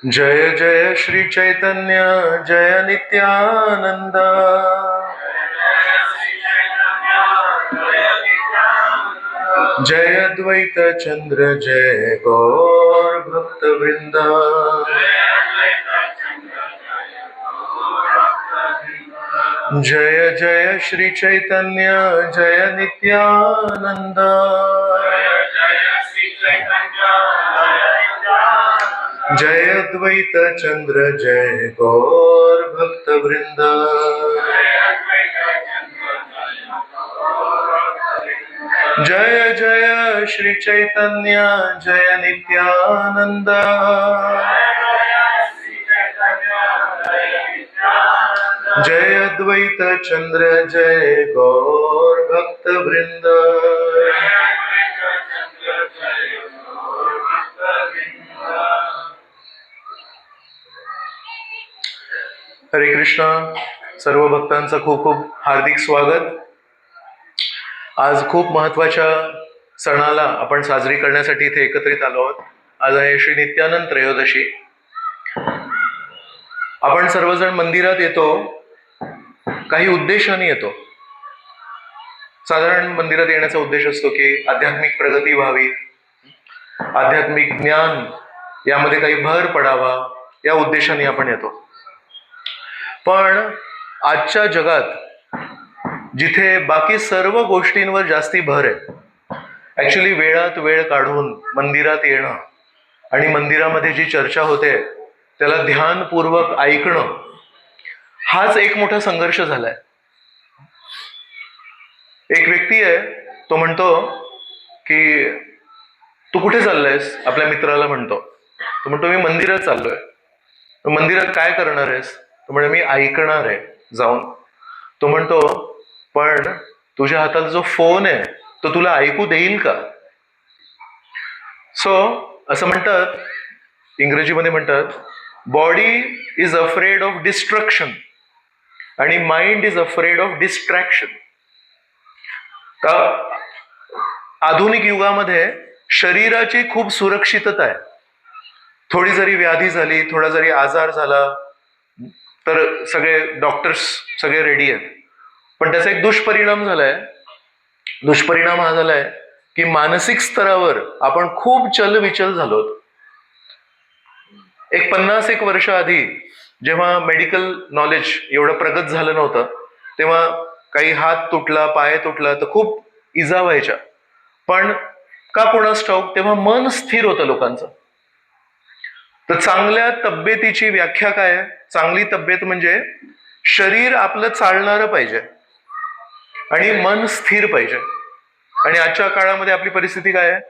जय जय श्री चैतन्य जय नित्यानंद। जय अद्वैत चंद्र जय गौर भक्त वृंद। जय जय श्री चैतन्य जय नित्यानंद। जय अद्वैत चंद्र जय गौर भक्त वृंद। जय जय श्री चैतन्य जय नित्यानंद। जय अद्वैत चंद्र जय गौर भक्त वृंद। हरे कृष्णा। सर्व भक्तांचं खूप खूप हार्दिक स्वागत। आज खूप महत्वाच्या सणाला आपण साजरी करण्यासाठी इथे एकत्रित आलो आहोत। आज आहे श्री नित्यानंद त्रयोदशी। आपण सर्वजण मंदिरात येतो, काही उद्देशाने येतो। साधारण मंदिरात येण्याचा उद्देश असतो की आध्यात्मिक प्रगती व्हावी, आध्यात्मिक ज्ञान यामध्ये काही भर पडावा, या उद्देशाने आपण येतो। पण आजच्या जगात जिथे बाकी सर्व गोष्टींवर जास्ती भर आहे, ऍक्च्युली वेळात वेळ काढून मंदिरात येणं आणि मंदिरामध्ये जी चर्चा होते त्याला ध्यानपूर्वक ऐकणं, हाच एक मोठा संघर्ष झालाय। एक व्यक्ती आहे, तो म्हणतो की तू कुठे चाललायस, आपल्या मित्राला म्हणतो। तो म्हणतो मी मंदिरात चाललोय। मंदिरात काय करणार आहेस? तो म्हणे मी ऐकणार आहे जाऊन। तो म्हणतो पण तुझ्या हातात जो फोन आहे तो तुला ऐकू देईल का? सो असं म्हणतात, इंग्रजीमध्ये म्हणतात, body is afraid of destruction आणि mind is afraid of distraction. आधुनिक युगामध्ये शरीराची खूप सुरक्षितता आहे। थोडी जरी व्याधी झाली, थोडा जरी आजार झाला तर सगळे डॉक्टर्स सगळे रेडी आहेत। पण त्याचा एक दुष्परिणाम झालाय। दुष्परिणाम हा झालाय की मानसिक स्तरावर आपण खूप चलविचल झालो। एक 50-1 वर्ष आधी जेव्हा मेडिकल नॉलेज एवढं प्रगत झालं नव्हतं, तेव्हा काही हात तुटला, पाय तुटला तर खूप इजा व्हायच्या। पण का कोणास ठाऊक तेव्हा मन स्थिर होतं लोकांचं। तर चांगल्या तब्येतीची व्याख्या काय आहे? चांगली तब्येत म्हणजे शरीर आपलं चालणारं पाहिजे आणि मन स्थिर पाहिजे। आणि आजच्या काळामध्ये आपली परिस्थिती काय आहे?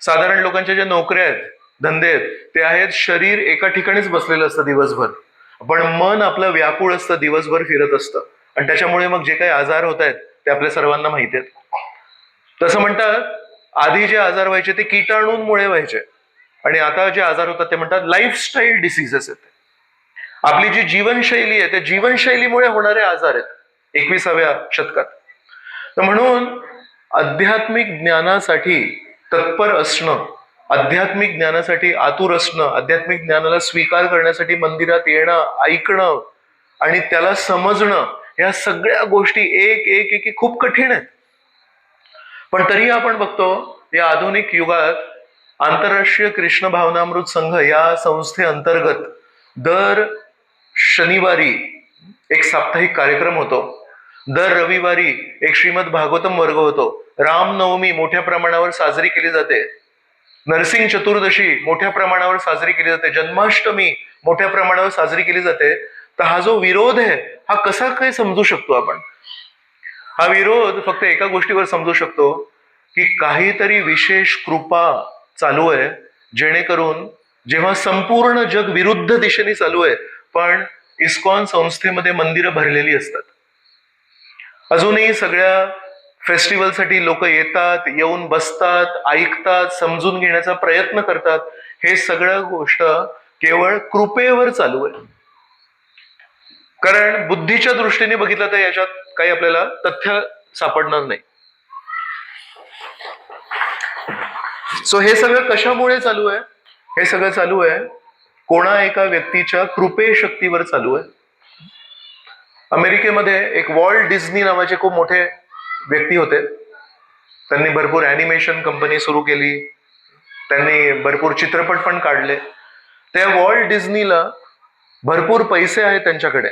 साधारण लोकांच्या ज्या नोकऱ्या आहेत, धंदे आहेत, ते आहेत शरीर एका ठिकाणीच बसलेलं असतं दिवसभर, पण मन आपलं व्याकुळ असतं, दिवसभर फिरत असतं। आणि त्याच्यामुळे मग जे काही आजार होत आहेत ते आपल्या सर्वांना माहिती आहेत। तसं म्हणतात, आधी जे आजार व्हायचे ते कीटाणूंमुळे व्हायचे आणि आता जे आजार होतात ते म्हणतात लाईफस्टाईल डिसीजेस आहेत। आपली जी जीवनशैली आहे त्या जीवनशैलीमुळे होणारे आजार आहेत 21व्या शतकात। तर म्हणून आध्यात्मिक ज्ञानासाठी तत्पर असणं, आध्यात्मिक ज्ञानासाठी आतुर असणं, आध्यात्मिक ज्ञानाला स्वीकार करण्यासाठी मंदिरात येणं, ऐकणं आणि त्याला समजणं, या सगळ्या गोष्टी एक एक एक खूप कठीण आहेत। पण तरी आपण बघतो या आधुनिक युगात आंतरराष्ट्रीय कृष्ण भावनामृत संघ या संस्थेअंतर्गत दर शनिवारी एक साप्ताहिक कार्यक्रम होतो। दर रविवारी एक श्रीमद भागवतम वर्ग होतो। रामनवमी मोठ्या प्रमाणावर साजरी केली जाते। नरसिंह चतुर्दशी मोठ्या प्रमाणावर साजरी केली जाते। जन्माष्टमी मोठ्या प्रमाणावर साजरी केली जाते। तर हा जो विरोध आहे हा कसा काय समजू शकतो आपण? हा विरोध फक्त एका गोष्टीवर समजू शकतो की काहीतरी विशेष कृपा चालू आहे, जेणेकरून जेव्हा संपूर्ण जग विरुद्ध दिशेने चालू आहे पण इस्कॉन संस्थेमध्ये मंदिरं भरलेली असतात। अजूनही सगळ्या फेस्टिवलसाठी लोक येतात, येऊन बसतात, ऐकतात, समजून घेण्याचा प्रयत्न करतात. हे सगळं गोष्ट केवळ कृपेवर चालू आहे. कारण बुद्धीच्या दृष्टीने बघितलं तर याच्यात काही आपल्याला तथ्य सापडणार नाही. सो हे सगळं कशामुळे चालू आहे? हे सगळं चालू आहे कोणा एका व्यक्तीच्या कृपे शक्तीवर चालू आहे. अमेरिकेमध्ये एक वॉल्ट डिझनी नावाचे खूप मोठे व्यक्ती होते. त्यांनी भरपूर ॲनिमेशन कंपनी सुरू केली, त्यांनी भरपूर चित्रपट पण काढले. त्या वॉल्ट डिझनीला भरपूर पैसे आहेत त्यांच्याकडे.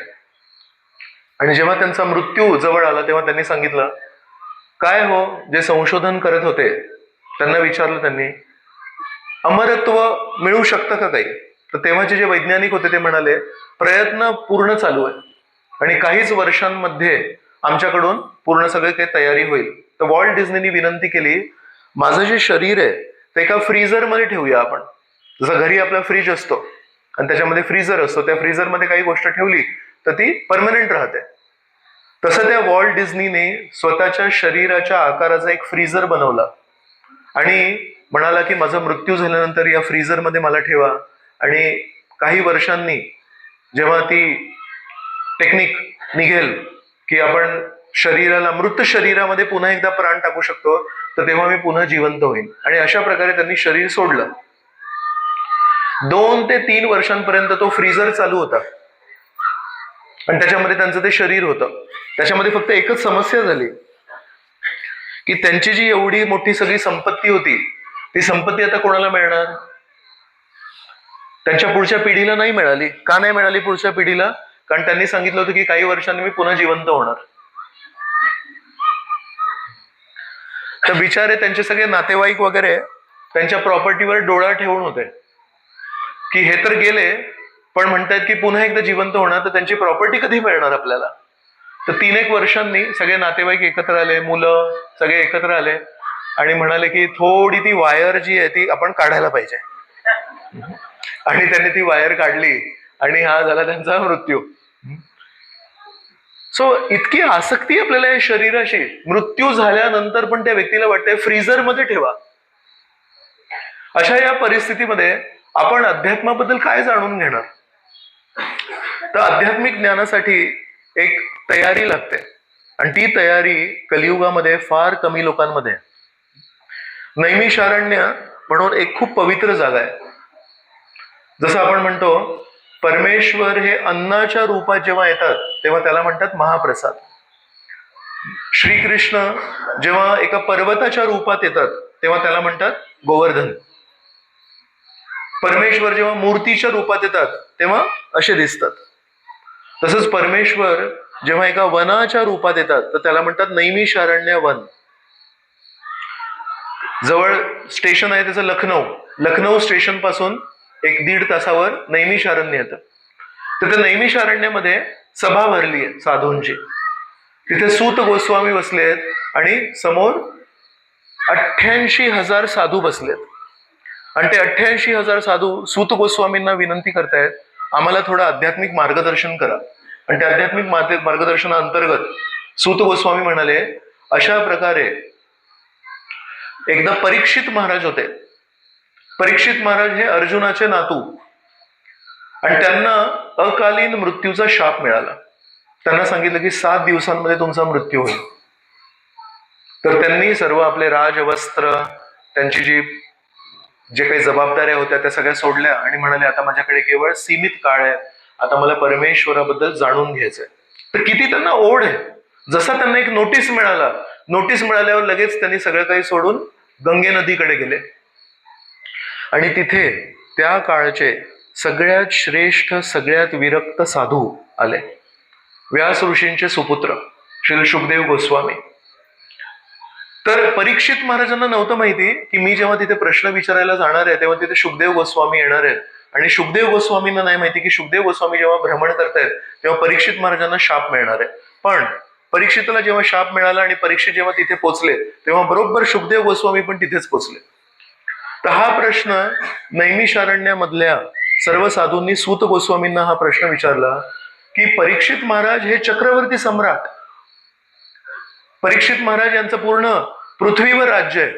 आणि जेव्हा त्यांचा मृत्यू जवळ आला तेव्हा त्यांनी सांगितलं, काय हो, जे संशोधन करत होते त्यांना विचारलं त्यांनी, अमरत्व मिळू शकतं का काही? तर तेव्हाचे जे वैज्ञानिक होते ते म्हणाले, प्रयत्न पूर्ण चालू आहे आणि काहीच वर्षांमध्ये आमच्याकडून पूर्ण सगळे काही तयारी होईल. तर वॉल्ट डिझनीनी विनंती केली, माझं जे शरीर आहे ते एका फ्रीझरमध्ये ठेवूया आपण. जसं घरी आपला फ्रीज असतो आणि त्याच्यामध्ये फ्रीझर असतो, त्या फ्रीझरमध्ये काही गोष्ट ठेवली तर ती परमनंट राहते. तसं त्या वॉल्ट डिझनीने स्वतःच्या शरीराच्या आकाराचा एक फ्रीझर बनवला आणि म्हणाला की माझा मृत्यू झाल्यानंतर या फ्रीझरमध्ये मला ठेवा आणि काही वर्षांनी जेव्हा ती टेक्निक निघेल की आपण शरीराला, मृत शरीरामध्ये पुन्हा एकदा प्राण टाकू शकतो, तर तेव्हा मी पुन्हा जिवंत होईन. आणि अशा प्रकारे त्यांनी शरीर सोडलं. 2 ते 3 वर्षांपर्यंत तो फ्रीझर चालू होता आणि त्याच्यामध्ये त्यांचं ते शरीर होतं. त्याच्यामध्ये फक्त एकच समस्या झाली की त्यांची जी एवढी मोठी सगळी संपत्ती होती, ती संपत्ती आता कोणाला मिळणार? त्यांच्या पुढच्या पिढीला नाही मिळाली. का नाही मिळाली पुढच्या पिढीला? कारण त्यांनी सांगितलं होतं की काही वर्षांनी मी पुन्हा जिवंत होणार. तर बिचारे त्यांचे सगळे नातेवाईक वगैरे त्यांच्या प्रॉपर्टीवर डोळा ठेवून होते की हे तर गेले, पण म्हणतायत की पुन्हा एकदा जिवंत होणार, तर त्यांची प्रॉपर्टी कधी मिळणार आपल्याला? तर 3-1 वर्षांनी सगळे नातेवाईक एकत्र आले, मुलं सगळे एकत्र आले आणि म्हणाले की थोडी ती वायर जी आहे ती आपण काढायला पाहिजे. आणि त्यांनी ती वायर काढली आणि हा झाला त्यांचा मृत्यू. सो इतकी आसक्ती आपल्याला या शरीराशी, मृत्यू झाल्यानंतर पण त्या व्यक्तीला वाटतंय फ्रीझरमध्ये ठेवा. अशा या परिस्थितीमध्ये आपण अध्यात्माबद्दल काय जाणून घेणार? तर आध्यात्मिक ज्ञानासाठी एक तयारी लागते आणि ती तयारी कलियुगामध्ये फार कमी लोकांमध्ये. नैमिषारण्य म्हणून एक खूप पवित्र जागा आहे. जसं आपण म्हणतो परमेश्वर हे अन्नाच्या रूपात जेव्हा येतात तेव्हा त्याला म्हणतात महाप्रसाद. श्रीकृष्ण जेव्हा एका पर्वताच्या रूपात येतात तेव्हा त्याला म्हणतात गोवर्धन. परमेश्वर जेव्हा मूर्तीच्या रूपात येतात तेव्हा असे दिसतात. तसंच परमेश्वर जेव्हा एका वनाच्या रूपात येतात तर त्याला म्हणतात नैमिषारण्य वन. जवळ स्टेशन आहे त्याचं लखनौ स्टेशन पासून 1-1.5 तासावर नैमिषारण्य येतं. तर त्या नैमिषारण्यामध्ये सभा भरली आहे साधूंची. तिथे सूत गोस्वामी बसलेत आणि समोर 88,000 साधू बसलेत. आणि ते 88,000 साधू सूत गोस्वामींना विनंती करतायत, आम्हाला थोडं आध्यात्मिक मार्गदर्शन करा. आणि त्या आध्यात्मिक मार्गदर्शनाअंतर्गत सूत गोस्वामी म्हणाले, अशा प्रकारे एकदा परीक्षित महाराज होते. परीक्षित महाराज हे अर्जुनाचे नातू आणि त्यांना अकालीन मृत्यूचा शाप मिळाला. त्यांना सांगितलं की 7 दिवसांमध्ये तुमचा मृत्यू होईल. तर त्यांनी सर्व आपले राजवस्त्र, त्यांची जे काही जबाबदाऱ्या होत्या त्या सगळ्या सोडल्या आणि म्हणाले आता माझ्याकडे केवळ सीमित काळ आहे, आता मला परमेश्वराबद्दल जाणून घ्यायचंय. तर किती त्यांना ओढ आहे. जसा त्यांना एक नोटीस मिळाल्यावर लगेच त्यांनी सगळं काही सोडून गंगे नदीकडे गेले आणि तिथे त्या काळचे सगळ्यात श्रेष्ठ, सगळ्यात विरक्त साधू आले. व्यास ऋषींचे सुपुत्र श्री शुकदेव गोस्वामी. तर परीक्षित महाराजांना नव्हतं माहिती की मी जेव्हा तिथे प्रश्न विचारायला जाणार आहे तेव्हा तिथे शुकदेव गोस्वामी येणार आहेत. आणि शुकदेव गोस्वामींना नाही माहिती की शुकदेव गोस्वामी जेव्हा भ्रमण करतायत तेव्हा परीक्षित महाराजांना शाप मिळणार आहे. पण परीक्षितला जेव्हा शाप मिळाला आणि परीक्षित जेव्हा तिथे पोचले तेव्हा बरोबर शुकदेव गोस्वामी पण तिथेच पोचले. तर हा प्रश्न नैमिषारण्यामधल्या सर्व साधूंनी सूत गोस्वामींना हा प्रश्न विचारला की परीक्षित महाराज हे चक्रवर्ती सम्राट, परीक्षित महाराज यांचं पूर्ण पृथ्वीवर राज्य आहे,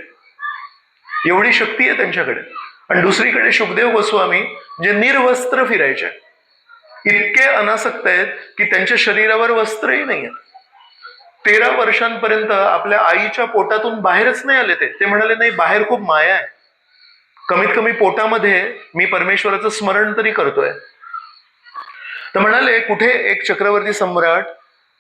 एवढी शक्ती आहे त्यांच्याकडे. आणि दुसरीकडे शुकदेव गोस्वामी जे निर्वस्त्र फिरायचे, इतके अनासक्त आहेत की त्यांच्या शरीरावर वस्त्रही नाही आहे. 13 वर्षांपर्यंत आपल्या आईच्या पोटातून बाहेरच नाही आले. ते म्हणाले नाही, बाहेर खूप माया आहे, कमीत कमी पोटामध्ये मी परमेश्वराचं स्मरण तरी करतोय. तर म्हणाले कुठे एक चक्रवर्ती सम्राट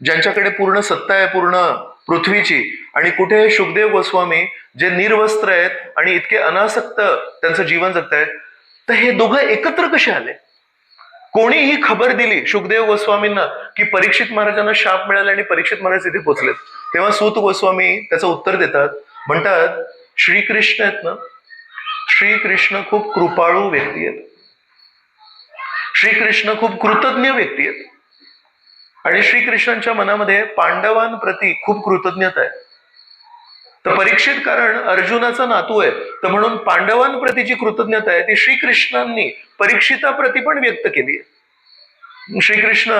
ज्यांच्याकडे पूर्ण सत्ता आहे पूर्ण पृथ्वीची, आणि कुठे हे शुकदेव गोस्वामी जे निर्वस्त्र आहेत आणि इतके अनासक्त त्यांचं जीवन जगतायत. तर हे दोघं एकत्र कसे आले? कोणी ही खबर दिली शुकदेव गोस्वामींना की परीक्षित महाराजांना शाप मिळाला आणि परीक्षित महाराज तिथे पोहोचलेत? तेव्हा सूत गोस्वामी त्याचं उत्तर देतात, म्हणतात श्रीकृष्ण आहेत ना, श्रीकृष्ण खूप कृपाळू व्यक्ती आहेत, श्रीकृष्ण खूप कृतज्ञ व्यक्ती आहेत, आणि श्रीकृष्णांच्या मनामध्ये पांडवांप्रती खूप कृतज्ञता आहे. तर परीक्षित कारण अर्जुनाचा नातू आहे, तर म्हणून पांडवांप्रतीची कृतज्ञता आहे ती श्रीकृष्णांनी परीक्षिताप्रती पण व्यक्त केली आहे. श्रीकृष्ण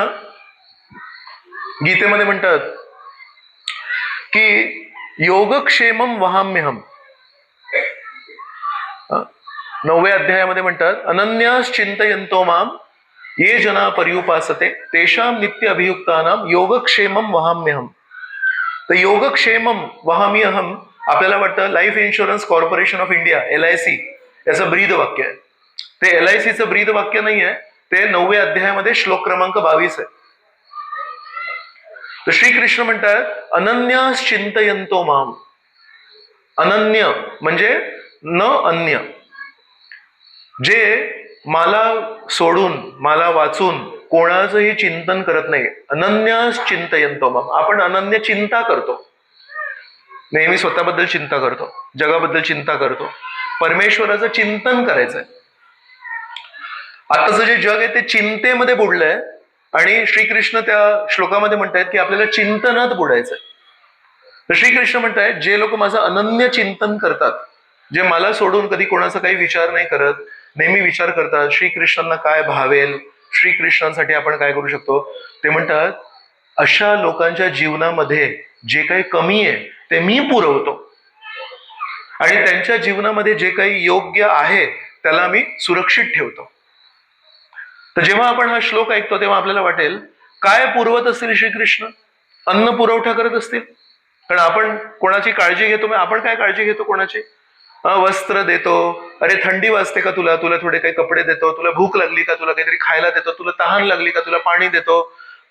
गीतेमध्ये म्हणतात की योगक्षेमम वहाम्यहम, 9व्या अध्यायामध्ये म्हणतात अनन्यास चिंतयन्तो माम ये जना पर्युपासते तेषां नित्य अभियुक्तानां योगक्षेमम वहाम्यहम. तर योगक्षेमम वहाम्यहम आपल्याला वाटतं life insurance corporation of India, LIC याचं ब्रीद वाक्य आहे. ते LICचं ब्रीद वाक्य नाही आहे, ते 9व्या अध्यायामध्ये श्लोक क्रमांक 22 आहे. तर श्रीकृष्ण म्हणतात अनन्यास चिंतयन्तो माम. अनन्य म्हणजे न अन्य, जे मला सोडून मला वाचून कोणाचंही चिंतन करत नाही. अनन्यास चिंतयन्तो माम. आपण अनन्य चिंता करतो, नेहमी स्वतःबद्दल चिंता करतो, जगाबद्दल चिंता करतो. परमेश्वराचं चिंतन करायचंय. आताचं जे जग आहे ते चिंतेमध्ये बुडलंय, आणि श्रीकृष्ण त्या श्लोकामध्ये म्हणतायत की आपल्याला चिंतनात बुडायचंय. तर श्रीकृष्ण म्हणतायत जे लोक माझं अनन्य चिंतन करतात, जे मला सोडून कधी कोणाचा काही विचार नाही करत, नेहमी विचार करतात श्रीकृष्णांना काय भावेल, श्रीकृष्णांसाठी आपण काय करू शकतो, ते म्हणतात अशा लोकांच्या जीवनामध्ये जे काही कमी आहे ते मी पुरवतो, आणि त्यांच्या जीवनामध्ये जे काही योग्य आहे त्याला मी सुरक्षित ठेवतो. तर जेव्हा आपण हा श्लोक ऐकतो तेव्हा आपल्याला वाटेल काय पुरवत असतील श्रीकृष्ण? अन्न पुरवठा करत असतील. कारण आपण कोणाची काळजी घेतो, आपण काय काळजी घेतो कोणाची? वस्त्र देतो, अरे थंडी वाजते का तुला, तुला थोडे काही कपडे देतो, तुला भूक लागली का, तुला काहीतरी खायला देतो, तुला तहान लागली का, तुला पाणी देतो,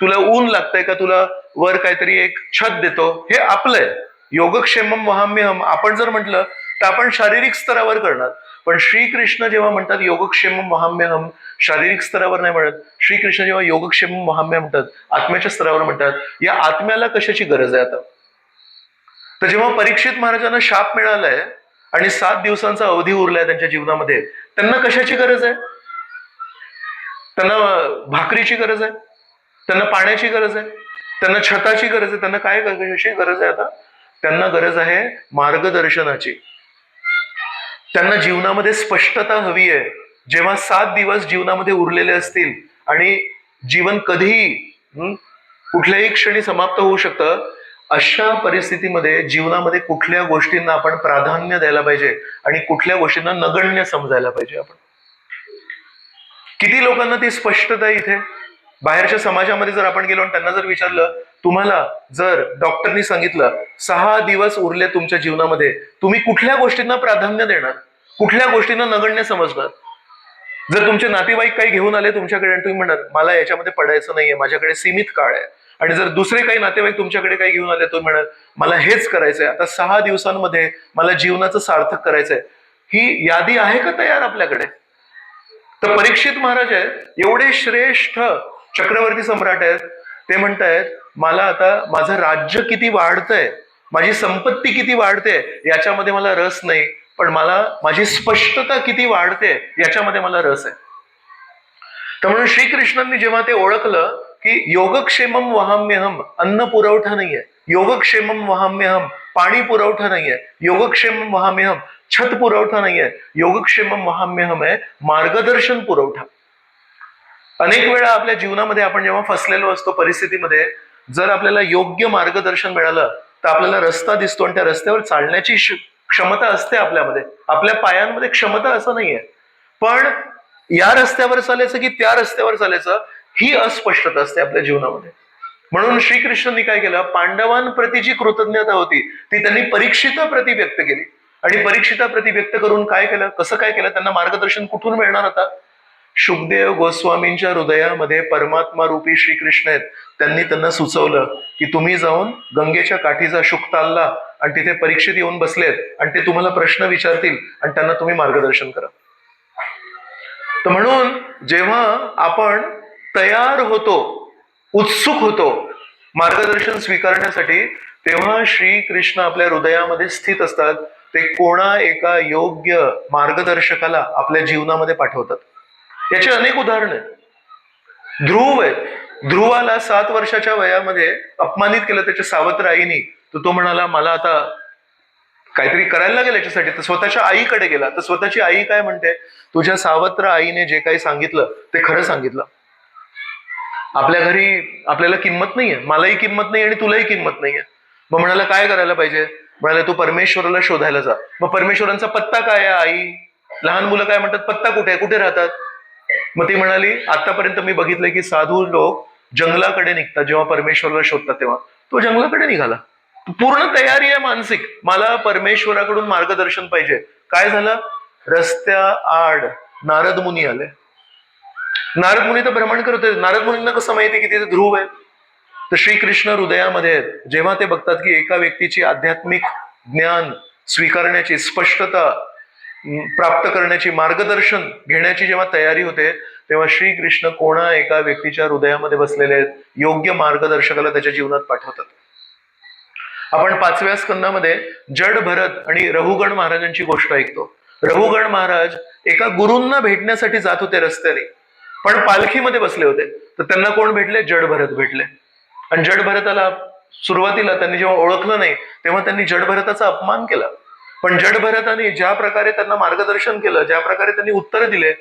तुला ऊन लागतंय का, तुला वर काहीतरी एक छत देतो. हे आपलंय. योगक्षेमम वहाम्यहम आपण जर म्हटलं तर आपण शारीरिक स्तरावर करणार, पण श्रीकृष्ण जेव्हा म्हणतात योगक्षेमम वहाम्यहम, शारीरिक स्तरावर नाही म्हणत. श्रीकृष्ण जेव्हा योगक्षेमम वहाम्यहम म्हणतात, आत्म्याच्या स्तरावर म्हणतात. या आत्म्याला कशाची गरज आहे आता? तर जेव्हा परीक्षित महाराजांना शाप मिळालाय आणि 7 दिवसांचा अवधी उरलाय त्यांच्या जीवनामध्ये, त्यांना कशाची गरज आहे? त्यांना भाकरीची गरज आहे, त्यांना पाण्याची गरज आहे, त्यांना छताची गरज आहे, त्यांना काय कशाची गरज आहे आता? त्यांना गरज आहे मार्गदर्शनाची. त्यांना जीवनामध्ये स्पष्टता हवी आहे. जेव्हा 7 दिवस जीवनामध्ये उरलेले असतील आणि जीवन कधीही कुठल्याही क्षणी समाप्त होऊ शकतं, अशा परिस्थितीमध्ये जीवनामध्ये कुठल्या गोष्टींना आपण प्राधान्य द्यायला पाहिजे आणि कुठल्या गोष्टींना नगण्य समजायला पाहिजे. आपण किती लोकांना ती स्पष्टता इथे बाहेरच्या समाजामध्ये जर आपण गेलो आणि त्यांना जर विचारलं, तुम्हाला जर डॉक्टरनी सांगितलं 6 दिवस उरले तुमच्या जीवनामध्ये, तुम्ही कुठल्या गोष्टींना प्राधान्य देणार, कुठल्या गोष्टींना नगण्य समजणार? जर तुमचे नातेवाईक काही घेऊन आले तुमच्याकडे आणि तुम्ही म्हणणार मला याच्यामध्ये पडायचं नाहीये, माझ्याकडे सीमित काळ आहे, आणि जर दुसरे काही नातेवाईक तुमच्याकडे काही घेऊन आले तुम्ही म्हणाल मला हेच करायचंय, आता 6 दिवसांमध्ये मला जीवनाचं सार्थक करायचंय, ही यादी आहे का तयार आपल्याकडे? तर परीक्षित महाराज आहेत, एवढे श्रेष्ठ चक्रवर्ती सम्राट आहेत, ते म्हणतायत मला आता माझं राज्य किती वाढतंय, माझी संपत्ती किती वाढते याच्यामध्ये मला रस नाही, पण मला माझी स्पष्टता किती वाढते याच्यामध्ये मला रस आहे. तर म्हणून श्रीकृष्णांनी जेव्हा ते ओळखलं की योगक्षेमम वहाम्यहम, अन्न पुरवठा नाहीये, योगक्षेमम वहाम्यहम, पाणी पुरवठा नाहीये, योगक्षेमम वहाम्यहम, छत पुरवठा नाहीये, योगक्षेमम वहाम्यहम आहे मार्गदर्शन पुरवठा. अनेक वेळा आपल्या जीवनामध्ये आपण जेव्हा फसलेलो असतो परिस्थितीमध्ये, जर आपल्याला योग्य मार्गदर्शन मिळालं तर आपल्याला रस्ता दिसतो आणि त्या रस्त्यावर चालण्याची क्षमता असते आपल्यामध्ये, आपल्या पायांमध्ये क्षमता असं नाहीये. पण या रस्त्यावर चालायचं की त्या रस्त्यावर चालायचं ही अस्पष्टता असते आपल्या जीवनामध्ये. म्हणून श्रीकृष्णांनी काय केलं, पांडवांप्रती जी कृतज्ञता होती ती त्यांनी परीक्षिताप्रती व्यक्त केली. आणि परीक्षिताप्रती व्यक्त करून काय केलं, कसं काय केलं, त्यांना मार्गदर्शन कुठून मिळणार आता? शुकदेव गोस्वामींच्या हृदयामध्ये परमात्मा रूपी श्रीकृष्ण आहेत. त्यांनी त्यांना सुचवलं की तुम्ही जाऊन गंगेच्या काठीचा शुक तालला आणि तिथे परीक्षित येऊन बसलेत आणि ते तुम्हाला प्रश्न विचारतील आणि त्यांना तुम्ही मार्गदर्शन करा. तर म्हणून जेव्हा आपण तयार होतो, उत्सुक होतो मार्गदर्शन स्वीकारण्यासाठी, तेव्हा श्रीकृष्ण आपल्या हृदयामध्ये स्थित असतात. ते कोणा एका योग्य मार्गदर्शकाला आपल्या जीवनामध्ये पाठवतात. याचे अनेक उदाहरण आहेत. ध्रुव आहेत. ध्रुवाला 7 वर्षाच्या वयामध्ये अपमानित केलं त्याच्या सावत्र आईनी. तर तो म्हणाला मला आता काहीतरी करायला लागेल याच्यासाठी. तर स्वतःच्या आईकडे गेला. तर स्वतःची आई काय म्हणते, तुझ्या सावत्र आईने जे काही सांगितलं ते खरं सांगितलं. आपल्या घरी आपल्याला किंमत नाहीये, मलाही किंमत नाही आणि तुलाही किंमत नाहीये. मग म्हणाला काय करायला पाहिजे? म्हणाले तू परमेश्वराला शोधायला जा. मग परमेश्वरांचा पत्ता काय आहे आई? लहान मुलं काय म्हणतात, पत्ता कुठे, कुठे राहतात? मग ती म्हणाली आतापर्यंत मी बघितलंय की साधू लोक जंगलाकडे निघतात जेव्हा परमेश्वराला शोधतात, तेव्हा तो जंगलाकडे निघाला. पूर्ण तयारी आहे मानसिक, मला परमेश्वराकडून मार्गदर्शन पाहिजे. काय झालं, रस्त्या आड नारद मुनी आले. नारद मुनी तर भ्रमण करत होते. नारद मुनींना कसं माहिती की तिथे ध्रुव आहे? तर श्रीकृष्ण हृदयामध्ये आहेत. जेव्हा ते बघतात की एका व्यक्तीची आध्यात्मिक ज्ञान स्वीकारण्याची, स्पष्टता प्राप्त करण्याची, मार्गदर्शन घेण्याची जेव्हा तयारी होते, तेव्हा श्रीकृष्ण कोणा एका व्यक्तीच्या हृदयामध्ये बसलेले आहेत, योग्य मार्गदर्शकाला त्याच्या जीवनात पाठवतात. आपण 5व्या स्कंदामध्ये जड भरत आणि रघुगण महाराजांची गोष्ट ऐकतो. रघुगण महाराज एका गुरूंना भेटण्यासाठी जात होते रस्त्याने, पण पालखीमध्ये बसले होते. तर त्यांना कोण भेटले? जड भरत भेटले. आणि जड भरताला सुरुवातीला त्यांनी जेव्हा ओळखलं नाही तेव्हा त्यांनी जड भरताचा अपमान केला. पण जड भरताने ज्या प्रकारे त्यांना मार्गदर्शन केलं, ज्या प्रकारे त्यांनी उत्तर दिले,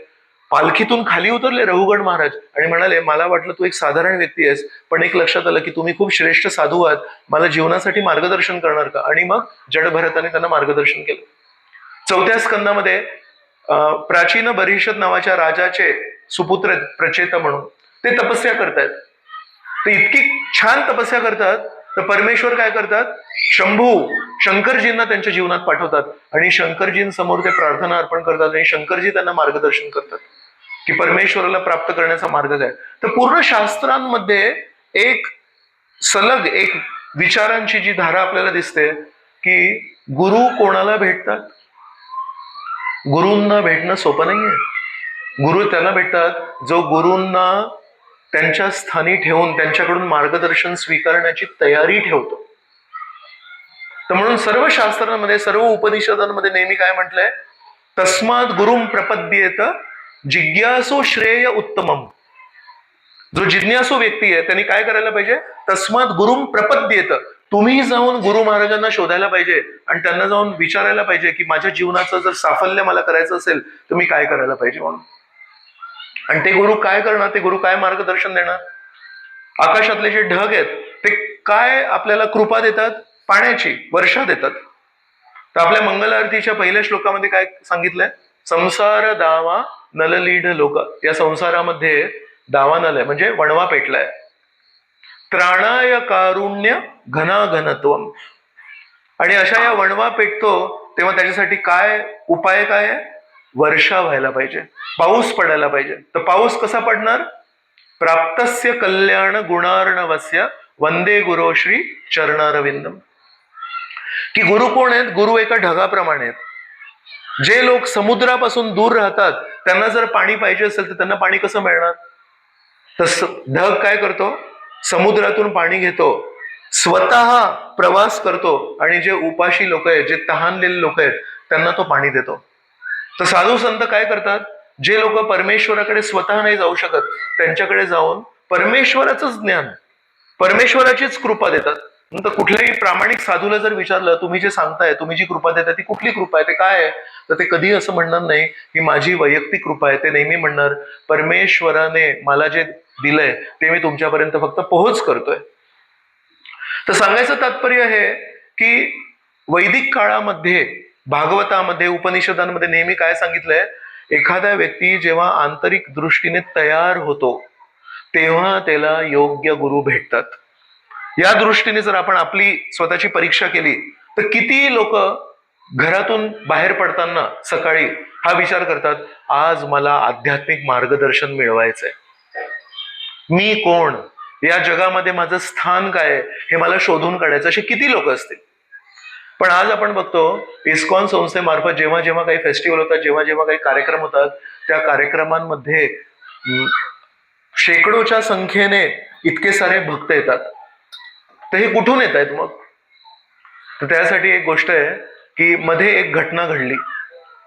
पालखीतून खाली उतरले रघुगण महाराज आणि म्हणाले मला वाटलं तू एक साधारण व्यक्ती आहेस, पण एक लक्षात आलं की तुम्ही खूप श्रेष्ठ साधू आहात, मला जीवनासाठी मार्गदर्शन करणार का? आणि मग जड भरताने त्यांना मार्गदर्शन केलं. 4थ्या स्कंदामध्ये प्राचीन बरिषद नावाच्या राजाचे सुपुत्र प्रचेता म्हणून ते तपस्या करतायत. ते इतकी छान तपस्या करतात तर परमेश्वर काय करतात, शंकरजींना त्यांच्या जीवनात पाठवतात आणि शंकरजींसमोर ते प्रार्थना अर्पण करतात आणि शंकरजी त्यांना मार्गदर्शन करतात की परमेश्वराला प्राप्त करण्याचा मार्ग काय. तर पूर्ण शास्त्रांमध्ये एक सलग एक विचारांची जी धारा आपल्याला दिसते की गुरु कोणाला भेटतात. गुरूंना भेटणं सोपं नाहीये. गुरु त्यांना भेटतात जो गुरूंना त्यांच्या स्थानी ठेवून त्यांच्याकडून मार्गदर्शन स्वीकारण्याची तयारी ठेवतो. तर म्हणून सर्व शास्त्रांमध्ये, सर्व उपनिषदांमध्ये नेहमी काय म्हटलंय, तस्मात गुरुम प्रपद्येत जिज्ञासो श्रेय उत्तमम. जो जिज्ञासू व्यक्ती आहे त्यांनी काय करायला पाहिजे, तस्मात गुरुम प्रपद्येत, तुम्ही जाऊन गुरु महाराजांना शोधायला पाहिजे आणि त्यांना जाऊन विचारायला पाहिजे की माझ्या जीवनाचं जर साफल्य मला करायचं असेल तर मी काय करायला पाहिजे म्हणून. आणि ते गुरु काय करणार, ते गुरु काय मार्गदर्शन देणार? आकाशातले जे ढग आहेत ते काय आपल्याला कृपा देतात, पाण्याची वर्षा देतात. तर आपल्या मंगल आरतीच्या पहिल्या श्लोकामध्ये काय सांगितलंय, संसार दावा नललीढ लोक. या संसारामध्ये दावा नल म्हणजे वणवा पेटलाय. त्राणाय कारुण्य घनाघनत्वम. आणि अशा या वणवा पेटतो तेव्हा त्याच्यासाठी काय उपाय काय आहे, वर्षा व्हायला पाहिजे, पाऊस पडायला पाहिजे. तर पाऊस कसा पडणार, प्राप्तस्य कल्याण गुणार्णवस्य वंदे गुरुश्री चरणारविंदम. की गुरु कोण आहेत, गुरु एका ढगाप्रमाणे आहेत. जे लोक समुद्रापासून दूर राहतात त्यांना जर पाणी पाहिजे असेल तर त्यांना पाणी कसं मिळणार, तर ढग काय करतो, समुद्रातून पाणी घेतो, स्वतः प्रवास करतो आणि जे उपाशी लोक आहेत, जे तहानलेले लोक आहेत त्यांना तो पाणी देतो. तर साधू संत काय करतात, जे लोक परमेश्वराकडे स्वतः नाही जाऊ शकत त्यांच्याकडे जाऊन परमेश्वराचंच ज्ञान, परमेश्वराचीच कृपा देतात. नंतर कुठल्याही प्रामाणिक साधूला जर विचारलं तुम्ही जे सांगताय, तुम्ही जी कृपा देताय ती कुठली कृपा आहे, ते काय आहे, तर ते कधी असं म्हणणार नाही की माझी वैयक्तिक कृपा आहे. ते नेहमी म्हणणार परमेश्वराने मला जे दिलंय ते मी तुमच्यापर्यंत फक्त पोहोच करतोय. तर सांगायचं तात्पर्य आहे की वैदिक काळामध्ये, भागवतामध्ये, उपनिषदांमध्ये नेहमी काय सांगितलंय, एखादा व्यक्ती जेव्हा आंतरिक दृष्टीने तयार होतो तेव्हा त्याला योग्य गुरु भेटतात. या दृष्टीने जर आपण आपली स्वतःची परीक्षा केली तर किती लोक घरातून बाहेर पडताना सकाळी हा विचार करतात, आज मला आध्यात्मिक मार्गदर्शन मिळवायचंय, मी कोण, या जगामध्ये माझं स्थान काय हे मला शोधून काढायचं, असे किती लोक असतील. पण आज आपण बघतो इस्कॉन संस्थेमार्फत जेव्हा जेव्हा काही फेस्टिवल होतात, जेव्हा जेव्हा काही कार्यक्रम होतात, त्या कार्यक्रमांमध्ये शेकडोच्या संख्येने इतके सारे भक्त येतात. तर हे कुठून येत आहेत मग? तर त्यासाठी एक गोष्ट आहे की मध्ये एक घटना घडली.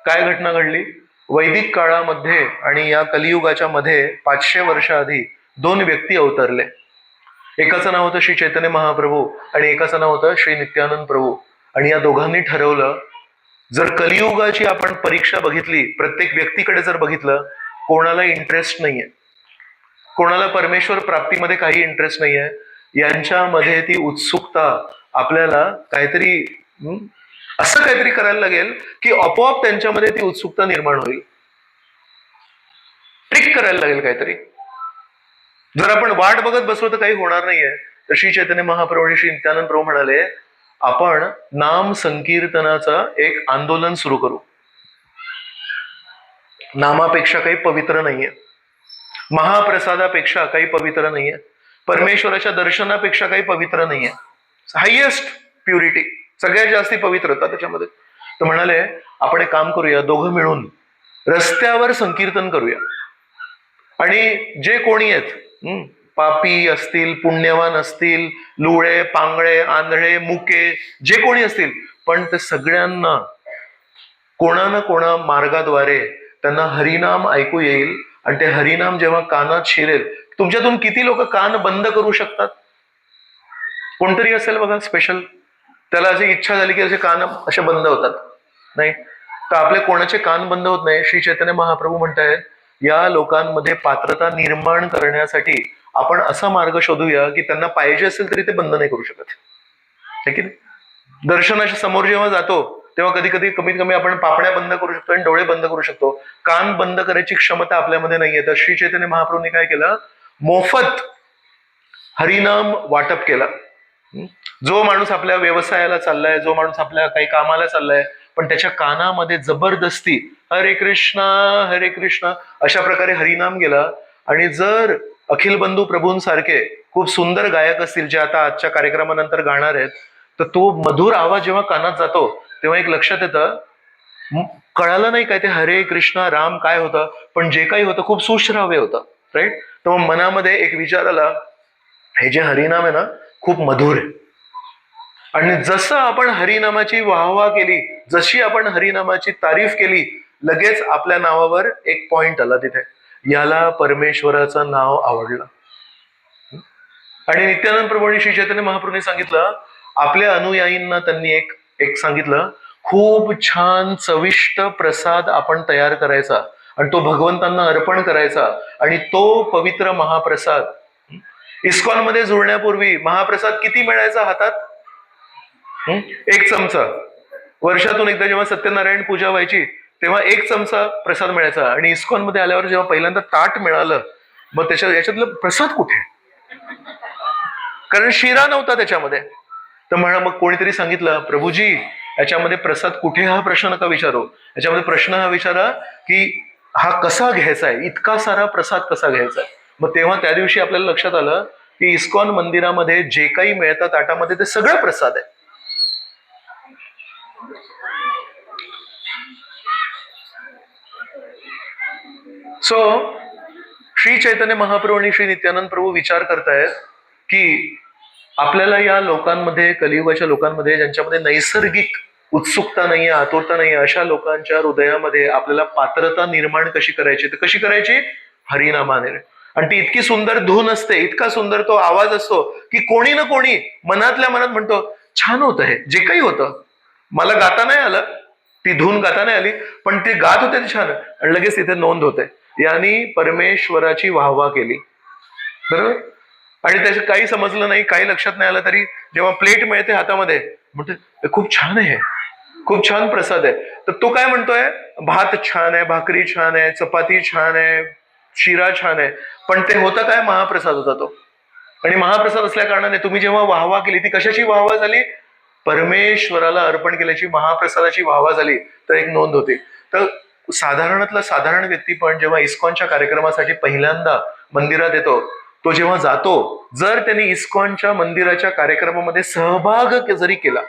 काय घटना घडली? वैदिक काळामध्ये आणि या कलियुगाच्या मध्ये 500 वर्ष आधी दोन व्यक्ती अवतरले. एकाचं नाव होतं श्री चैतन्य महाप्रभू आणि एकाचं नाव होतं श्री नित्यानंद प्रभू. आणि या दोघांनी ठरवलं, जर कलियुगाची आपण परीक्षा बघितली, प्रत्येक व्यक्तीकडे जर बघितलं, कोणाला इंटरेस्ट नाहीये, कोणाला परमेश्वर प्राप्तीमध्ये काही इंटरेस्ट नाहीये, यांच्यामध्ये ती उत्सुकता आपल्याला काहीतरी असं काहीतरी करायला लागेल की आपोआप त्यांच्यामध्ये ती उत्सुकता निर्माण होईल. ट्रिक करायला लागेल काहीतरी. जर आपण वाट बघत बसलो तर काही होणार नाहीये. तर श्री चैतन्य महाप्रभू आणि श्री नित्यानंद प्रभू म्हणाले, आपण नाम संकीर्तनाचं एक आंदोलन सुरू करू. नामापेक्षा काही पवित्र नाहीये, महाप्रसादापेक्षा काही पवित्र नाहीये, परमेश्वराच्या दर्शनापेक्षा काही पवित्र नाहीये. हायेस्ट प्युरिटी, सगळ्यात जास्ती पवित्रता त्याच्यामध्ये. तर म्हणाले, आपण एक काम करूया, दोघं मिळून रस्त्यावर संकीर्तन करूया. आणि जे कोणी आहेत, पापी असतील, पुण्यवान असतील, लुळे, पांगळे, आंधळे, मुके, जे कोणी असतील, पण ते सगळ्यांना कोणा ना कोणा मार्गाद्वारे त्यांना हरिनाम ऐकू येईल. आणि ते हरिनाम जेव्हा कानात शिरेल, तुमच्यातून किती लोक कान बंद करू शकतात? कोणतरी असेल बघा स्पेशल, त्याला अशी इच्छा झाली की असे कान असे बंद होतात, नाही तर आपले कोणाचे कान बंद होत नाही. श्री चैतन्य महाप्रभू म्हणतायत, या लोकांमध्ये पात्रता निर्माण करण्यासाठी आपण असा मार्ग शोधूया की त्यांना पाहिजे असेल तरी ते बंद नाही करू शकत, है की नाही? दर्शनाच्या समोर जेव्हा जातो तेव्हा कधी कधी कमीत कमी आपण पापण्या बंद करू शकतो आणि डोळे बंद करू शकतो, कान बंद करायची क्षमता आपल्यामध्ये नाहीये. तर श्री चैतन्य महाप्रभूंनी काय केलं, मोफत हरिनाम वाटप केला. जो माणूस आपल्या व्यवसायाला चाललाय, जो माणूस आपल्या काही कामाला चाललाय, पण त्याच्या कानामध्ये जबरदस्ती हरे कृष्णा अशा प्रकारे हरिनाम गेला. आणि जर अखिल बंधू प्रभूंसारखे खूप सुंदर गायक असतील, जे आता आजच्या कार्यक्रमानंतर गाणार आहेत, तर तो मधुर आवाज जेव्हा कानात जातो तेव्हा एक लक्षात येतं, कळालं नाही काय ते हरे कृष्णा राम काय होतं, पण जे काही होतं खूप सुश्राव्य होतं, राईट? तर मग मनामध्ये एक विचार आला, हे जे हरिनाम आहे ना खूप मधुर आहे. आणि जसं आपण हरिनामाची वाहवा केली, जशी आपण हरिनामाची तारीफ केली, लगेच आपल्या नावावर एक पॉइंट आला तिथे, याला परमेश्वराचं नाव आवडलं. आणि नित्यानंद प्रभू आणि श्री चैतन्य महाप्रभूंनी सांगितलं, आपल्या अनुयायींना त्यांनी एक सांगितलं, खूप छान चविष्ट प्रसाद आपण तयार करायचा आणि तो भगवंतांना अर्पण करायचा. आणि तो पवित्र महाप्रसाद इस्कॉन मध्ये जुळण्यापूर्वी महाप्रसाद किती मिळायचा हातात? 1 चमचा. वर्षातून एकदा जेव्हा सत्यनारायण पूजा व्हायची तेव्हा 1 चमचा प्रसाद मिळायचा. आणि इस्कॉन मध्ये आल्यावर जेव्हा पहिल्यांदा ताट मिळालं, मग याच्यातलं प्रसाद कुठे? कारण शिरा नव्हता त्याच्यामध्ये. तर मग कोणीतरी सांगितलं, प्रभूजी याच्यामध्ये प्रसाद कुठे हा प्रश्न नका विचारू, याच्यामध्ये प्रश्न हा विचारा की हा कसा घ्यायचा आहे, इतका सारा प्रसाद कसा घ्यायचा आहे. मग तेव्हा त्या दिवशी आपल्याला लक्षात आलं की इस्कॉन मंदिरामध्ये जे काही मिळतं ताटामध्ये ते सगळं प्रसाद आहे. सो श्री चैतन्य महाप्रभू आणि श्री नित्यानंद प्रभू विचार करतायत की आपल्याला या लोकांमध्ये, कलियुगाच्या लोकांमध्ये, ज्यांच्यामध्ये नैसर्गिक उत्सुकता नाहीये, आतुरता नाहीये, अशा लोकांच्या हृदयामध्ये आपल्याला पात्रता निर्माण कशी करायची? तर कशी करायची? हरिनामाने. आणि ती इतकी सुंदर धून असते, इतका सुंदर तो आवाज असतो की कोणी ना कोणी मनातल्या मनात म्हणतो, छान होतं हे जे काही होतं, मला गाता नाही आलं, ती धून गाता नाही आली, पण ते गात होते ते छान. आणि लगेच तिथे नोंद होते, यांनी परमेश्वराची वाहवा केली. बरोबर? आणि त्याचं काही समजलं नाही, काही लक्षात नाही आलं तरी जेव्हा प्लेट मिळते हातामध्ये, म्हणते खूप छान आहे, खूप छान प्रसाद आहे. तर तो काय म्हणतोय, भात छान आहे, भाकरी छान आहे, चपाती छान आहे, शिरा छान आहे. पण ते होतं काय, महाप्रसाद होता तो. आणि महाप्रसाद असल्या कारणाने तुम्ही जेव्हा वाहवा केली, ती कशाची वाहवा झाली, परमेश्वराला अर्पण केल्याची, महाप्रसादाची वाहवा झाली. तर एक नोंद होती. तर साधारणातला साधारण व्यक्ती पण जेव्हा इस्कॉनच्या कार्यक्रमासाठी पहिल्यांदा मंदिरात येतो, तो जेव्हा जातो, जर त्यांनी इस्कॉनच्या मंदिराच्या कार्यक्रमामध्ये सहभाग जरी केला,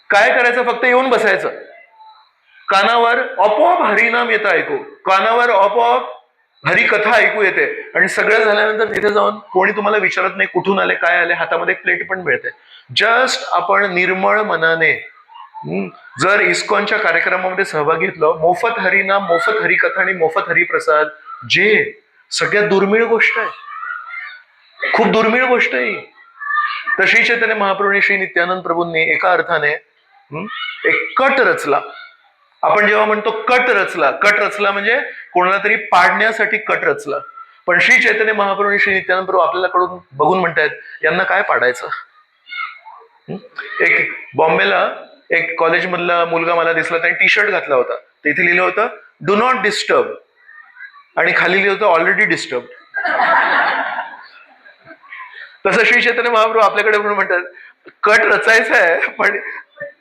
काय करायचं, फक्त येऊन बसायचं. कानावर आपोआप हरिनाम येतं ऐकू, कानावर आपोआप हरिकथा ऐकू येते. आणि सगळं झाल्यानंतर तिथे जाऊन कोणी तुम्हाला विचारत नाही कुठून आले, काय आले, हातामध्ये एक प्लेट पण मिळते. जस्ट आपण निर्मळ मनाने जर इस्कॉनच्या कार्यक्रमामध्ये सहभाग घेतलं, मोफत हरिनाम, मोफत हरिकथा आणि मोफत हरिप्रसाद, जे सगळ्यात दुर्मिळ गोष्ट आहे, खूप दुर्मिळ गोष्ट आहे. तर श्री चैतन्य महाप्रभू आणि श्री नित्यानंद प्रभूंनी एका अर्थाने एक कट रचला. आपण जेव्हा म्हणतो कट रचला, कट रचला म्हणजे कोणाला तरी पाडण्यासाठी कट रचला. पण श्री चैतन्य महाप्रभू आणि श्री नित्यानंद प्रभू आपल्याला कडून बघून म्हणतायत, यांना काय पाडायचं. एक बॉम्बेला एक कॉलेज मधला मुलगा मला दिसला, त्याने टी शर्ट घातला होता, तिथे लिहिलं होतं डू नॉट डिस्टर्ब, आणि खाली लिहिलं होतं ऑलरेडी डिस्टर्ब. तसं श्री चैतन्य महाप्रभू आपल्याकडे म्हणून म्हणतात, कट रचायचा आहे, पण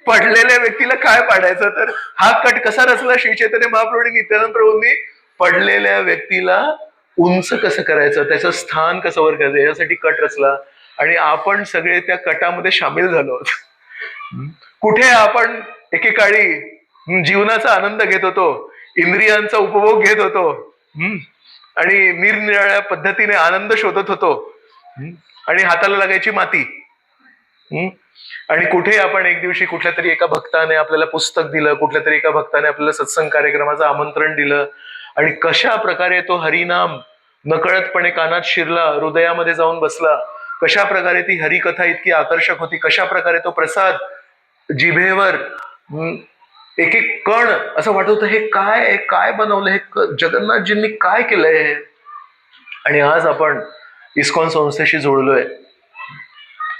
पडलेल्या व्यक्तीला काय पाडायचं. तर हा कट कसा रचला श्री चैतन्य महाप्रभू आणि नित्यानंद प्रभूंनी, पडलेल्या व्यक्तीला उंच कसं करायचं, त्याचं स्थान कसं वर करायचं, यासाठी कट रचला. आणि आपण सगळे त्या कटामध्ये सामील झालो. कुठे आपण एकेकाळी जीवनाचा आनंद घेत होतो, इंद्रियांचा उपभोग घेत होतो, आणि निरनिराळ्या पद्धतीने आनंद शोधत होतो, आणि हाताला लागायची माती. आणि कुठे आपण एक दिवशी कुठल्या तरी एका भक्ताने आपल्याला पुस्तक दिलं, कुठल्या तरी एका भक्ताने आपल्याला सत्संग कार्यक्रमाचं आमंत्रण दिलं, आणि कशा प्रकारे तो हरिनाम नकळतपणे कानात शिरला, हृदयामध्ये जाऊन बसला, कशा प्रकारे ती हरिकथा इतकी आकर्षक होती, कशा प्रकारे तो प्रसाद जिभेवर एक एक कण असं वाटत होतं, हे काय काय बनवलं, हे जगन्नाथजींनी काय केलंय. आणि आज आपण इस्कॉन संस्थेशी जोडलोय,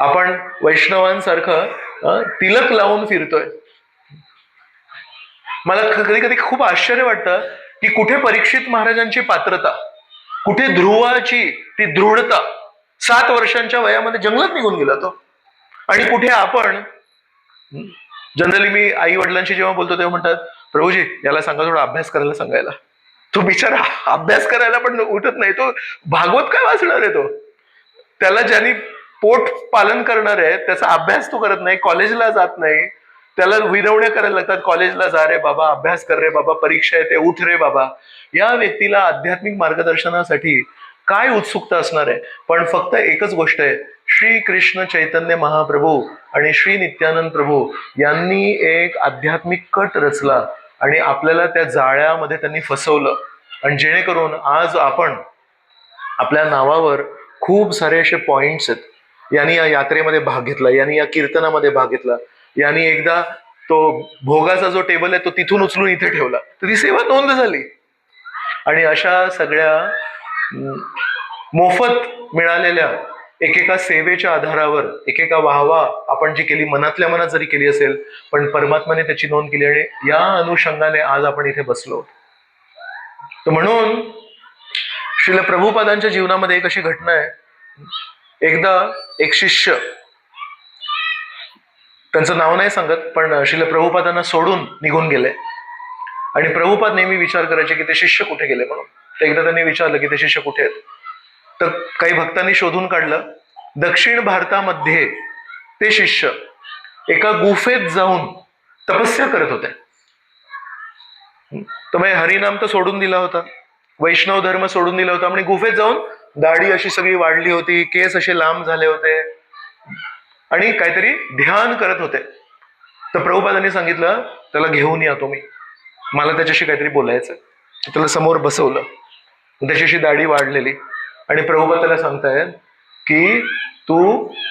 आपण वैष्णवांसारखं तिलक लावून फिरतोय. मला कधी कधी खूप आश्चर्य वाटतं की कुठे परीक्षित महाराजांची पात्रता, कुठे ध्रुवाची ती दृढता, 7 वर्षांच्या वयामध्ये जंगलात निघून गेला तो. आणि कुठे आपण जनरली, मी आई वडिलांशी जेव्हा बोलतो तेव्हा म्हणतात, प्रभूजी याला सांगा थोडा अभ्यास करायला सांगायला. तो बिचारा अभ्यास करायला पण उठत नाही, तो भागवत काय वाचणार आहे. तो त्याला ज्यांनी पोट पालन करणार आहे त्याचा अभ्यास तो करत नाही, कॉलेजला जात नाही, त्याला विनवण्या करायला लागतात, कॉलेजला जा रे बाबा, अभ्यास कर रे बाबा, परीक्षा येते, उठ रे बाबा. या व्यक्तीला आध्यात्मिक मार्गदर्शनासाठी काय उत्सुकता असणार आहे. पण फक्त एकच गोष्ट आहे, श्री कृष्ण चैतन्य महाप्रभू आणि श्री नित्यानंद प्रभू यांनी एक आध्यात्मिक कट रचला आणि आपल्याला त्या जाळ्यामध्ये त्यांनी फसवलं. आणि जेणेकरून आज आपण आपल्या नावावर खूप सारे असे पॉइंट्स आहेत. यांनी या यात्रेमध्ये भाग घेतला, यांनी या कीर्तनामध्ये भाग घेतला, यांनी एकदा तो भोगाचा जो टेबल आहे तो तिथून उचलून इथे ठेवला, तर ती सेवा नोंद झाली. आणि अशा सगळ्या मोफत मिळालेल्या एकेका सेवेच्या आधारावर एकेका वाहवा आपण जी केली, मनातल्या मनात जरी केली असेल, पण परमात्माने त्याची नोंद केली, आणि या अनुषंगाने आज आपण इथे बसलो. तर म्हणून श्रील प्रभुपादांच्या जीवनामध्ये एक अशी घटना आहे. एकदा एक शिष्य, त्यांचं नाव नाही सांगत, पण श्रील प्रभुपादांना सोडून निघून गेले. आणि प्रभुपाद नेहमी विचार करायचे की ते शिष्य कुठे गेले म्हणून. तर एकदा त्यांनी विचारलं की ते शिष्य कुठे आहेत. तर काही भक्तांनी शोधून काढलं, दक्षिण भारतामध्ये ते शिष्य एका गुफेत जाऊन तपस्या करत होते. तर मग हरिनाम तर सोडून दिला होता, वैष्णव धर्म सोडून दिला होता, आणि गुफेत जाऊन दाढी अशी सगळी वाढली होती, केस असे लांब झाले होते, आणि काहीतरी ध्यान करत होते. तर प्रभुपादांनी सांगितलं त्याला घेऊन या तुम्ही, मला त्याच्याशी काहीतरी बोलायचं. त्याला समोर बसवलं, त्याच्याशी दाढी वाढलेली, आणि प्रभुपाद त्याला सांगतायत की तू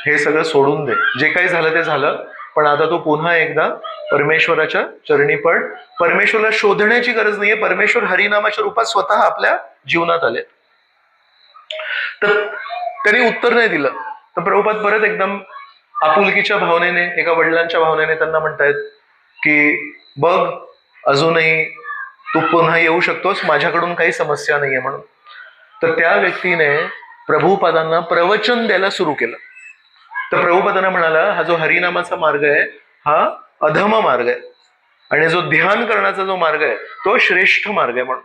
हे सगळं सोडून दे, जे काही झालं ते झालं, पण आता तू पुन्हा एकदा परमेश्वराच्या चरणी पड. परमेश्वराला शोधण्याची गरज नाहीये, परमेश्वर हरिनामाच्या रूपात स्वतः आपल्या जीवनात आले. तर त्यांनी उत्तर नाही दिलं. तर प्रभुपाद परत एकदम आपुलकीच्या भावनेने, एका वडिलांच्या भावनेने त्यांना म्हणतायत की बघ, अजूनही तू पुन्हा येऊ शकतोस, माझ्याकडून काही समस्या नाहीये म्हणून. तर त्या व्यक्तीने प्रभुपादांना प्रवचन द्यायला सुरू केलं. तर प्रभुपादांना म्हणाला, हा जो हरिनामाचा मार्ग आहे हा अधम मार्ग आहे आणि जो ध्यान करण्याचा जो मार्ग आहे तो श्रेष्ठ मार्ग आहे म्हणून.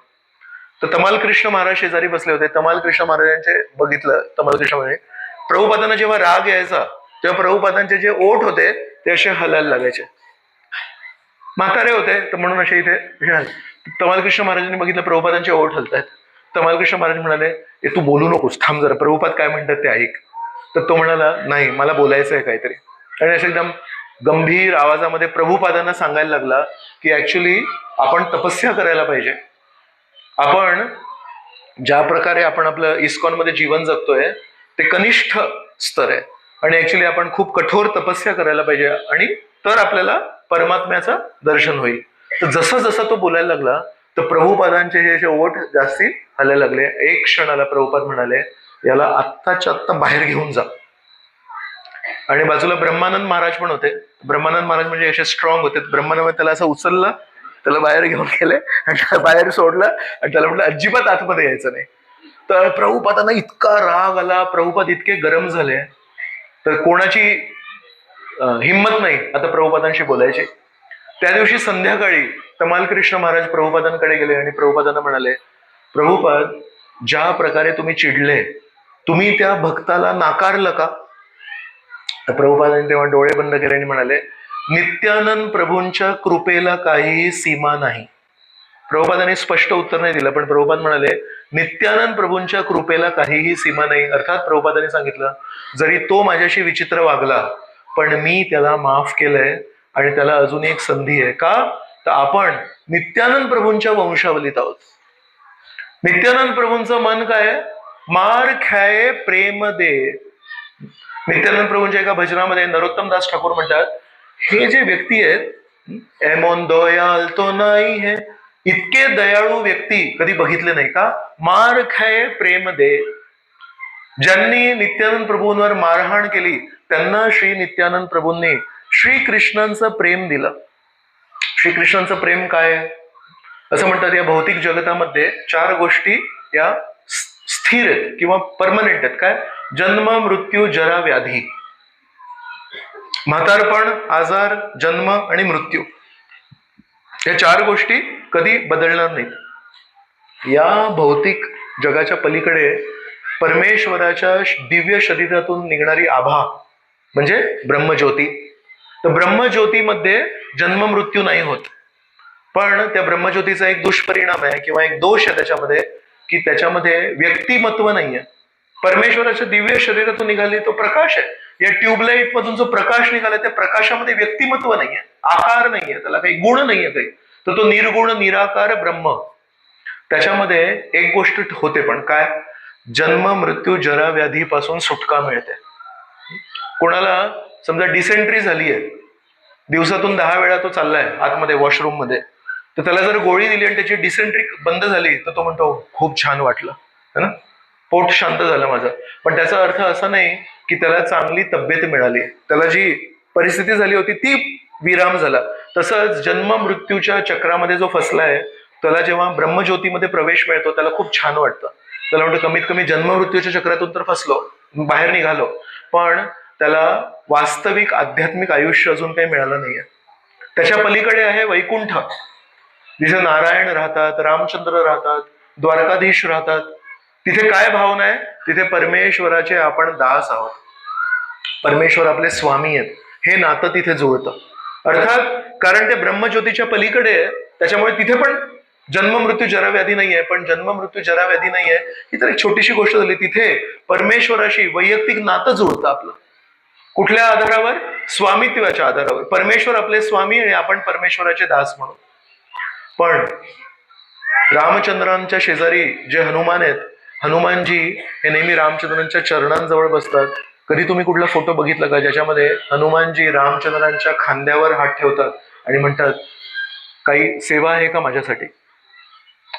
तर तमाल कृष्ण महाराज शेजारी बसले होते. तमाल कृष्ण महाराजांचे बघितलं, तमाल कृष्ण म्हणजे प्रभुपादांना जेव्हा राग यायचा तेव्हा प्रभुपादांचे जे ओठ होते ते असे हलायला लागायचे. म्हातारे होते तर म्हणून असे इथे तमाल कृष्ण महाराजांनी बघितलं प्रभुपादांचे ओठ हलतायत. तमाल कृष्ण महाराज म्हणाले, ए तू बोलू नकोस, थांब जरा, प्रभुपाद काय म्हणतात ते ऐक. तर तो म्हणाला, नाही, मला बोलायचं आहे काहीतरी. आणि असं एकदम गंभीर आवाजामध्ये प्रभुपादांना सांगायला लागला की ऍक्च्युली आपण तपस्या करायला पाहिजे. आपण ज्या प्रकारे आपण आपलं इस्कॉनमध्ये जीवन जगतोय ते कनिष्ठ स्तर आहे आणि ऍक्च्युली आपण खूप कठोर तपस्या करायला पाहिजे आणि तर आपल्याला परमात्म्याचं दर्शन होईल. तर जसं जसं तो बोलायला लागला तर प्रभुपादांचे जे ओठ जास्ती हलायला लागले. एक क्षणाला प्रभुपाद म्हणाले, याला आत्ताच्या आत्ता बाहेर घेऊन जा. आणि बाजूला ब्रह्मानंद महाराज पण होते. ब्रह्मानंद महाराज म्हणजे असे स्ट्रॉंग होते. ब्रह्मानंद त्याला असं उचललं, त्याला बाहेर घेऊन गेले आणि त्याला बाहेर सोडलं आणि त्याला म्हटलं अजिबात आतमध्ये यायचं नाही. तर प्रभुपादांना इतका राग आला, प्रभुपाद इतके गरम झाले तर कोणाची हिंमत नाही आता प्रभुपादांशी बोलायची. त्या दिवशी संध्याकाळी तमाल कृष्ण महाराज प्रभुपादांकडे गेले आणि प्रभुपादांना म्हणाले, प्रभुपाद, ज्या प्रकारे तुम्ही चिडले, तुम्ही त्या भक्ताला नाकारलं का? तर प्रभुपादांनी तेव्हा डोळे बंद केले आणि म्हणाले, नित्यानंद प्रभूंच्या कृपेला काहीही सीमा नाही. प्रभुपादांनी स्पष्ट उत्तर नाही दिलं, पण प्रभुपाद म्हणाले, नित्यानंद प्रभूंच्या कृपेला काहीही सीमा नाही. अर्थात प्रभुपादांनी सांगितलं, जरी तो माझ्याशी विचित्र वागला पण मी त्याला माफ केलंय आणि त्याला अजून एक संधी आहे. का? तर आपण नित्यानंद प्रभूंच्या वंशावलीत आहोत. नित्यानंद प्रभूंचं मन काय? मार खाये प्रेम दे. नित्यानंद प्रभूंच्या एका भजनामध्ये नरोत्तम दास ठाकूर म्हणतात, हे जे व्यक्ती आहेत, एमोन दयाल तो नाही है, इतके दयाळू व्यक्ती कधी बघितले नाही का? मार खाये प्रेम दे. ज्यांनी नित्यानंद प्रभूंवर मारहाण केली त्यांना श्री नित्यानंद प्रभूंनी श्रीकृष्णांचं प्रेम दिलं. श्रीकृष्णांचं प्रेम काय आहे? असं म्हणतात, या भौतिक जगतामध्ये 4 गोष्टी या स्थिर आहेत किंवा परमनंट आहेत. काय? जन्म, मृत्यू, जरा, व्याधी. म्हातारपण, आजार, जन्म आणि मृत्यू, या 4 गोष्टी कधी बदलणार नाहीत. या भौतिक जगाच्या पलीकडे परमेश्वराच्या दिव्य शरीरातून निघणारी आभा म्हणजे ब्रह्मज्योती. तर ब्रह्मज्योतीमध्ये जन्म मृत्यू नाही होत. पण त्या ब्रह्मज्योतीचा एक दुष्परिणाम आहे किंवा एक दोष आहे त्याच्यामध्ये, की त्याच्यामध्ये व्यक्तिमत्व नाहीये. परमेश्वराच्या दिव्य शरीरातून निघाली तो प्रकाश आहे. या ट्यूबलाईट मधून जो प्रकाश निघाला त्या प्रकाशामध्ये व्यक्तिमत्व नाहीये, आकार नाहीये, त्याला काही गुण नाहीये काही. तर तो निर्गुण निराकार ब्रह्म. त्याच्यामध्ये एक गोष्ट होते, पण काय? जन्म, मृत्यू, जरा, व्याधीपासून सुटका मिळते. कोणाला समजा डिसेंट्री झाली आहे, दिवसातून 10 वेळा तो चाललाय आतमध्ये वॉशरूम मध्ये, तर त्याला जर गोळी दिली आणि त्याची डिसेंट्री बंद झाली तर तो म्हणतो, खूप छान वाटलं, है ना, पोट शांत झालं माझं. पण त्याचा अर्थ असा नाही की त्याला चांगली तब्येत मिळाली, त्याला जी परिस्थिती झाली होती ती विराम झाला. तसंच जन्म मृत्यूच्या चक्रामध्ये जो फसलाय त्याला जेव्हा ब्रह्मज्योतीमध्ये प्रवेश मिळतो त्याला खूप छान वाटतं. त्याला म्हणतो, कमीत कमी जन्म मृत्यूच्या चक्रातून तर फसलो, बाहेर निघालो, पण त्याला वास्तविक आध्यात्मिक आयुष्य अजून काही मिळालं नाहीये. त्याच्या पलीकडे आहे वैकुंठ, जिथे नारायण राहतात, रामचंद्र राहतात, द्वारकाधीश राहतात. तिथे काय भावना आहे? तिथे परमेश्वराचे आपण दास आहोत, परमेश्वर आपले स्वामी आहेत, हे नातं तिथे जुळतं. अर्थात कारण ते ब्रह्मज्योतीच्या पलीकडे आहे, त्याच्यामुळे तिथे पण जन्म मृत्यू जरा व्याधी नाहीये. पण जन्म मृत्यू जरा व्याधी नाहीये ही तर एक छोटीशी गोष्ट झाली. तिथे परमेश्वराशी वैयक्तिक नातं जुळतं आपलं. कुठल्या आधारावर? स्वामित्वाच्या आधारावर. परमेश्वर आपले स्वामी आणि आपण परमेश्वराचे दास म्हणून. पण रामचंद्रांच्या शेजारी जे हनुमान आहेत, हनुमानजी हे नेहमी रामचंद्रांच्या चरणांजवळ बसतात. कधी तुम्ही कुठला फोटो बघितला का ज्याच्यामध्ये हनुमानजी रामचंद्रांच्या खांद्यावर हात ठेवतात आणि म्हणतात, काही सेवा आहे का माझ्यासाठी?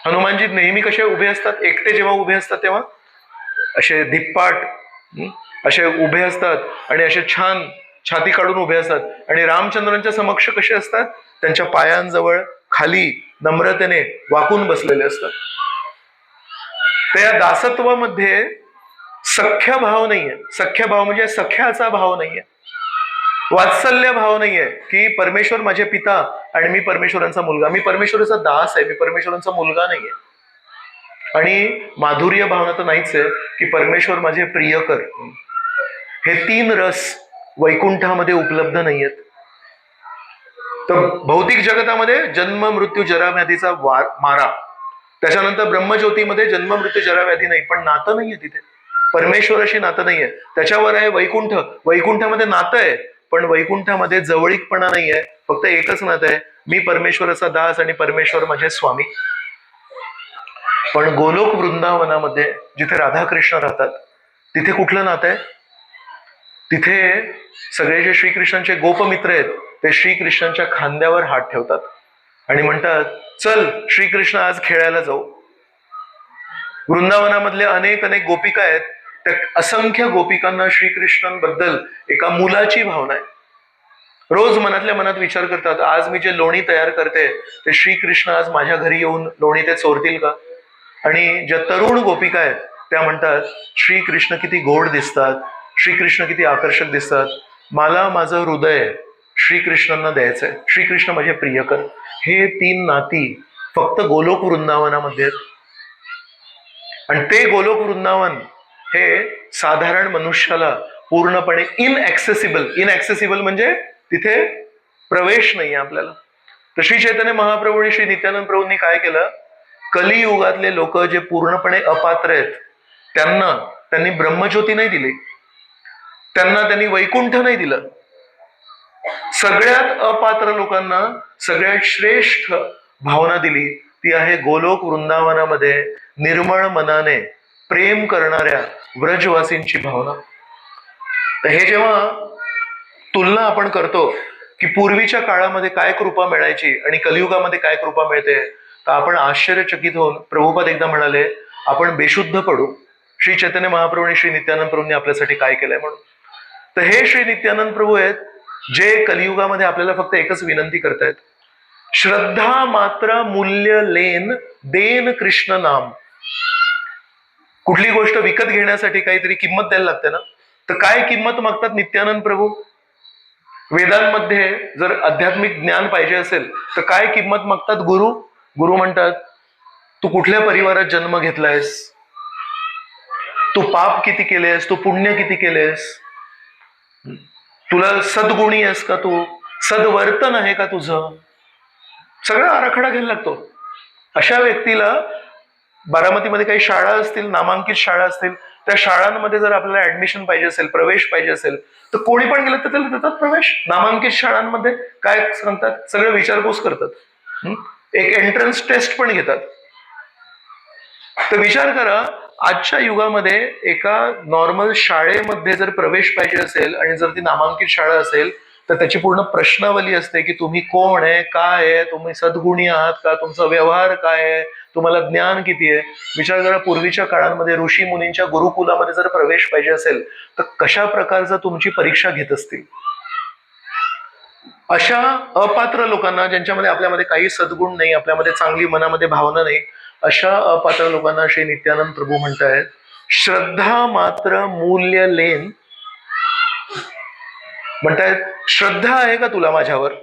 हनुमानजी नेहमी कसे उभे असतात? एकटे जेव्हा उभे असतात तेव्हा असे धिप्पाट असे उभे असतात आणि असे छान छाती काढून उभे असतात आणि रामचंद्रांच्या समक्ष कसे असतात, त्यांच्या पायांजवळ खाली नम्रतेने वाकून बसलेले असतात. त्या दासत्वामध्ये सख्य भाव नाहीये. सख्य भाव म्हणजे सख्याचा भाव नाहीये, वात्सल्य भाव नाहीये की परमेश्वर माझे पिता आणि मी परमेश्वरांचा मुलगा, मी परमेश्वराचा दास आहे, मी परमेश्वरांचा मुलगा नाहीये. आणि माधुर्य भावना तर नाहीच आहे की परमेश्वर माझे प्रियकर. हे तीन रस वैकुंठामध्ये उपलब्ध नाहीयेत. तर भौतिक जगतामध्ये जन्म मृत्यू जरा व्याधीचा मारा, त्याच्यानंतर ब्रह्मज्योतीमध्ये जन्म मृत्यू जरा व्याधी नाही, पण नातं नाहीये तिथे, परमेश्वराशी नातं नाहीये. त्याच्यावर आहे वैकुंठ, वैकुंठामध्ये नातं आहे पण वैकुंठामध्ये जवळीकपणा नाहीये, फक्त एकच नातं आहे, मी परमेश्वराचा दास आणि परमेश्वर माझे स्वामी. पण गोलोक वृंदावनामध्ये जिथे राधाकृष्ण राहतात तिथे कुठलं नातं आहे? तिथे सगळे जे श्रीकृष्णांचे गोपमित्र आहेत ते श्रीकृष्णांच्या खांद्यावर हात ठेवतात आणि म्हणतात, चल श्रीकृष्ण आज खेळायला जाऊ. वृंदावनामधले अनेक अनेक गोपिका आहेत, त्या असंख्य गोपिकांना श्रीकृष्णांबद्दल एका मुलाची भावना आहे. रोज मनातल्या मनात विचार करतात, आज मी जे लोणी तयार करते ते श्रीकृष्ण आज माझ्या घरी येऊन लोणी ते चोरतील का? आणि ज्या तरुण गोपिका आहेत त्या म्हणतात, श्रीकृष्ण किती गोड दिसतात, श्रीकृष्ण किती आकर्षक दिसतात, मला माझं हृदय श्रीकृष्णांना द्यायचंय, श्रीकृष्ण माझे प्रियकर. हे तीन नाती फक्त गोलोक वृंदावनामध्ये आहेत. आणि ते गोलोक वृंदावन हे साधारण मनुष्याला पूर्णपणे इनऍक्सेसिबल, इनऍक्सेसिबल म्हणजे तिथे प्रवेश नाही आपल्याला. तर श्री चैतन्य महाप्रभू आणि श्री नित्यानंद प्रभूंनी काय केलं, कलियुगातले लोक जे पूर्णपणे अपात्र आहेत त्यांनी ब्रह्मज्योती नाही दिली, त्यांनी वैकुंठ नाही दिलं. सगळ्यात अपात्र लोकांना सगळ्यात श्रेष्ठ भावना दिली, ती आहे गोलोक वृंदावनामध्ये निर्मळ मनाने प्रेम करणाऱ्या व्रजवासींची भावना. हे जेव्हा तुलना आपण करतो की पूर्वीच्या काळामध्ये काय कृपा मिळायची आणि कलियुगामध्ये काय कृपा मिळते, तर आपण आश्चर्यचकित होऊन, प्रभुपाद एकदा म्हणाले, आपण बेशुद्ध पडू श्री चैतन्य महाप्रभू आणि श्री नित्यानंद प्रभूंनी आपल्यासाठी काय केलंय म्हणून. तर हे श्री नित्यानंद प्रभू आहेत जे कलियुगामध्ये आपल्याला फक्त एकच विनंती करतायत, श्रद्धा मात्र मूल्य लेन देन कृष्ण नाम. कुठली गोष्ट विकत घेण्यासाठी काहीतरी किंमत द्यायला लागते ना, तर काय किंमत मागतात नित्यानंद प्रभू? वेदांमध्ये जर आध्यात्मिक ज्ञान पाहिजे असेल तर काय किंमत मागतात? गुरु म्हणतात, तू कुठल्या परिवारात जन्म घेतलायस, तू पाप किती केलेस, तू पुण्य किती केलेस, तुला सद्गुणी आहेस का, तू सद्वर्तन आहे का तुझं, सगळा आराखडा घ्यायला लागतो. अशा व्यक्तीला बारामतीमध्ये काही शाळा असतील, नामांकित शाळा असतील, त्या शाळांमध्ये जर आपल्याला ऍडमिशन पाहिजे असेल, प्रवेश पाहिजे असेल, तर कोणी पण गेलं तर त्याला देतात प्रवेश. नामांकित शाळांमध्ये काय सांगतात, सगळं विचारपूस करतात, एक एंट्रन्स टेस्ट पण घेतात. तर विचार करा, आजच्या युगामध्ये एका नॉर्मल शाळेमध्ये जर प्रवेश पाहिजे असेल आणि जर ती नामांकित शाळा असेल तर त्याची पूर्ण प्रश्नावली असते की तुम्ही कोण आहे, काय आहे, तुम्ही सद्गुणी आहात का, तुमचा व्यवहार काय आहे, तुम्हाला ज्ञान किती आहे. विचार करा, पूर्वीच्या काळांमध्ये ऋषी मुनींच्या गुरुकुलामध्ये जर प्रवेश पाहिजे असेल तर कशा प्रकारचा तुमची परीक्षा घेत असतील. अशा अपात्र लोकांना, ज्यांच्यामध्ये आपल्यामध्ये काही सद्गुण नाही, आपल्यामध्ये चांगली मनामध्ये भावना नाही, अशा अपात्र लोकांना श्री नित्यानंद प्रभू म्हणतायत, श्रद्धा मात्र मूल्य लेन. म्हणतायत, श्रद्धा आहे का तुला माझ्यावर,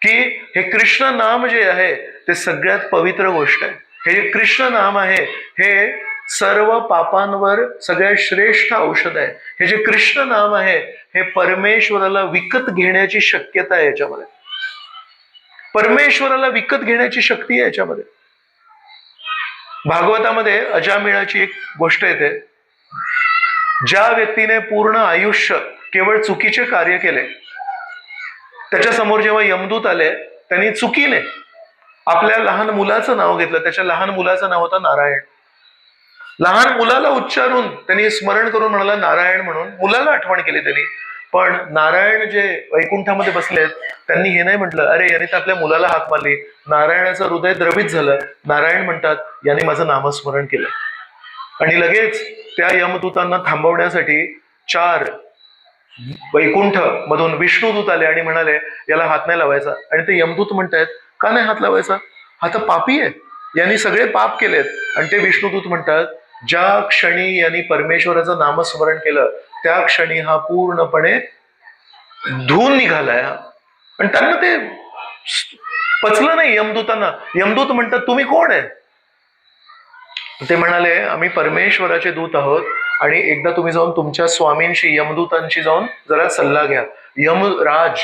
की हे कृष्ण नाम जे आहे ते सगळ्यात पवित्र गोष्ट आहे. हे जे कृष्ण नाम आहे हे सर्व पापांवर सगळ्यात श्रेष्ठ औषध आहे. हे जे कृष्ण नाम आहे हे परमेश्वराला विकत घेण्याची शक्यता आहे याच्यामध्ये, परमेश्वराला विकत घेण्याची शक्ती आहे याच्यामध्ये. भागवतामध्ये अजामिळाची एक गोष्ट येते, ज्या व्यक्तीने पूर्ण आयुष्य केवळ चुकीचे कार्य केले, त्याच्या समोर जेव्हा यमदूत आले, त्यांनी चुकीने आपल्या लहान मुलाचं नाव घेतलं. त्याच्या लहान मुलाचं नाव होतं नारायण. लहान मुलाला उच्चारून त्यांनी स्मरण करून म्हणाला नारायण म्हणून, मुलाला आठवण केली त्यांनी. पण नारायण जे वैकुंठामध्ये बसलेत त्यांनी हे नाही म्हटलं, अरे याने तर आपल्या मुलाला हाक मारली. नारायणाचं हृदय द्रवित झालं. नारायण म्हणतात, याने माझं नामस्मरण केलं. आणि लगेच त्या यमदूतांना थांबवण्यासाठी 4 वैकुंठ मधून विष्णुदूत आले आणि म्हणाले याला हात नाही लावायचा. आणि ते यमदूत म्हणतायत का नाही हात लावायचा, हा तर पापी आहे, यांनी सगळे पाप केलेत. आणि ते विष्णुदूत म्हणतात ज्या क्षणी यांनी परमेश्वराचं नामस्मरण केलं त्या क्षणी हा पूर्णपणे धुवून निघालाय. आणि त्यांना ते पचलं नाही यमदूतांना. यमदूत म्हणतात तुम्ही कोण आहे. ते म्हणाले आम्ही परमेश्वराचे दूत आहोत आणि एकदा तुम्ही जाऊन तुमच्या स्वामींशी यमदूतांशी जाऊन जरा सल्ला घ्या. यमराज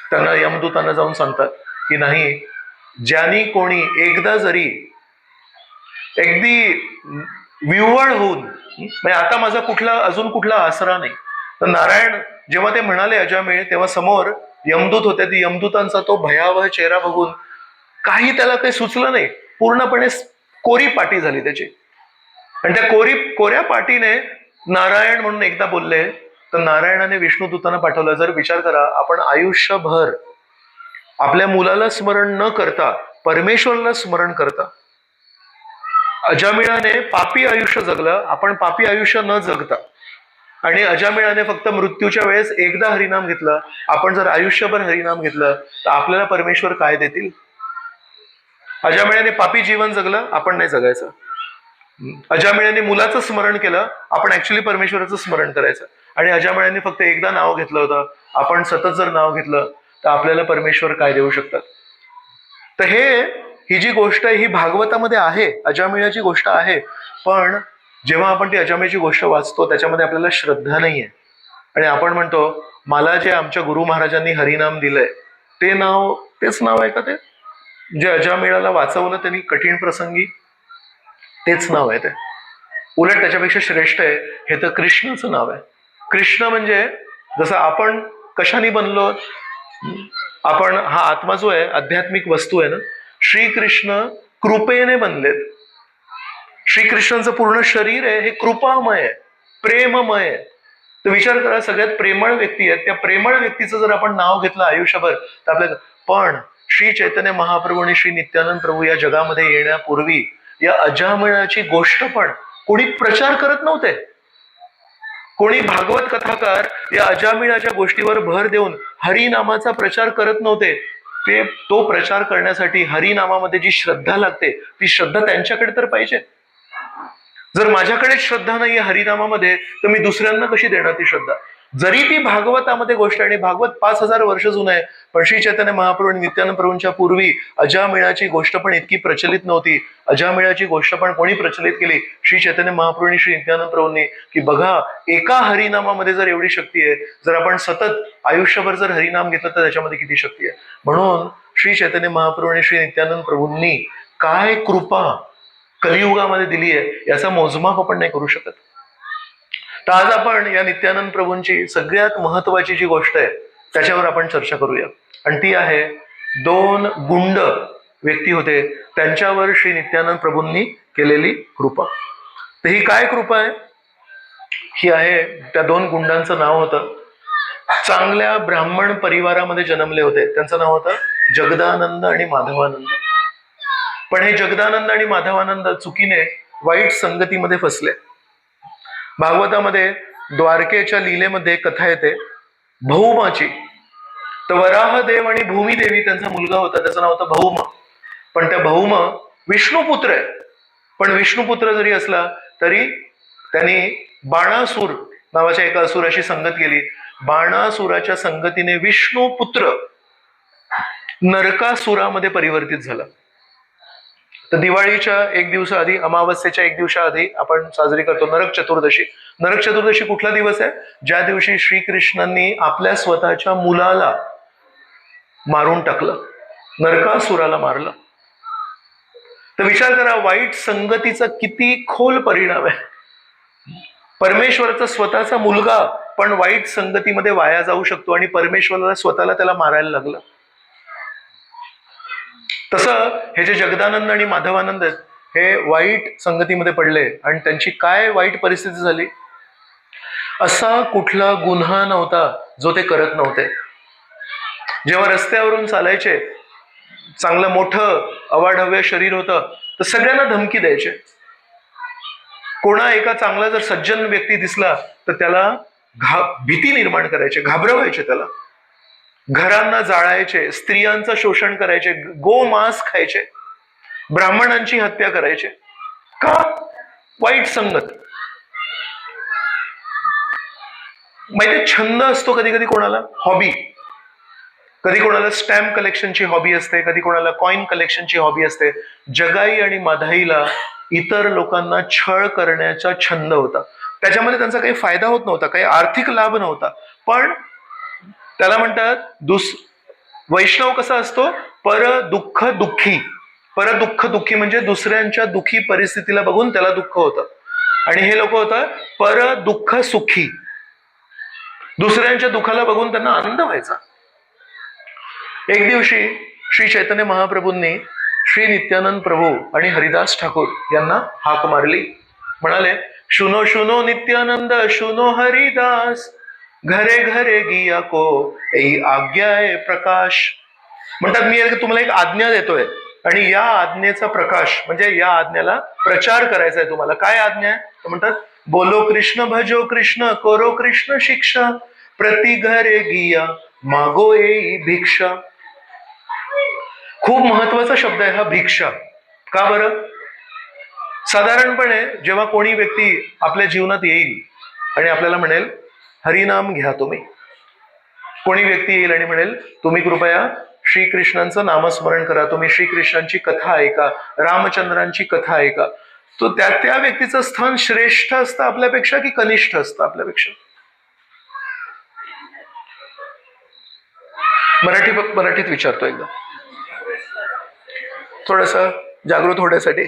त्यांना यमदूतांना जाऊन सांगतात की नाही, ज्यांनी कोणी एकदा जरी अगदी विव्हळ होऊन म्हणजे आता माझा अजून कुठला आसरा नाही, तर नारायण जेव्हा ते म्हणाले अजामिळ तेव्हा समोर यमदूत होते. ती यमदूतांचा तो भयावह चेहरा बघून काही त्याला काही सुचलं नाही, पूर्णपणे कोरी पाटी झाली त्याची. आणि त्या कोऱ्या पाटीने नारायण म्हणून एकदा बोलले तर नारायणाने विष्णुदूतांना पाठवलं. जर विचार करा, आपण आयुष्यभर आपल्या मुलाला स्मरण न करता परमेश्वराला स्मरण करता अजामिळाने पापी आयुष्य जगलं, आपण पापी आयुष्य न जगता. आणि अजामिळाने फक्त मृत्यूच्या वेळेस एकदा हरिनाम घेतलं, आपण जर आयुष्यभर हरिनाम घेतलं तर आपल्याला परमेश्वर काय देतील. अजामिळाने पापी जीवन जगलं, आपण नाही जगायचं. अजामिळाने मुलाचं स्मरण केलं, आपण ऍक्च्युली परमेश्वराचं स्मरण करायचं. आणि अजामिळाने फक्त एकदा नाव घेतलं होतं, आपण सतत जर नाव घेतलं तर आपल्याला परमेश्वर काय देऊ शकतात. तर ही जी गोष्ट आहे ही भागवतामध्ये आहे, अजामिळाची गोष्ट आहे. पण जेव्हा आपण ती अजामिळाची गोष्ट वाचतो त्याच्यामध्ये आपल्याला श्रद्धा नाहीये. आणि आपण म्हणतो मला जे आमच्या गुरु महाराजांनी हरिनाम दिलंय तेच नाव आहे का ते जे अजामिळाला वाचवलं त्यांनी कठीण प्रसंगी, तेच नाव आहे ते. उलट त्याच्यापेक्षा श्रेष्ठ आहे हे तर कृष्णाचं नाव आहे. कृष्ण म्हणजे जसं आपण कशाने बनलो, आपण हा आत्मा जो आहे आध्यात्मिक वस्तू आहे ना, श्रीकृष्ण कृपेने बनलेत. श्रीकृष्णांचं पूर्ण शरीर आहे हे कृपामय आहे, प्रेममय आहे. तर विचार करा, सगळ्यात प्रेमळ व्यक्ती आहेत, त्या प्रेमळ व्यक्तीचं जर आपण नाव घेतलं आयुष्यभर तर आपल्या. पण श्री चैतन्य महाप्रभू आणि श्री नित्यानंद प्रभू या जगामध्ये येण्यापूर्वी या अजामिळाची गोष्ट पण कोणी प्रचार करत नव्हते. कोणी भागवत कथाकार या अजामिळाच्या गोष्टीवर भर देऊन हरिनामाचा प्रचार करत नव्हते. तो प्रचार करण्यासाठी हरिनामामध्ये जी श्रद्धा लागते ती श्रद्धा त्यांच्याकडे तर पाहिजे. जर माझ्याकडे श्रद्धा नाहीये हरिनामामध्ये तर मी दुसऱ्यांना कशी देणार ती श्रद्धा. जरी ती भागवतामध्ये गोष्ट, आणि भागवत 5000 वर्ष जुनं आहे, पण श्री चैतन्य महाप्रभू आणि नित्यानंद प्रभूंच्या पूर्वी अजामिळाची गोष्ट पण इतकी प्रचलित नव्हती. अजामिळाची गोष्ट पण कोणी प्रचलित केली, श्री चैतन्य महाप्रभू आणि श्री नित्यानंद प्रभूंनी, की बघा एका हरिनामामध्ये जर एवढी शक्ती आहे, जर आपण सतत आयुष्यभर जर हरिनाम घेतलं तर त्याच्यामध्ये किती शक्ती आहे. म्हणून श्री चैतन्य महाप्रभू आणि श्री नित्यानंद प्रभूंनी काय कृपा कलियुगामध्ये दिली आहे याचा मोजमाप आपण नाही करू शकत. तर आज आपण या नित्यानंद प्रभूंची सगळ्यात महत्वाची जी गोष्ट आहे त्याच्यावर आपण चर्चा करूया. आणि ती आहे 2 गुंड व्यक्ती होते त्यांच्यावर श्री नित्यानंद प्रभूंनी केलेली कृपा. तर ही काय कृपा आहे, ही आहे त्या 2 गुंडांचं नाव होतं, चांगल्या ब्राह्मण परिवारामध्ये जन्मले होते, त्यांचं नाव होतं जगदानंद आणि माधवानंद. पण हे जगदानंद आणि माधवानंद चुकीने वाईट संगतीमध्ये फसले. भागवतामध्ये द्वारकेच्या लीलेमध्ये कथा येते भौमाची. तर वराहदेव आणि भूमिदेवी त्यांचा मुलगा होता, त्याचं नाव होतं भौम. पण त्या भौम विष्णुपुत्र आहे, पण विष्णुपुत्र जरी असला तरी त्यांनी बाणासूर नावाच्या एका असुराशी संगत केली. बाणासुराच्या संगतीने विष्णुपुत्र नरकासुरामध्ये परिवर्तित झाला. तर दिवाळीच्या 1 दिवसाआधी, अमावस्येच्या 1 दिवसाआधी आपण साजरी करतो नरक चतुर्दशी. नरक चतुर्दशी कुठला दिवस आहे, ज्या दिवशी श्रीकृष्णांनी आपल्या स्वतःच्या मुलाला मारून टाकलं, नरकासुराला मारलं. तर विचार करा वाईट संगतीचा किती खोल परिणाम आहे. परमेश्वराचा स्वतःचा मुलगा पण वाईट संगतीमध्ये वाया जाऊ शकतो आणि परमेश्वराला स्वतःला त्याला मारायला लागलं. तसं हे जे जगदानंद आणि माधवानंद आहेत हे वाईट संगतीमध्ये पडले आणि त्यांची काय वाईट परिस्थिती झाली. असा कुठला गुन्हा नव्हता जो ते करत नव्हते. जेव्हा रस्त्यावरून चालायचे, चांगलं मोठं अवाढव्य शरीर होतं, तर सगळ्यांना धमकी द्यायचे. कोणा एका चांगला जर सज्जन व्यक्ती दिसला तर त्याला भीती निर्माण करायचे, घाबरवायचे त्याला, घरांना जाळायचे, स्त्रियांचं शोषण करायचे, गोमांस खायचे, ब्राह्मणांची हत्या करायचे. का? वाईट संगत. माहिती, छंद असतो कधी कधी कोणाला, हॉबी. कधी कोणाला स्टॅम्प कलेक्शनची हॉबी असते, कधी कोणाला कॉइन कलेक्शनची हॉबी असते. जगाई आणि माधाईला इतर लोकांना छळ करण्याचा छंद होता. त्याच्यामध्ये त्यांचा काही फायदा होत नव्हता, काही आर्थिक लाभ नव्हता, पण त्याला म्हणतात वैष्णव कसा असतो, पर दुःख दुःखी. पर दुःख दुःखी म्हणजे दुसऱ्यांच्या दुःखी परिस्थितीला बघून त्याला दुःख होतं. आणि हे लोक होतात पर दुःख सुखी, दुसऱ्यांच्या दुःखाला बघून त्यांना आनंद व्हायचा. एक दिवशी श्री चैतन्य महाप्रभूंनी श्री नित्यानंद प्रभू आणि हरिदास ठाकूर यांना हाक मारली. म्हणाले, शुनो शुनो नित्यानंद, शुनो हरिदास, घरे घरे गिया को ऐ आज्ञा आहे प्रकाश. म्हणतात, मी तुम्हाला एक आज्ञा देतोय आणि या आज्ञेचा प्रकाश म्हणजे या आज्ञेला प्रचार करायचा आहे तुम्हाला. काय आज्ञा आहे? तर म्हणतात, बोलो कृष्ण भजो कृष्ण करो कृष्ण शिक्षा, प्रति घरे गिया मागो येई भिक्षा. खूप महत्वाचा शब्द आहे हा भिक्षा. का बरं? साधारणपणे जेव्हा कोणी व्यक्ती आपल्या जीवनात येईल आणि आपल्याला म्हणेल हरिनाम घ्या तुम्ही, कोणी व्यक्ती येईल आणि म्हणेल तुम्ही कृपया श्रीकृष्णांचं नामस्मरण करा, तुम्ही श्रीकृष्णांची कथा ऐका, रामचंद्रांची कथा ऐका, तो त्या व्यक्तीचं स्थान श्रेष्ठ असतं आपल्यापेक्षा की कनिष्ठ असतं आपल्यापेक्षा? मराठीत विचारतो एकदा, थोडस जागृत होण्यासाठी.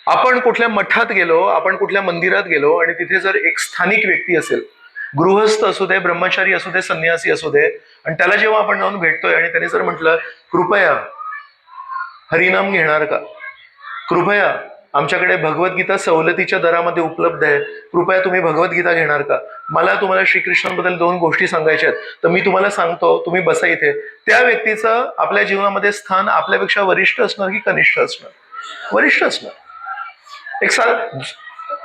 आपण कुठल्या मठात गेलो, आपण कुठल्या मंदिरात गेलो आणि तिथे जर एक स्थानिक व्यक्ती असेल, गृहस्थ असू दे, ब्रह्मचारी असू दे, संन्यासी असू दे, आणि त्याला जेव्हा आपण जाऊन भेटतोय आणि त्याने जर म्हटलं कृपया हरिनाम घेणार का, कृपया आमच्याकडे भगवद्गीता सवलतीच्या दरामध्ये उपलब्ध आहे, कृपया तुम्ही भगवद्गीता घेणार का, मला तुम्हाला श्रीकृष्णांबद्दल 2 गोष्टी सांगायच्या आहेत, तर मी तुम्हाला सांगतो, तुम्ही बसा इथे. त्या व्यक्तीचं आपल्या जीवनामध्ये स्थान आपल्यापेक्षा वरिष्ठ असणार की कनिष्ठ असणार? वरिष्ठ असणार. एक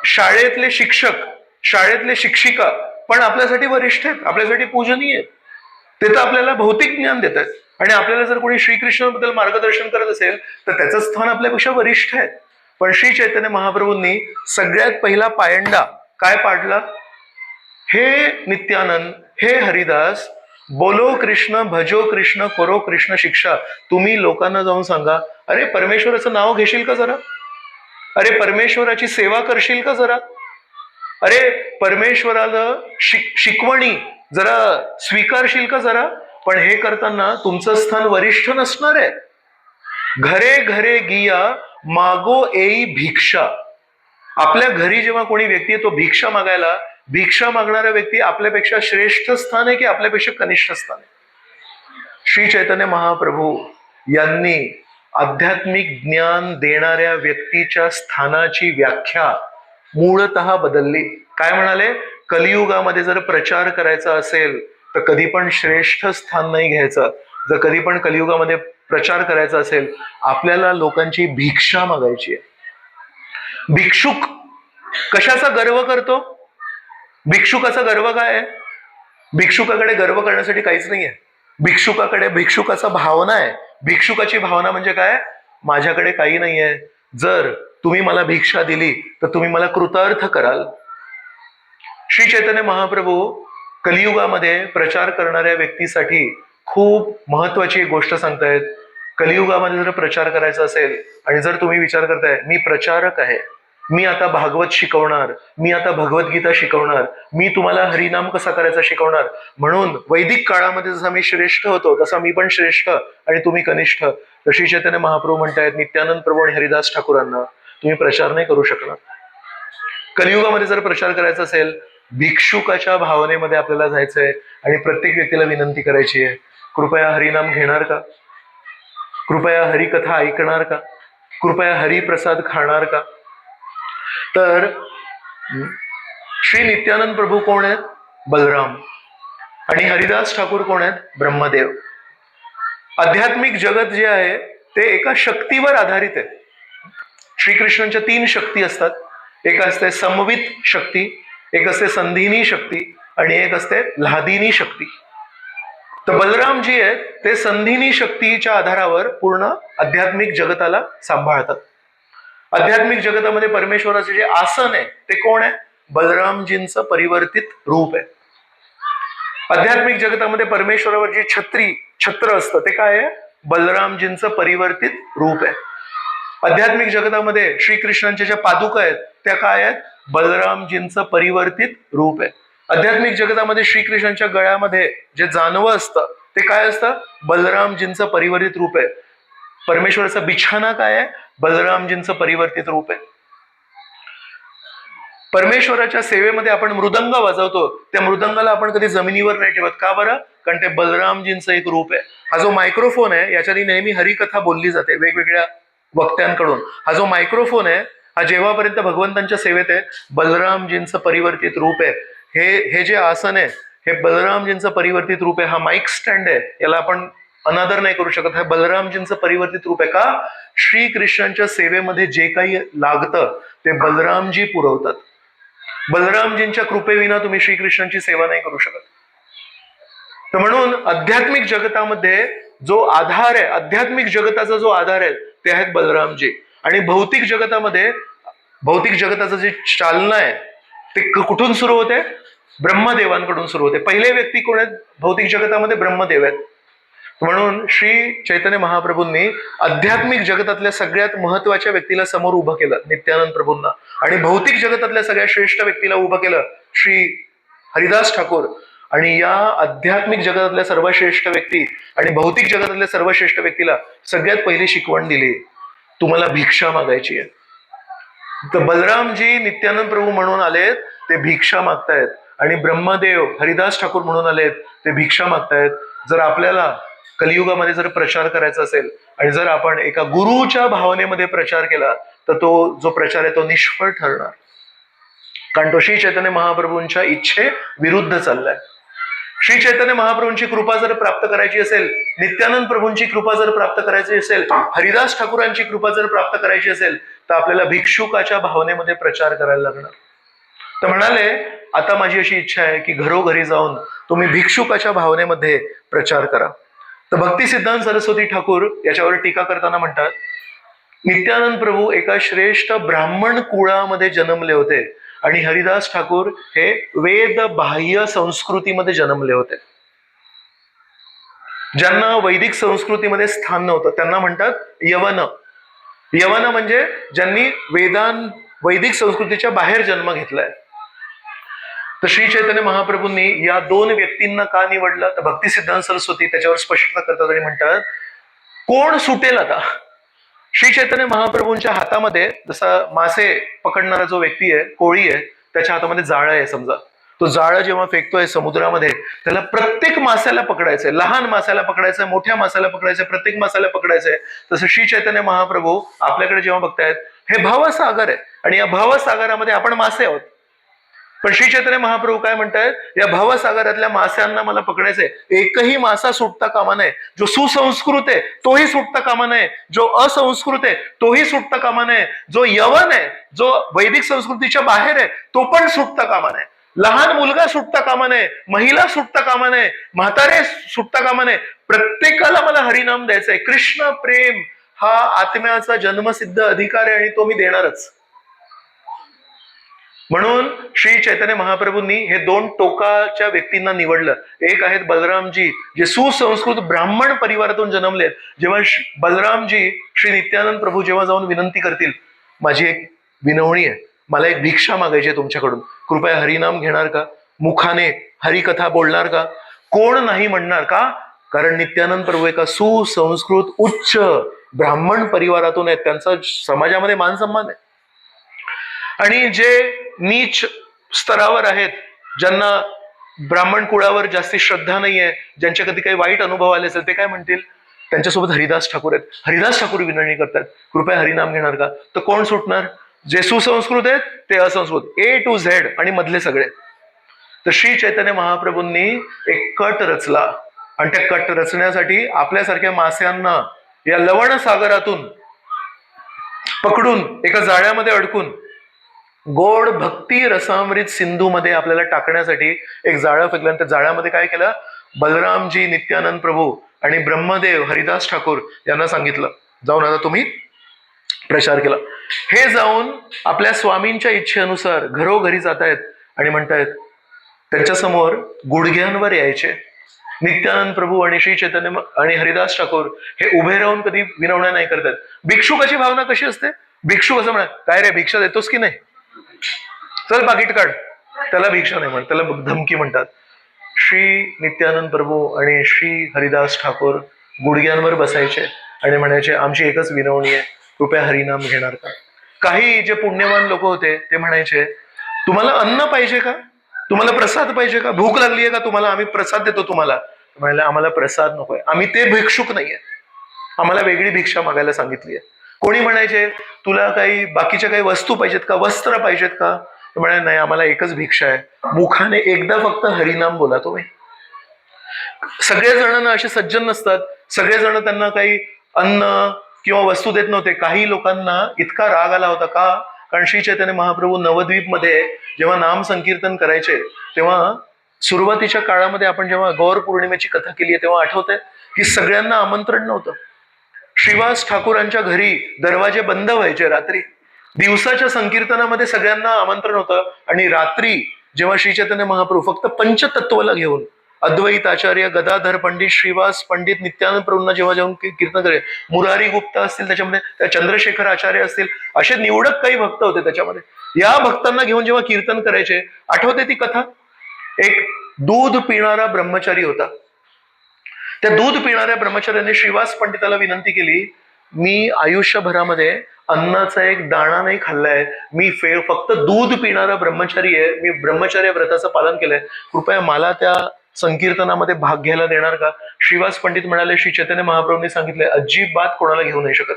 शाळेतले शिक्षक, शाळेतले शिक्षिका पण आपल्यासाठी वरिष्ठ आहेत, आपल्यासाठी पूजनीय आहेत. ते तर आपल्याला भौतिक ज्ञान देत आहेत, आणि आपल्याला जर कोणी श्रीकृष्णाबद्दल मार्गदर्शन करत असेल तर त्याचं स्थान आपल्यापेक्षा वरिष्ठ आहे. पण श्री चैतन्य महाप्रभूंनी सगळ्यात पहिला पायंडा काय पाडला? हे नित्यानंद, हे हरिदास, बोलो कृष्ण भजो कृष्ण करो कृष्ण शिक्षा. तुम्ही लोकांना जाऊन सांगा, अरे परमेश्वराचं नाव घेशील का जरा, अरे परमेश्वराची सेवा करशील का जरा, अरे परमेश्वराला शिकवणी जरा स्वीकारशील का जरा. पण हे करताना तुमचं स्थान वरिष्ठ नसणार आहे. घरे घरे गिया मागो येई भिक्षा. आपल्या घरी जेव्हा कोणी व्यक्ती येतो भिक्षा मागायला, भिक्षा मागणारा व्यक्ती आपल्यापेक्षा श्रेष्ठ स्थान आहे की आपल्यापेक्षा कनिष्ठ स्थान आहे? श्री चैतन्य महाप्रभू यांनी आध्यात्मिक ज्ञान देणाऱ्या व्यक्तीच्या स्थानाची व्याख्या मूळतः बदलली. काय म्हणाले? कलियुगामध्ये जर प्रचार करायचा असेल तर कधी पण श्रेष्ठ स्थान नाही घ्यायचं. जर कधी पण कलियुगामध्ये प्रचार करायचा असेल, आपल्याला लोकांची भिक्षा मागायची आहे. भिक्षुक कशाचा गर्व करतो? भिक्षुकाचा गर्व काय आहे? भिक्षुकाकडे गर्व करण्यासाठी काहीच नाहीये. भिक्षुकाकडे भिक्षुकाचा भावना आहे. भिक्षुकाची भावना म्हणजे काय? माझ्याकडे काही नाहीये, जर तुम्ही मला भिक्षा दिली तर तुम्ही मला कृतार्थ कराल. श्री चैतन्य महाप्रभू कलियुगामध्ये प्रचार करणाऱ्या व्यक्तीसाठी खूप महत्वाची एक गोष्ट सांगतायत. कलियुगामध्ये जर प्रचार करायचा असेल आणि जर तुम्ही विचार करताय मी प्रचारक आहे, मी आता भागवत शिकवणार, मी आता भगवद्गीता शिकवणार, मी तुम्हाला हरिनाम कसा करायचा शिकवणार, म्हणून वैदिक काळामध्ये जसा मी श्रेष्ठ होतो तसा मी पण श्रेष्ठ आणि तुम्ही कनिष्ठ. तर श्री चैतन्य महाप्रभू म्हणतायत नित्यानंद प्रभू आणि हरिदास ठाकूरांना, तुम्ही प्रचार नाही करू शकणार. कलियुगामध्ये जर प्रचार करायचा असेल, भिक्षुकाच्या भावनेमध्ये आपल्याला जायचंय आणि प्रत्येक व्यक्तीला विनंती करायची आहे, कृपया हरिनाम घेणार का, कृपया हरिकथा ऐकणार का, कृपया हरिप्रसाद खाणार का. तर श्री नित्यानंद प्रभू कोण आहेत? बलराम. आणि हरिदास ठाकूर कोण आहेत? ब्रह्मदेव. आध्यात्मिक जगत जे आहे ते एका शक्तीवर आधारित आहे. श्रीकृष्णांच्या 3 शक्ती असतात. एक असते समवित शक्ती, एक असते संधिनी शक्ती आणि एक असते लादिनी शक्ती. तर बलराम जी आहेत ते संधिनी शक्तीच्या आधारावर पूर्ण आध्यात्मिक जगताला सांभाळतात. आध्यात्मिक जगतामध्ये परमेश्वराचे जे आसन आहे ते कोण आहे? बलरामजींचं परिवर्तित रूप आहे. आध्यात्मिक जगतामध्ये परमेश्वरावर जे छत्र असतं ते काय आहे? बलरामजींचं परिवर्तित रूप आहे. आध्यात्मिक जगतामध्ये श्रीकृष्णांच्या ज्या पादुका आहेत त्या काय आहेत? बलरामजींचं परिवर्तित रूप आहे. आध्यात्मिक जगतामध्ये श्रीकृष्णांच्या गळ्यामध्ये जे जानवं असतं ते काय असतं? बलरामजींचं परिवर्तित रूप आहे. परमेश्वराचा बिछाना काय आहे? बलरामजींचं परिवर्तित रूप आहे. परमेश्वराच्या सेवेमध्ये आपण मृदंग वाजवतो, त्या मृदंगाला आपण कधी जमिनीवर नाही ठेवत. का बरं? कारण ते बलरामजींचं एक रूप आहे. हा जो मायक्रोफोन आहे याच्याने नेहमी हरिकथा बोलली जाते वेगवेगळ्या वक्त्यांकडून. हा जो मायक्रोफोन आहे हा जेव्हापर्यंत भगवंतांच्या सेवेत आहे, बलरामजींचं परिवर्तित रूप आहे. हे जे आसन आहे हे बलरामजींचं परिवर्तित रूप आहे. हा माईक स्टँड आहे, याला आपण अनादर नाही करू शकत. हा बलरामजींचं परिवर्तित रूप आहे. का? श्रीकृष्णांच्या सेवेमध्ये जे काही लागतं ते बलरामजी पुरवतात. बलरामजींच्या कृपेविना तुम्ही श्रीकृष्णांची सेवा नाही करू शकत. तर म्हणून आध्यात्मिक जगतामध्ये जो आधार आहे, आध्यात्मिक जगताचा जो आधार आहे ते आहेत बलरामजी. आणि भौतिक जगताचं जे चालना आहे ते कुठून सुरू होते? ब्रह्मदेवांकडून सुरू होते. पहिले व्यक्ती कोण आहेत भौतिक जगतामध्ये? ब्रह्मदेव आहेत. म्हणून श्री चैतन्य महाप्रभूंनी आध्यात्मिक जगतातल्या सगळ्यात महत्वाच्या व्यक्तीला समोर उभं केलं, नित्यानंद प्रभूंना. आणि भौतिक जगतातल्या सगळ्यात श्रेष्ठ व्यक्तीला उभं केलं, श्री हरिदास ठाकूर. आणि या आध्यात्मिक जगतातल्या सर्वश्रेष्ठ व्यक्ती आणि भौतिक जगतातल्या सर्वश्रेष्ठ व्यक्तीला सगळ्यात पहिली शिकवण दिली, तुम्हाला भिक्षा मागायची आहे. तर बलरामजी नित्यानंद प्रभू म्हणून आलेत, ते भिक्षा मागतायत. आणि ब्रह्मदेव हरिदास ठाकूर म्हणून आलेत, ते भिक्षा मागतायत. जर आपल्याला कलियुगामध्ये जर प्रचार करायचा असेल आणि जर आपण एका गुरुच्या भावनेमध्ये प्रचार केला तर तो जो प्रचार आहे तो निष्फळ ठरणार. कारण तो श्री चैतन्य महाप्रभूंच्या इच्छे विरुद्ध चाललाय. श्री चैतन्य महाप्रभूंची कृपा जर प्राप्त करायची असेल, नित्यानंद प्रभूंची कृपा जर प्राप्त करायची असेल, हरिदास ठाकूरांची कृपा जर प्राप्त करायची असेल तर आपल्याला भिक्षुकाच्या भावनेमध्ये प्रचार करायला लागणार. तर म्हणाले, आता माझी अशी इच्छा आहे की घरोघरी जाऊन तुम्ही भिक्षुकाच्या भावनेमध्ये प्रचार करा. तर भक्ती सिद्धांत सरस्वती ठाकूर याच्यावर टीका करताना म्हणतात, नित्यानंद प्रभू एका श्रेष्ठ ब्राह्मण कुळामध्ये जन्मले होते आणि हरिदास ठाकूर हे वेद बाह्य संस्कृतीमध्ये जन्मले होते. ज्यांना वैदिक संस्कृतीमध्ये स्थान नव्हतं त्यांना म्हणतात यवन. यवन म्हणजे ज्यांनी वैदिक संस्कृतीच्या बाहेर जन्म घेतलाय. तर श्री चैतन्य महाप्रभूंनी या दोन व्यक्तींना का निवडलं? तर भक्ती सिद्धांत सरस्वती त्याच्यावर स्पष्टता करतात आणि म्हणतात, कोण सुटेल आता? श्री चैतन्य महाप्रभूंच्या हातामध्ये जसा मासे पकडणारा जो व्यक्ती आहे, कोळी आहे, त्याच्या हातामध्ये जाळं आहे समजा. तो जाळं जेव्हा फेकतोय समुद्रामध्ये, त्याला प्रत्येक माशाला पकडायचंय, लहान माशाला पकडायचंय, मोठ्या माशाला पकडायचंय, प्रत्येक माशाला पकडायचंय. तसं श्री चैतन्य महाप्रभू आपल्याकडे जेव्हा बघतायत, हे भवसागर आहे आणि या भवसागरामध्ये आपण मासे आहोत. पण श्री चैतन्य महाप्रभू काय म्हणतायत, या भवसागरातल्या माशांना मला पकडायचंय. एकही मासा सुटता कामा नये. जो सुसंस्कृत आहे तोही सुटता कामा नये, जो असंस्कृत आहे तोही सुटता कामा नये, जो यवन आहे, जो वैदिक संस्कृतीच्या बाहेर आहे तो पण सुटता कामा नये. लहान मुलगा सुटता कामा नये, महिला सुटता कामा नये, म्हातारे सुटता कामा नये. प्रत्येकाला मला हरिनाम द्यायचंय. कृष्ण प्रेम हा आत्म्याचा जन्मसिद्ध अधिकार आहे आणि तो मी देणारच. म्हणून श्री चैतन्य महाप्रभूंनी हे दोन टोकाच्या व्यक्तींना निवडलं. एक आहेत बलरामजी, जे सुसंस्कृत ब्राह्मण परिवारातून जन्मलेत. जेव्हा बलरामजी श्री नित्यानंद प्रभू जेव्हा जाऊन विनंती करतील, माझी एक विनवणी आहे, मला एक भिक्षा मागायची आहे तुमच्याकडून, कृपया हरिनाम घेणार का? मुखाने हरिकथा बोलणार का? कोण नाही म्हणणार. का? कारण नित्यानंद प्रभू एका सुसंस्कृत उच्च ब्राह्मण परिवारातून आहेत, त्यांचा समाजामध्ये मान सन्मान आहे. आणि जे नीच स्तरावर आहेत, ज्यांना ब्राह्मण कुळावर जास्ती श्रद्धा नाहीये, ज्यांच्या कधी काही वाईट अनुभव आले असेल, ते काय म्हणतील? त्यांच्यासोबत हरिदास ठाकूर आहेत. हरिदास ठाकूर विनवणी करतात, कृपया हरिनाम घेणार का? तर कोण सुटणार? जे सुसंस्कृत आहेत ते असंस्कृत, A to Z आणि मधले सगळे. तर श्री चैतन्य महाप्रभूंनी एक कट रचला आणि त्या कट रचण्यासाठी आपल्यासारख्या मास्यांना या लवण सागरातून पकडून एका जाळ्यामध्ये अडकून गोड भक्ती रसामृत सिंधूमध्ये आपल्याला टाकण्यासाठी एक जाळं फेकलं आणि त्या जाळ्यामध्ये काय केलं, बलरामजी, नित्यानंद प्रभू आणि ब्रह्मदेव हरिदास ठाकूर यांना सांगितलं जाऊन आता तुम्ही प्रचार केला. हे जाऊन आपल्या स्वामींच्या इच्छेनुसार घरोघरी जात आहेत आणि म्हणतायत, त्यांच्या समोर गुडघ्यांवर यायचे नित्यानंद प्रभू आणि श्री चैतन्य आणि हरिदास ठाकूर हे उभे राहून कधी विनवण्या नाही करतात. भिक्षुकाची भावना कशी असते, भिक्षुक असं म्हणा, काय रे भिक्षा देतोस की नाही, चल पाकिट काढ, त्याला भिक्षा नाही म्हणत, त्याला धमकी म्हणतात. श्री नित्यानंद प्रभू आणि श्री हरिदास ठाकूर गुडघ्यांवर बसायचे आणि म्हणायचे, आमची एकच विनवणी आहे, कृपया हरिनाम घेणार का. काही जे पुण्यवान लोक होते ते म्हणायचे, तुम्हाला अन्न पाहिजे का, तुम्हाला प्रसाद पाहिजे का, भूक लागली आहे का तुम्हाला, आम्ही प्रसाद देतो तुम्हाला. म्हणाले, आम्हाला प्रसाद नकोय, आम्ही ते भिक्षुक नाहीये, आम्हाला वेगळी भिक्षा मागायला सांगितली आहे. कोणी म्हणायचे, तुला काही बाकीच्या काही वस्तू पाहिजेत का, वस्त्र पाहिजेत का, म्हणाले नाही, आम्हाला एकच भिक्षा आहे, मुखाने एकदा फक्त हरिनाम बोला तुम्ही. सगळेजण असे सज्जन नसतात, सगळेजण त्यांना काही अन्न किंवा वस्तू देत नव्हते. काही लोकांना इतका राग आला होता का, कारण श्री चैतन्य महाप्रभू नवद्वीप मध्ये जेव्हा नाम संकीर्तन करायचे तेव्हा सुरुवातीच्या काळामध्ये आपण जेव्हा गौर पौर्णिमेची कथा केली आहे तेव्हा आठवतंय की सगळ्यांना आमंत्रण नव्हतं. श्रीवास ठाकूरांच्या घरी दरवाजे बंद व्हायचे रात्री. दिवसाच्या संकीर्तनामध्ये सगळ्यांना आमंत्रण होतं आणि रात्री जेव्हा श्री चैतन्य महाप्रभू फक्त पंचतत्वला घेऊन अद्वैत आचार्य गदाधर पंडित श्रीवास पंडित नित्यानंद प्रभूंना जेव्हा जाऊन कीर्तन करे, मुरारी गुप्ता असतील त्याच्यामध्ये, त्या चंद्रशेखर आचार्य असतील, असे निवडक काही भक्त होते त्याच्यामध्ये. या भक्तांना घेऊन जेव्हा कीर्तन करायचे, आठवते ती कथा, एक दूध पिणारा ब्रह्मचारी होता. त्या दूध पिणाऱ्या ब्रह्मचार्याने श्रीवास पंडिताला विनंती केली, मी आयुष्यभरामध्ये अन्नाचा एक दाणा नाही खाल्लाय, मी फक्त दूध पिणारा ब्रह्मचारी आहे, मी ब्रह्मचर्य व्रताचं पालन केलंय, कृपया मला त्या संकीर्तनामध्ये भाग घ्यायला देणार का. श्रीवास पंडित म्हणाले, श्री चैतन्य महाप्रभूंनी सांगितले, अजिबात कोणाला घेऊ नाही शकत.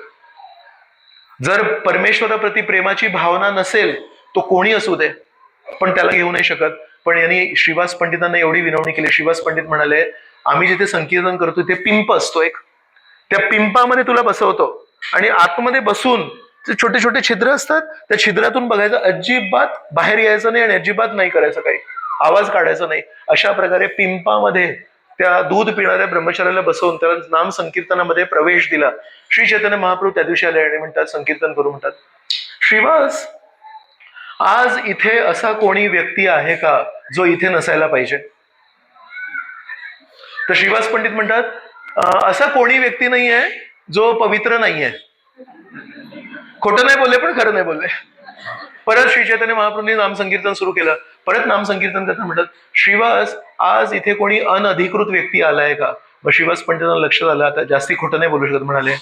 जर परमेश्वराप्रती प्रेमाची भावना नसेल तो कोणी असू दे, पण त्याला घेऊ नाही शकत. पण यांनी श्रीवास पंडितांना एवढी विनवणी केली. श्रीवास पंडित म्हणाले, आम्ही जिथे संकीर्तन करतो ते पिंप असतो एक, त्या पिंपामध्ये तुला बसवतो आणि आतमध्ये बसून छोटे छोटे छिद्र असतात, त्या छिद्रातून बघायचं, अजिबात बाहेर यायचं नाही आणि अजिबात नाही करायचं, काही आवाज काढायचा नाही. अशा प्रकारे पिंपामध्ये त्या दूध पिणाऱ्या ब्रह्मचार्याला बसवून त्याला नाम संकीर्तनामध्ये प्रवेश दिला. श्री चैतन्य महाप्रभू त्या दिवशी आले आणि म्हणतात, संकीर्तन करू म्हणतात, श्रीवास आज इथे असा कोणी व्यक्ती आहे का जो इथे नसायला पाहिजे. तर श्रीवास पंडित म्हणतात, असा कोणी व्यक्ती नाही आहे जो पवित्र नाही आहे. खोटं नाही बोलले पण खरं नाही बोलले. परत श्री चैतन्य महाप्रभूंनी नामसंकीर्तन सुरू केलं. परत नामसंकीर्तन करताना म्हणतात, श्रीवास आज इथे कोणी अनधिकृत व्यक्ती आलाय का. मग श्रीवास पंडितांना लक्षात आलं, आता जास्ती खोटं नाही बोलू शकत. म्हणाले,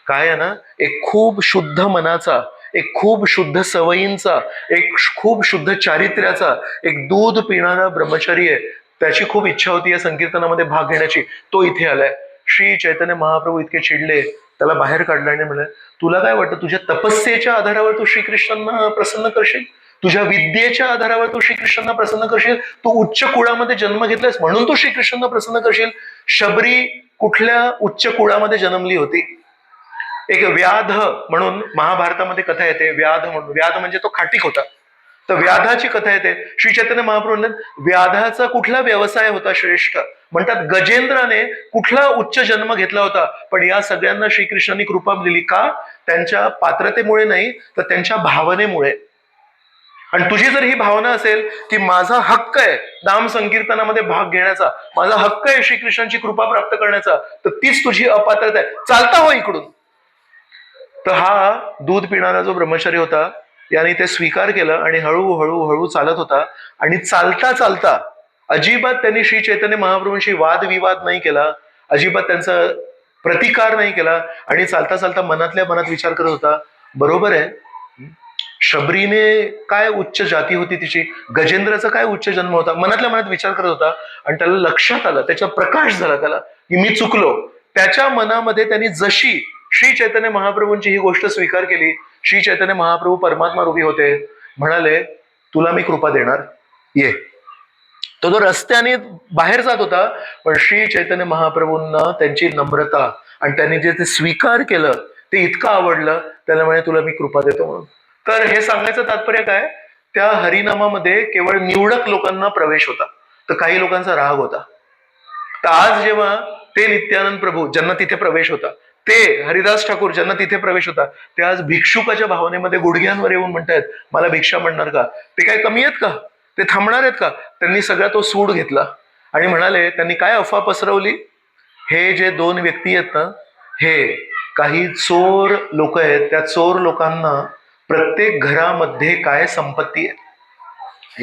काय आहे ना, एक खूप शुद्ध मनाचा, एक खूप शुद्ध सवयींचा, एक खूप शुद्ध चारित्र्याचा एक दूध पिणारा ब्रह्मचारी आहे, त्याची खूप इच्छा होती या संकीर्तनामध्ये भाग घेण्याची, तो इथे आलाय. श्री चैतन्य महाप्रभू इतके चिडले, त्याला बाहेर काढलं आणि म्हणाले, तुला काय वाटतं, तुझ्या तपस्येच्या आधारावर तू श्रीकृष्णांना प्रसन्न करशील, तुझ्या विद्येच्या आधारावर तू श्रीकृष्णांना प्रसन्न करशील, तू उच्च कुळामध्ये जन्म घेतलायस म्हणून तू श्रीकृष्णांना प्रसन्न करशील. शबरी कुठल्या उच्च कुळामध्ये जन्मली होती. एक व्याध म्हणून महाभारतामध्ये कथा येते, व्याध म्हणून, व्याध म्हणजे तो खाटीक होता, तर व्याधाची कथा येते. श्री चैतन्य महाप्रभू व्याधाचा कुठला व्यवसाय होता श्रेष्ठ, म्हणतात गजेंद्राने कुठला उच्च जन्म घेतला होता. पण या सगळ्यांना श्रीकृष्णांनी कृपा दिली का, त्यांच्या पात्रतेमुळे नाही तर त्यांच्या भावनेमुळे. आणि तुझी जर ही भावना असेल की माझा हक्क आहे नाम संकीर्तनामध्ये भाग घेण्याचा, माझा हक्क आहे श्रीकृष्णांची कृपा प्राप्त करण्याचा, तर तीच तुझी अपात्रता आहे, चालता हो इकडून. तर हा दूध पिणारा जो ब्रह्मचारी होता याने ते स्वीकार केलं आणि हळूहळू हळू चालत होता. आणि चालता चालता अजिबात त्यांनी श्री चैतन्य महाप्रभूंशी वादविवाद नाही केला, अजिबात त्यांचा प्रतिकार नाही केला. आणि चालता चालता मनातल्या मनात विचार करत होता, बरोबर आहे, शबरीने काय उच्च जाती होती तिची, गजेंद्राचा काय उच्च जन्म होता, मनातल्या मनात विचार करत होता. आणि त्याला लक्षात आलं, त्याचा प्रकाश झाला त्याला की मी चुकलो. त्याच्या मनामध्ये त्यांनी जशी श्री चैतन्य महाप्रभूंची ही गोष्ट स्वीकार केली, श्री चैतन्य महाप्रभू परमात्मा रूपी होते, म्हणाले, तुला मी कृपा देणार, ये. तो जो रस्त्याने बाहेर जात होता, पण श्री चैतन्य महाप्रभूंना त्यांची नम्रता आणि त्यांनी जे ते स्वीकार केलं ते इतकं आवडलं, त्याला म्हणे, तुला मी कृपा देतो म्हणून. तर हे सांगायचं तात्पर्य काय, त्या हरिनामामध्ये केवळ निवडक लोकांना प्रवेश होता, तर काही लोकांचा राग होता. तर आज जेव्हा ते नित्यानंद प्रभू ज्यांना तिथे प्रवेश होता, ते हरिदास ठाकूर ज्यांना तिथे प्रवेश होता, ते आज भिक्षुकाच्या भावनेमध्ये गुडघ्यांवर येऊन म्हणतायत मला भिक्षा म्हणणार का? ते काय कमी आहेत का? ते थांबणार आहेत का? त्यांनी सगळा तो सूड घेतला आणि म्हणाले, त्यांनी काय अफवा पसरवली, हे जे दोन व्यक्ती आहेत ना, हे काही चोर लोक आहेत, त्या चोर लोकांना प्रत्येक घरामध्ये काय संपत्ती आहे,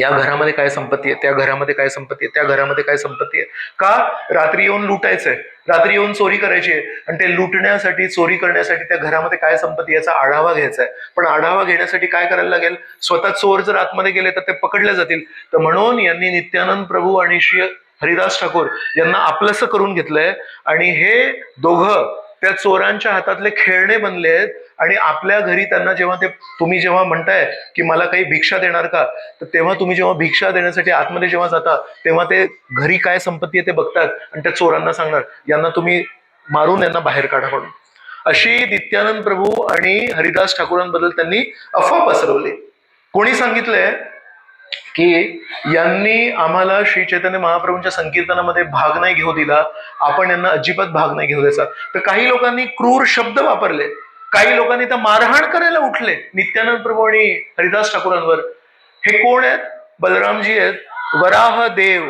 या घरामध्ये काय संपत्ती आहे, त्या घरामध्ये काय संपत्ती आहे, त्या घरामध्ये काय संपत्ती आहे, का रात्री येऊन लुटायचंय, रात्री येऊन चोरी करायची आहे, आणि ते लुटण्यासाठी चोरी करण्यासाठी त्या घरामध्ये काय संपत्ती याचा आढावा घ्यायचा आहे. पण आढावा घेण्यासाठी काय करायला लागेल, स्वतः चोर जर आतमध्ये गेले तर ते पकडले जातील. तर म्हणून यांनी नित्यानंद प्रभू आणि श्री हरिदास ठाकूर यांना आपलंसं करून घेतलंय, आणि हे दोघं त्या चोरांच्या हातातले खेळणे बनले आहेत. आणि आपल्या घरी त्यांना जेव्हा तुम्ही जेव्हा म्हणताय की मला काही भिक्षा देणार का, तर तेव्हा तुम्ही जेव्हा भिक्षा देण्यासाठी आतमध्ये जेव्हा जाता, तेव्हा ते घरी काय संपत्ती आहे ते बघतात आणि त्या चोरांना सांगणार यांना तुम्ही मारून यांना बाहेर काढा म्हणून. अशी नित्यानंद प्रभू आणि हरिदास ठाकूरांबद्दल त्यांनी अफवा पसरवली. कोणी सांगितलंय की यांनी आम्हाला श्री चैतन्य महाप्रभूंच्या संकीर्तनामध्ये भाग नाही घेऊ दिला, आपण यांना अजिबात भाग नाही घेऊ द्यायचा. तर काही लोकांनी क्रूर शब्द वापरले, काही लोकांनी तर मारहाण करायला उठले नित्यानंद प्रभू आणि हरिदास ठाकूरांवर. हे कोण आहेत? बलरामजी आहेत. वराह देव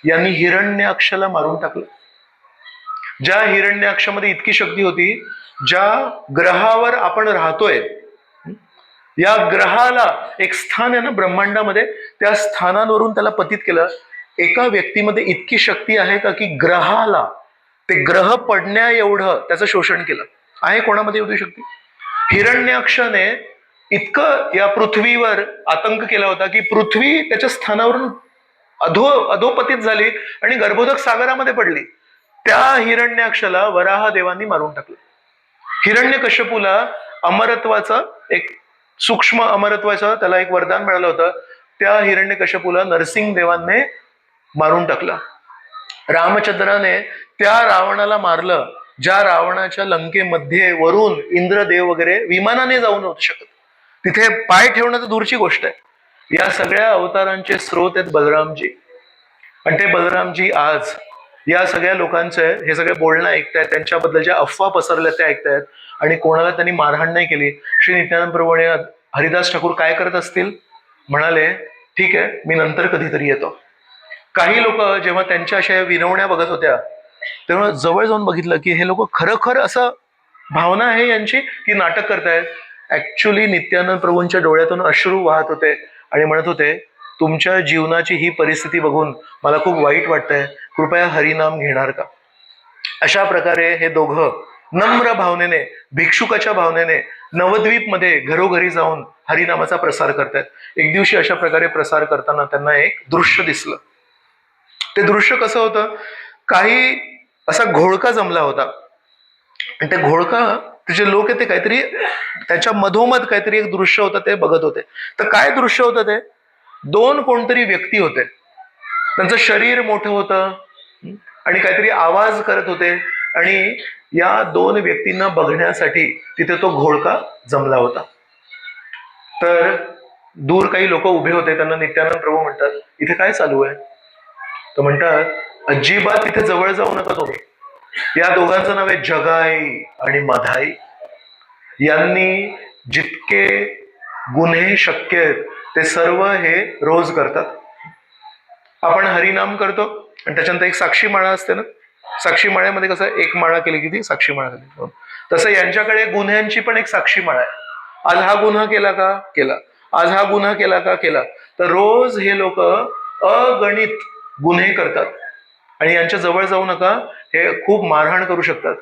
यांनी हिरण्याक्षला मारून टाकलं. ज्या हिरण्याक्षमध्ये इतकी शक्ती होती, ज्या ग्रहावर आपण राहतोय, या ग्रहाला एक स्थान आहे ना ब्रह्मांडामध्ये, त्या स्थानांवरून त्याला पतित केलं. एका व्यक्तीमध्ये इतकी शक्ती आहे का की ग्रहाला, ते ग्रह पडण्या एवढं त्याचं शोषण केलं आहे. कोणामध्ये एवढी शक्ती? हिरण्याक्षाने इतकं या पृथ्वीवर आतंक केला होता की पृथ्वी त्याच्या स्थानावरून अधोपतित झाली आणि गर्भोदक सागरामध्ये पडली. त्या हिरण्याक्षाला वराह देवांनी मारून टाकलं. हिरण्यकश्यपूला अमरत्वाचा एक सूक्ष्म अमरत्वाचा त्याला एक वरदान मिळालं होतं. त्या हिरण्यकश्यपूला नरसिंह देवांनी मारून टाकलं. रामचंद्राने त्या रावणाला मारलं ज्या रावणाच्या लंकेमध्ये वरून इंद्रदेव वगैरे विमानाने जाऊ नव्हते शकत, तिथे पाय ठेवणं तर दूरची गोष्ट आहे. या सगळ्या अवतारांचे स्रोत आहेत बलरामजी. आणि ते बलरामजी आज या सगळ्या लोकांचे हे सगळे बोलणं ऐकतायत, त्यांच्याबद्दल ज्या अफवा पसरल्या त्या ऐकतायत, आणि कोणाला त्यांनी मारहाण नाही केली. श्री नित्यानंद प्रभू आणि हरिदास ठाकूर काय करत असतील? म्हणाले ठीक आहे, मी नंतर कधीतरी येतो. काही लोक जेव्हा त्यांच्या अशा विनवण्या बघत होत्या, तेव्हा जवळ जाऊन बघितलं की हे लोक खरोखर असं भावना आहे यांची की नाटक करतायत. ऍक्च्युली नित्यानंद प्रभूंच्या डोळ्यातून अश्रू वाहत होते आणि म्हणत होते, तुमच्या जीवनाची ही परिस्थिती बघून मला खूप वाईट वाटतंय, कृपया हरिनाम घेणार का? अशा प्रकारे हे दोघं नम्र भावनेने, भिक्षुकाच्या भावनेने नवद्वीपमध्ये घरोघरी जाऊन हरिनामाचा प्रसार करतात. एक दिवशी अशा प्रकारे प्रसार करताना त्यांना एक दृश्य दिसलं. ते दृश्य कसं होतं? काही असा घोळका जमला होता, आणि ते घोळका तिचे लोक ते काहीतरी त्याच्या मधोमध काहीतरी एक दृश्य होतं ते बघत होते. तर काय दृश्य होतं ते? दोन कोणतरी व्यक्ती होते, त्यांचं शरीर मोठं होतं आणि काहीतरी आवाज करत होते, आणि या दोन व्यक्तींना बघण्यासाठी तिथे तो घोळका जमला होता. तर दूर काही लोक उभे होते. त्यांना नित्यानंद प्रभू म्हणतात, इथे काय चालू आहे? तर म्हणतात, अजिबात तिथे जवळ जाऊ नका तुम्ही. या दोघांचं नाव आहे जगाई आणि मधाई. यांनी जितके गुन्हे शक्य आहेत ते सर्व हे रोज करतात. आपण हरिनाम करतो आणि त्याच्यानंतर एक साक्षी माळा असते ना, साक्षी माळ्यामध्ये कसं एक माळा केली की ती साक्षी माळा झाली, तसं यांच्याकडे गुन्ह्यांची पण एक साक्षी माळा आहे. आज हा गुन्हा केला का? केला. आज हा गुन्हा केला का? केला. तर रोज हे लोक अगणित गुन्हे करतात आणि यांच्या जवळ जाऊ नका, हे खूप मारहाण करू शकतात.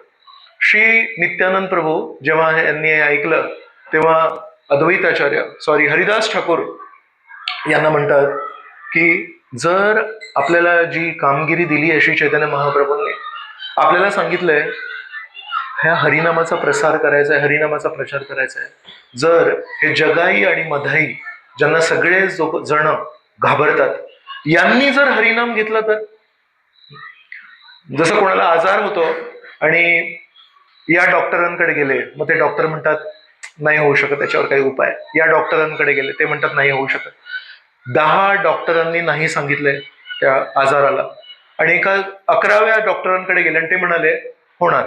श्री नित्यानंद प्रभू जेव्हा यांनी हे ऐकलं तेव्हा हरिदास ठाकूर यांना म्हणतात की जर आपल्याला जी कामगिरी दिली आहे श्री चैतन्य महाप्रभूंनी, आपल्याला सांगितलंय ह्या हरिनामाचा प्रसार करायचा आहे, हरिनामाचा प्रचार करायचा आहे. जर हे जगाई आणि मधाई ज्यांना सगळे जण घाबरतात, यांनी जर हरिनाम घेतला तर, जसं कोणाला आजार होतो आणि या डॉक्टरांकडे गेले, मग ते डॉक्टर म्हणतात नाही होऊ शकत त्याच्यावर काही उपाय. या डॉक्टरांकडे गेले, ते म्हणतात नाही होऊ शकत. 10 डॉक्टरांनी नाही सांगितलंय त्या आजाराला, आणि एका 11व्या डॉक्टरांकडे गेले आणि ते म्हणाले होणार.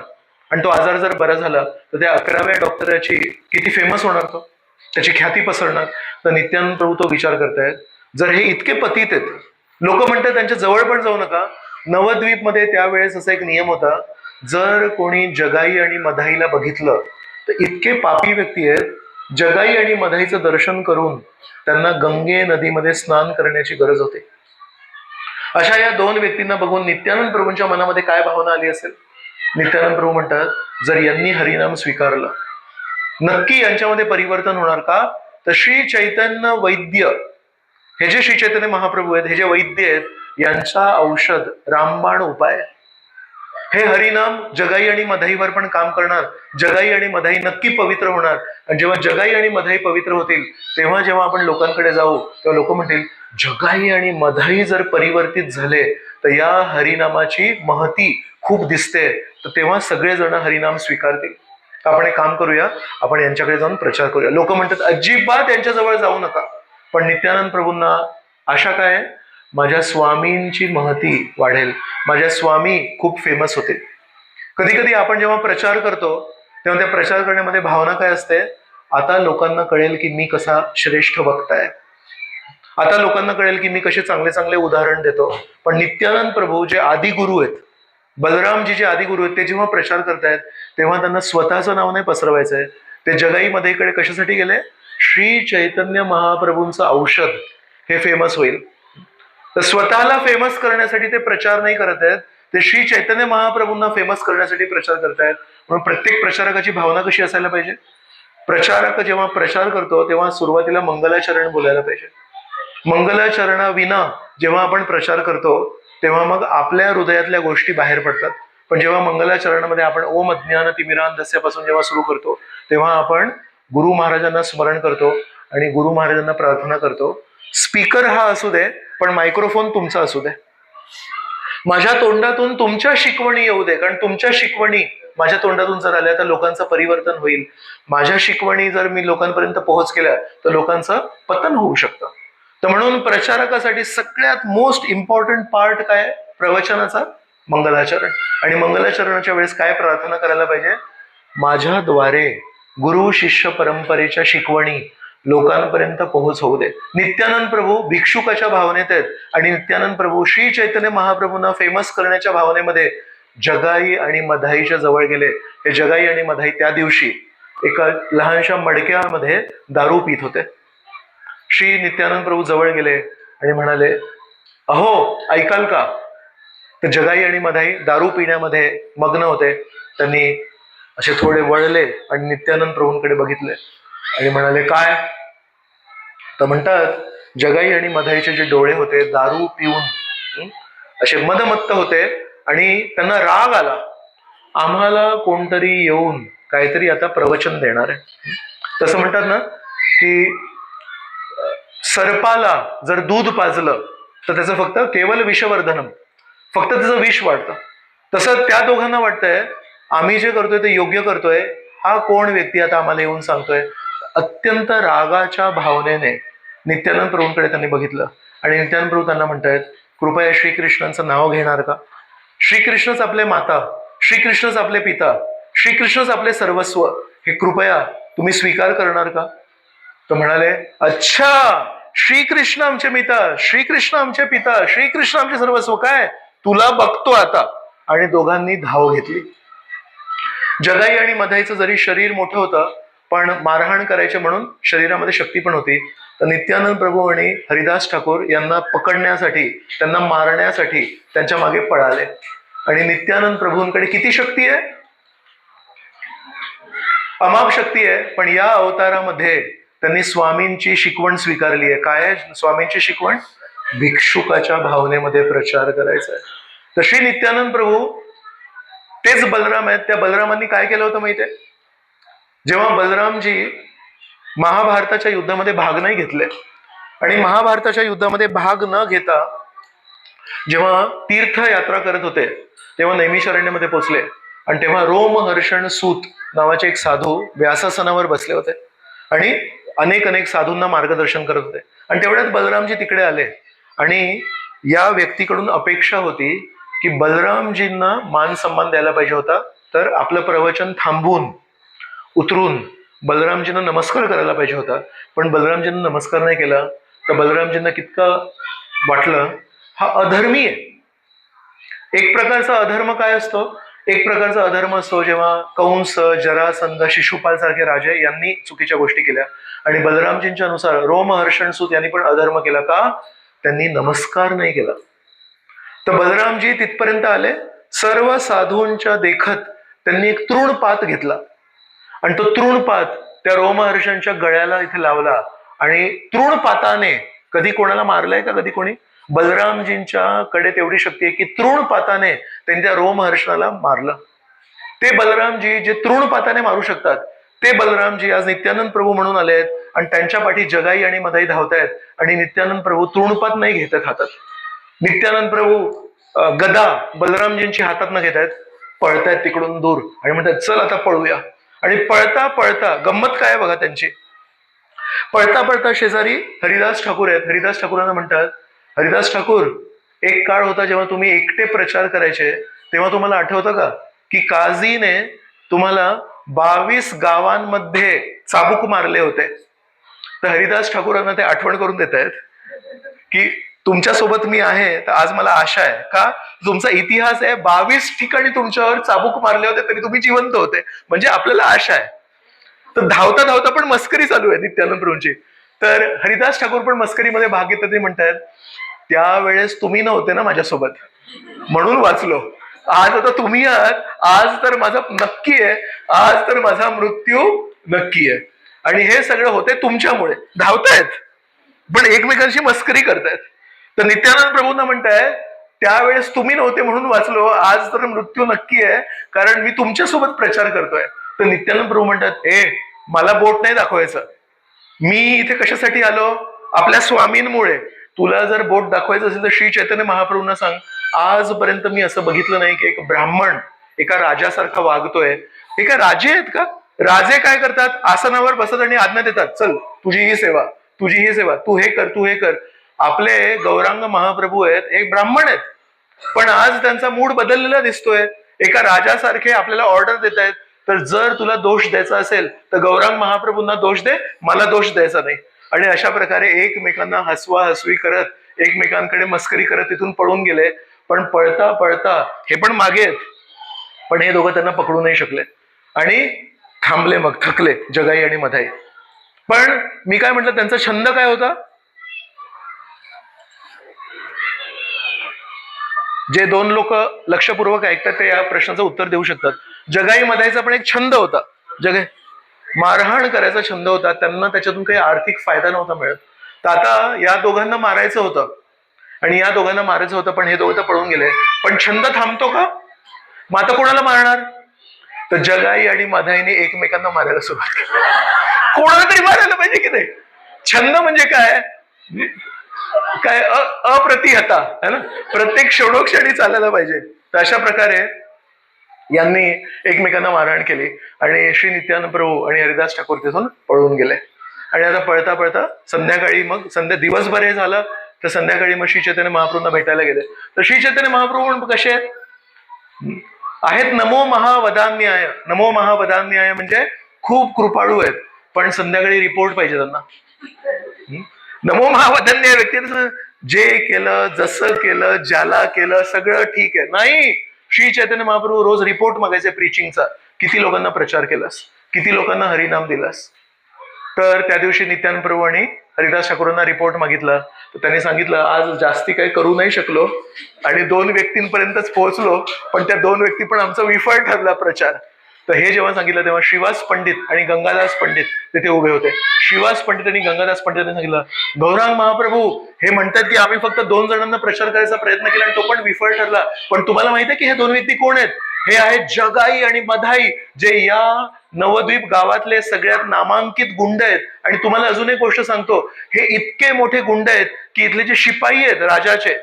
आणि तो आजार जर बरा झाला तर त्या 11व्या डॉक्टराची किती फेमस होणार, तो त्याची ख्याती पसरणार. तर नित्यानंद प्रभू तो विचार करतायत, जर हे इतके पतित आहेत, लोक म्हणतात त्यांच्या जवळ पण जाऊ नका. नवद्वीप मध्ये त्यावेळेस असा एक नियम होता, जर कोणी जगाई आणि मधाईला बघितलं तर इतके पापी व्यक्ती आहेत, जगाई आणि मधाईचं दर्शन करून त्यांना गंगे नदीमध्ये स्नान करण्याची गरज होते. अशा या 2 व्यक्तींना बघून नित्यानंद प्रभूंच्या मनामध्ये काय भावना आली असेल. नित्यानंद प्रभू म्हणतात, जर यांनी हरिनाम स्वीकारलं नक्की यांच्यामध्ये परिवर्तन होणार. का तर श्री चैतन्य वैद्य, हे जे श्री चैतन्य महाप्रभू आहेत, हे जे वैद्य आहेत, यांचा औषध रामबाण उपाय. हे हरिनाम जगाई आणि मधाईवर पण काम करणार. जगाई आणि मधाई नक्की पवित्र होणार. आणि जेव्हा जगाई आणि मधाई पवित्र होतील, तेव्हा जेव्हा आपण लोकांकडे जाऊ तेव्हा लोक म्हणतील, जगाई आणि मधाई जर परिवर्तित झाले तर या हरिनामाची महती खूप दिसते. तर तेव्हा सगळेजण हरिनाम स्वीकारतील. आपण एक काम करूया, आपण यांच्याकडे जाऊन प्रचार करूया. लोक म्हणतात अजिबात यांच्याजवळ जाऊ नका. पण नित्यानंद प्रभूंना आशा काय आहे, माझ्या स्वामींची महती वाढेल, माझ्या स्वामी खूप फेमस होते. कधी कधी आपण जेव्हा प्रचार करतो तेव्हा त्या प्रचार करण्यामध्ये भावना काय असते, आता लोकांना कळेल की मी कसा श्रेष्ठ वक्ता आहे, आता लोकांना कळेल की मी कसे चांगले चांगले उदाहरण देतो. पण नित्यानंद प्रभू जे आदिगुरु आहेत, बलरामजी जे आदिगुरु आहेत, ते जेव्हा प्रचार करतायत तेव्हा त्यांना स्वतःचं नाव नाही पसरवायचंय. ते जगाई मधाईकडे कशासाठी गेले, श्री चैतन्य महाप्रभूंचं औषध हे फेमस होईल. तर स्वतःला फेमस करण्यासाठी ते प्रचार नाही करत आहेत, ते श्री चैतन्य महाप्रभूंना फेमस करण्यासाठी प्रचार करतायत. म्हणून प्रत्येक प्रचारकाची भावना कशी असायला पाहिजे, प्रचारक जेव्हा प्रचार करतो तेव्हा सुरुवातीला मंगलाचरण बोलायला पाहिजे. मंगलाचरणाविना जेव्हा आपण प्रचार करतो तेव्हा मग आपल्या हृदयातल्या गोष्टी बाहेर पडतात. पण जेव्हा मंगलाचरणामध्ये आपण ओम अज्ञान तिमिरांधस्यापासून जेव्हा सुरू करतो तेव्हा आपण गुरु महाराजांना स्मरण करतो आणि गुरु महाराजांना प्रार्थना करतो. स्पीकर हा असू दे, पण मायक्रोफोन तुमचा असू दे. माझ्या तोंडातून तुमच्या शिकवणी येऊ दे, कारण तुमच्या शिकवणी माझ्या तोंडातून जर आल्या तर लोकांचं परिवर्तन होईल. माझ्या शिकवणी जर मी लोकांपर्यंत पोहोच केल्या तर लोकांचं पतन होऊ शकतं. तर म्हणून प्रचारकासाठी सगळ्यात मोस्ट इम्पॉर्टंट पार्ट काय, प्रवचनाचा मंगलाचरण. आणि मंगलाचरणाच्या वेळेस काय प्रार्थना करायला पाहिजे, माझ्याद्वारे गुरु शिष्य परंपरेच्या शिकवणी लोकांपर्यंत पोहोच होऊ दे. नित्यानंद प्रभू भिक्षुकाच्या भावनेत आहेत आणि नित्यानंद प्रभू श्री चैतन्य महाप्रभूंना फेमस करण्याच्या भावनेमध्ये जगाई आणि मधाईच्या जवळ गेले. हे जगाई आणि मधाई त्या दिवशी एका लहानशा मडक्यामध्ये दारू पित होते. श्री नित्यानंद प्रभू जवळ गेले आणि म्हणाले, अहो ऐकाल का. तर जगाई आणि मधाई दारू पिण्यामध्ये मग्न होते. त्यांनी असे थोडे वळले आणि नित्यानंद प्रभूंकडे बघितले आणि म्हणाले, काय. तर म्हणतात, जगाई आणि मधाईचे जे डोळे होते दारू पिऊन असे मदमत्त होते आणि त्यांना राग आला, आम्हाला कोणतरी येऊन काहीतरी आता प्रवचन देणार आहे. तसं म्हणतात ना की सर्पाला जर दूध पाजलं तर त्याचं फक्त केवळ विषवर्धनम, फक्त त्याचं विष वाढतं. तसं त्या दोघांना वाटतंय आम्ही जे करतोय ते योग्य करतोय, हा कोण व्यक्ती आता आम्हाला येऊन सांगतोय. अत्यंत रागाच्या भावनेने नित्यानंद प्रभूंकडे त्यांनी बघितलं आणि नित्यानंद प्रभू त्यांना म्हणतायत, कृपया श्रीकृष्णांचं नाव घेणार का. श्रीकृष्णच आपले माता, श्रीकृष्णच आपले पिता, श्रीकृष्णच आपले सर्वस्व, हे कृपया तुम्ही स्वीकार करणार का. तो म्हणाले, अच्छा श्रीकृष्ण आमचे मिता, श्रीकृष्ण आमचे पिता, श्रीकृष्ण आमचे सर्वस्व, काय तुला बघतो आता. आणि दोघांनी धाव घेतली. जगाई आणि मधाईचं जरी शरीर मोठं होतं पण मारहाण करायचे म्हणून शरीरामध्ये शक्ती पण होती. तर नित्यानंद प्रभू आणि हरिदास ठाकूर यांना पकडण्यासाठी, त्यांना मारण्यासाठी त्यांच्या मागे पळाले. आणि नित्यानंद प्रभूंकडे किती शक्ती आहे, अमाप शक्ती आहे. पण या अवतारामध्ये त्यांनी स्वामींची शिकवण स्वीकारली आहे. काय आहे स्वामींची शिकवण, भिक्षुकाच्या भावनेमध्ये प्रचार करायचा आहे. तर श्री नित्यानंद प्रभू तेच बलराम आहेत. त्या बलरामांनी काय केलं होतं माहितीये, जेव्हा बलरामजी महाभारताच्या युद्धामध्ये भाग नाही घेतले आणि महाभारताच्या युद्धामध्ये भाग न घेता जेव्हा तीर्थयात्रा करत होते तेव्हा नैमिषारण्यामध्ये पोहोचले. आणि तेव्हा रोमहर्षण सूत नावाचे एक साधू व्यासासनावर बसले होते आणि अनेक अनेक साधूंना मार्गदर्शन करत होते. आणि तेवढ्यात बलरामजी तिकडे आले आणि या व्यक्तीकडून अपेक्षा होती की बलरामजींना मान सन्मान द्यायला पाहिजे होता. तर आपलं प्रवचन थांबवून उतरून बलरामजींना नमस्कार करायला पाहिजे होता. पण बलरामजींना नमस्कार नाही केला. तर बलरामजींना कितकं वाटलं हा अधर्मी आहे. एक प्रकारचा अधर्म काय असतो? एक प्रकारचा अधर्म असतो जेव्हा कंस, जरासंध, शिशुपाल सारखे राजे यांनी चुकीच्या गोष्टी केल्या आणि बलरामजींच्या अनुसार रोमहर्षण सूत यांनी पण अधर्म केला. का? त्यांनी नमस्कार नाही केला. तर बलरामजी तिथपर्यंत आले. सर्व साधूंच्या देखत त्यांनी एक तृणपात घेतला आणि तो तृणपात त्या रोमहर्षणच्या गळ्याला इथे लावला आणि तृणपाताने कधी कोणाला मारलंय का? कधी कोणी? बलरामजींच्या कडे तेवढी शक्ती आहे की तृणपाताने त्यांनी त्या रोमहर्षणाला मारलं. ते बलरामजी जे तृणपाताने मारू शकतात ते बलरामजी आज नित्यानंद प्रभू म्हणून आले आहेत आणि त्यांच्या पाठी जगाई आणि मधाई धावतायत आणि नित्यानंद प्रभू तृणपात नाही घेत आहेत हातात. नित्यानंद प्रभू गदा बलरामजींची हातात न घेत आहेत, पळतायत तिकडून दूर आणि म्हणतात चल आता पळूया. आणि पळता पळता गंमत काय बघा त्यांची. पळता पळता शेजारी हरिदास ठाकूर आहेत. हरिदास ठाकूरांना म्हणतात, हरिदास ठाकूर, एक काळ होता जेव्हा तुम्ही एकटे प्रचार करायचे, तेव्हा तुम्हाला आठवतं का की काझीने तुम्हाला 22 गावांमध्ये चाबूक मारले होते. तर हरिदास ठाकूरांना ते आठवण करून देत आहेत की तुमच्यासोबत मी आहे. तर आज मला आशा आहे का तुमचा इतिहास आहे 22 ठिकाणी तुमच्यावर चाबूक मारले होते तरी तुम्ही जिवंत होते, म्हणजे आपल्याला आशा आहे. तर धावता धावता पण मस्करी चालू आहे नित्यानंद प्रभूंची. तर हरिदास ठाकूर पण मस्करीमध्ये भाग घेतात. ते म्हणतात त्यावेळेस तुम्ही नव्हते ना माझ्यासोबत म्हणून वाचलो. आज आता तुम्ही आहात. आज तर माझा नक्की आहे, आज तर माझा मृत्यू नक्की आहे. आणि हे सगळं होते तुमच्यामुळे. धावतायत पण एकमेकांशी मस्करी करतायत. तर नित्यानंद प्रभूंना म्हणतायत त्यावेळेस तुम्ही नव्हते म्हणून वाचलो, आज तर मृत्यू नक्की आहे कारण मी तुमच्यासोबत प्रचार करतोय. तर नित्यानंद प्रभू म्हणतात मला बोट नाही दाखवायचं. मी इथे कशासाठी आलो? आपल्या स्वामींमुळे. तुला जर बोट दाखवायचं असेल तर श्री चैतन्य महाप्रभूंना सांग. आजपर्यंत मी असं बघितलं नाही की एक ब्राह्मण एका राजासारखा वागतोय. हे काय राजे आहेत का? राजे काय करतात? आसनावर बसत आणि आज्ञा देतात, चल तुझी ही सेवा, तुझी ही सेवा, तू हे कर, तू हे कर. आपले गौरांग महाप्रभू आहेत, एक ब्राह्मण आहेत, पण आज त्यांचा मूड बदललेला दिसतोय. एका राजासारखे आपल्याला ऑर्डर देत आहेत. तर जर तुला दोष द्यायचा असेल तर गौरांग महाप्रभूंना दोष दे, मला दोष द्यायचा नाही. आणि अशा प्रकारे एकमेकांना हसवा हसवी करत एकमेकांकडे मस्करी करत तिथून पळून गेले. पण पळता पळता हे पण मागे आहेत, पण हे दोघं त्यांना पकडू नाही शकले आणि थांबले. मग थकले जगाई आणि मधाई. पण मी काय म्हटलं, त्यांचा छंद काय होता? जे दोन लोक लक्षपूर्वक ऐकतात ते या प्रश्नाचं उत्तर देऊ शकतात. जगाई मधाईचा पण एक छंद होता. मारहाण करायचा छंद होता. त्यांना त्याच्यातून काही आर्थिक फायदा नव्हता मिळत. तर आता या दोघांना मारायचं होतं आणि या दोघांना मारायचं होतं, पण हे दोघं तर पळून गेले. पण छंद थांबतो का? मग आता कोणाला मारणार? तर जगाई आणि मधाईने एकमेकांना मारायला सुरुवात केली. कोणाला तरी मारायला पाहिजे की नाही? छंद म्हणजे काय? काय अप्रतिहता है ना, प्रत्येक क्षणोक्षणी चालायला पाहिजे. तर अशा प्रकारे यांनी एकमेकांना मारहाण केली आणि श्री नित्यानंद प्रभू आणि हरिदास ठाकूर तिथून पळून गेले. आणि आता पळता पळता संध्याकाळी मग दिवसभर हे झालं. तर संध्याकाळी मग श्री चैतन्य महाप्रभूंना भेटायला गेले. तर श्री चैतन्य महाप्रभू कसे आहेत? नमो महावदान्याय. नमो महावदान्याय म्हणजे खूप कृपाळू आहेत, पण संध्याकाळी रिपोर्ट पाहिजे त्यांना. नमो महावदान्याय व्यक्ती जे केलं, जसं केलं, ज्याला केलं सगळं ठीक आहे. नाही, श्री चैतन्य महाप्रभू रोज रिपोर्ट मागायचे प्रीचिंगचा. किती लोकांना प्रचार केलास, किती लोकांना हरिनाम दिलास. तर त्या दिवशी नित्यानंद प्रभू आणि हरिदास ठाकूरांना रिपोर्ट मागितला. तर त्यांनी सांगितलं आज जास्ती काही करू नाही शकलो आणि 2 व्यक्तींपर्यंतच पोहोचलो, पण त्या 2 व्यक्ती पण आमचा विफळ ठरला प्रचार. तर हे जेव्हा सांगितलं तेव्हा श्रीवास पंडित आणि गंगादास पंडित तिथे उभे होते. श्रीवास पंडित आणि गंगादास पंडितांनी सांगितलं, गौरांग महाप्रभू हे म्हणतात की आम्ही फक्त 2 जणांना प्रचार करायचा प्रयत्न केला आणि तो पण विफळ ठरला. पण तुम्हाला माहिती आहे की हे 2 व्यक्ती कोण आहेत? हे आहेत जगाई आणि मधाई, जे या नवद्वीप गावातले सगळ्यात नामांकित गुंड आहेत. आणि तुम्हाला अजून एक गोष्ट सांगतो, हे इतके मोठे गुंड आहेत की इथले जे शिपाई आहेत राजाचे,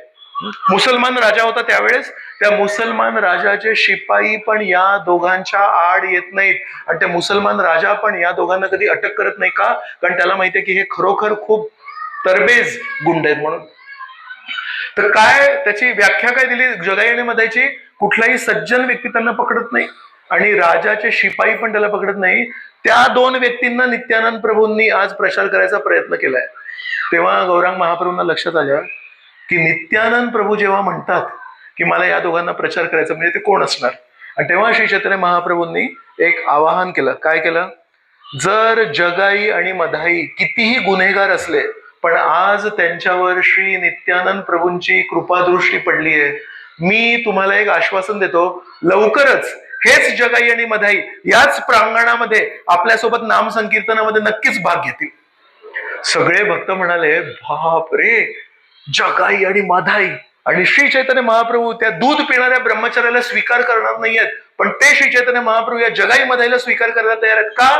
मुसलमान राजा होता त्यावेळेस, त्या मुसलमान राजाचे शिपाई पण या दोघांच्या आड येत नाहीत, आणि त्या मुसलमान राजा पण या दोघांना कधी अटक करत नाही. का? कारण त्याला माहितीये की हे खरोखर खूप तरबेज गुंड आहेत म्हणून. तर काय त्याची व्याख्या काय दिली जगाई आणि मधाईची? कुठलाही सज्जन व्यक्ती त्यांना पकडत नाही आणि राजाचे शिपाई पण त्याला पकडत नाही. त्या दोन व्यक्तींना नित्यानंद प्रभूंनी आज प्रचार करायचा प्रयत्न केलाय. तेव्हा गौरांग महाप्रभूंना लक्षात आलं की नित्यानंद प्रभू जेव्हा म्हणतात की मला या दोघांना प्रचार करायचा, म्हणजे ते कोण असणार? आणि तेव्हा श्री चैतन्य महाप्रभूंनी एक आवाहन केलं. काय केलं? जर जगाई आणि मधाई कितीही गुन्हेगार असले, पण आज त्यांच्यावर श्री नित्यानंद प्रभूंची कृपादृष्टी पडली आहे. मी तुम्हाला एक आश्वासन देतो, लवकरच हेच जगाई आणि मधाई याच प्रांगणामध्ये आपल्यासोबत नाम संकीर्तनामध्ये नक्कीच भाग घेतील. सगळे भक्त म्हणाले, बाप रे, जगाई आणि मधाई. आणि श्री चैतन्य महाप्रभू त्या दूध पिणाऱ्या ब्रह्मचार्याला स्वीकार करणार नाहीयेत, पण ते श्री चैतन्य महाप्रभू या जगाई मधाईला स्वीकार करायला तयार आहेत. का?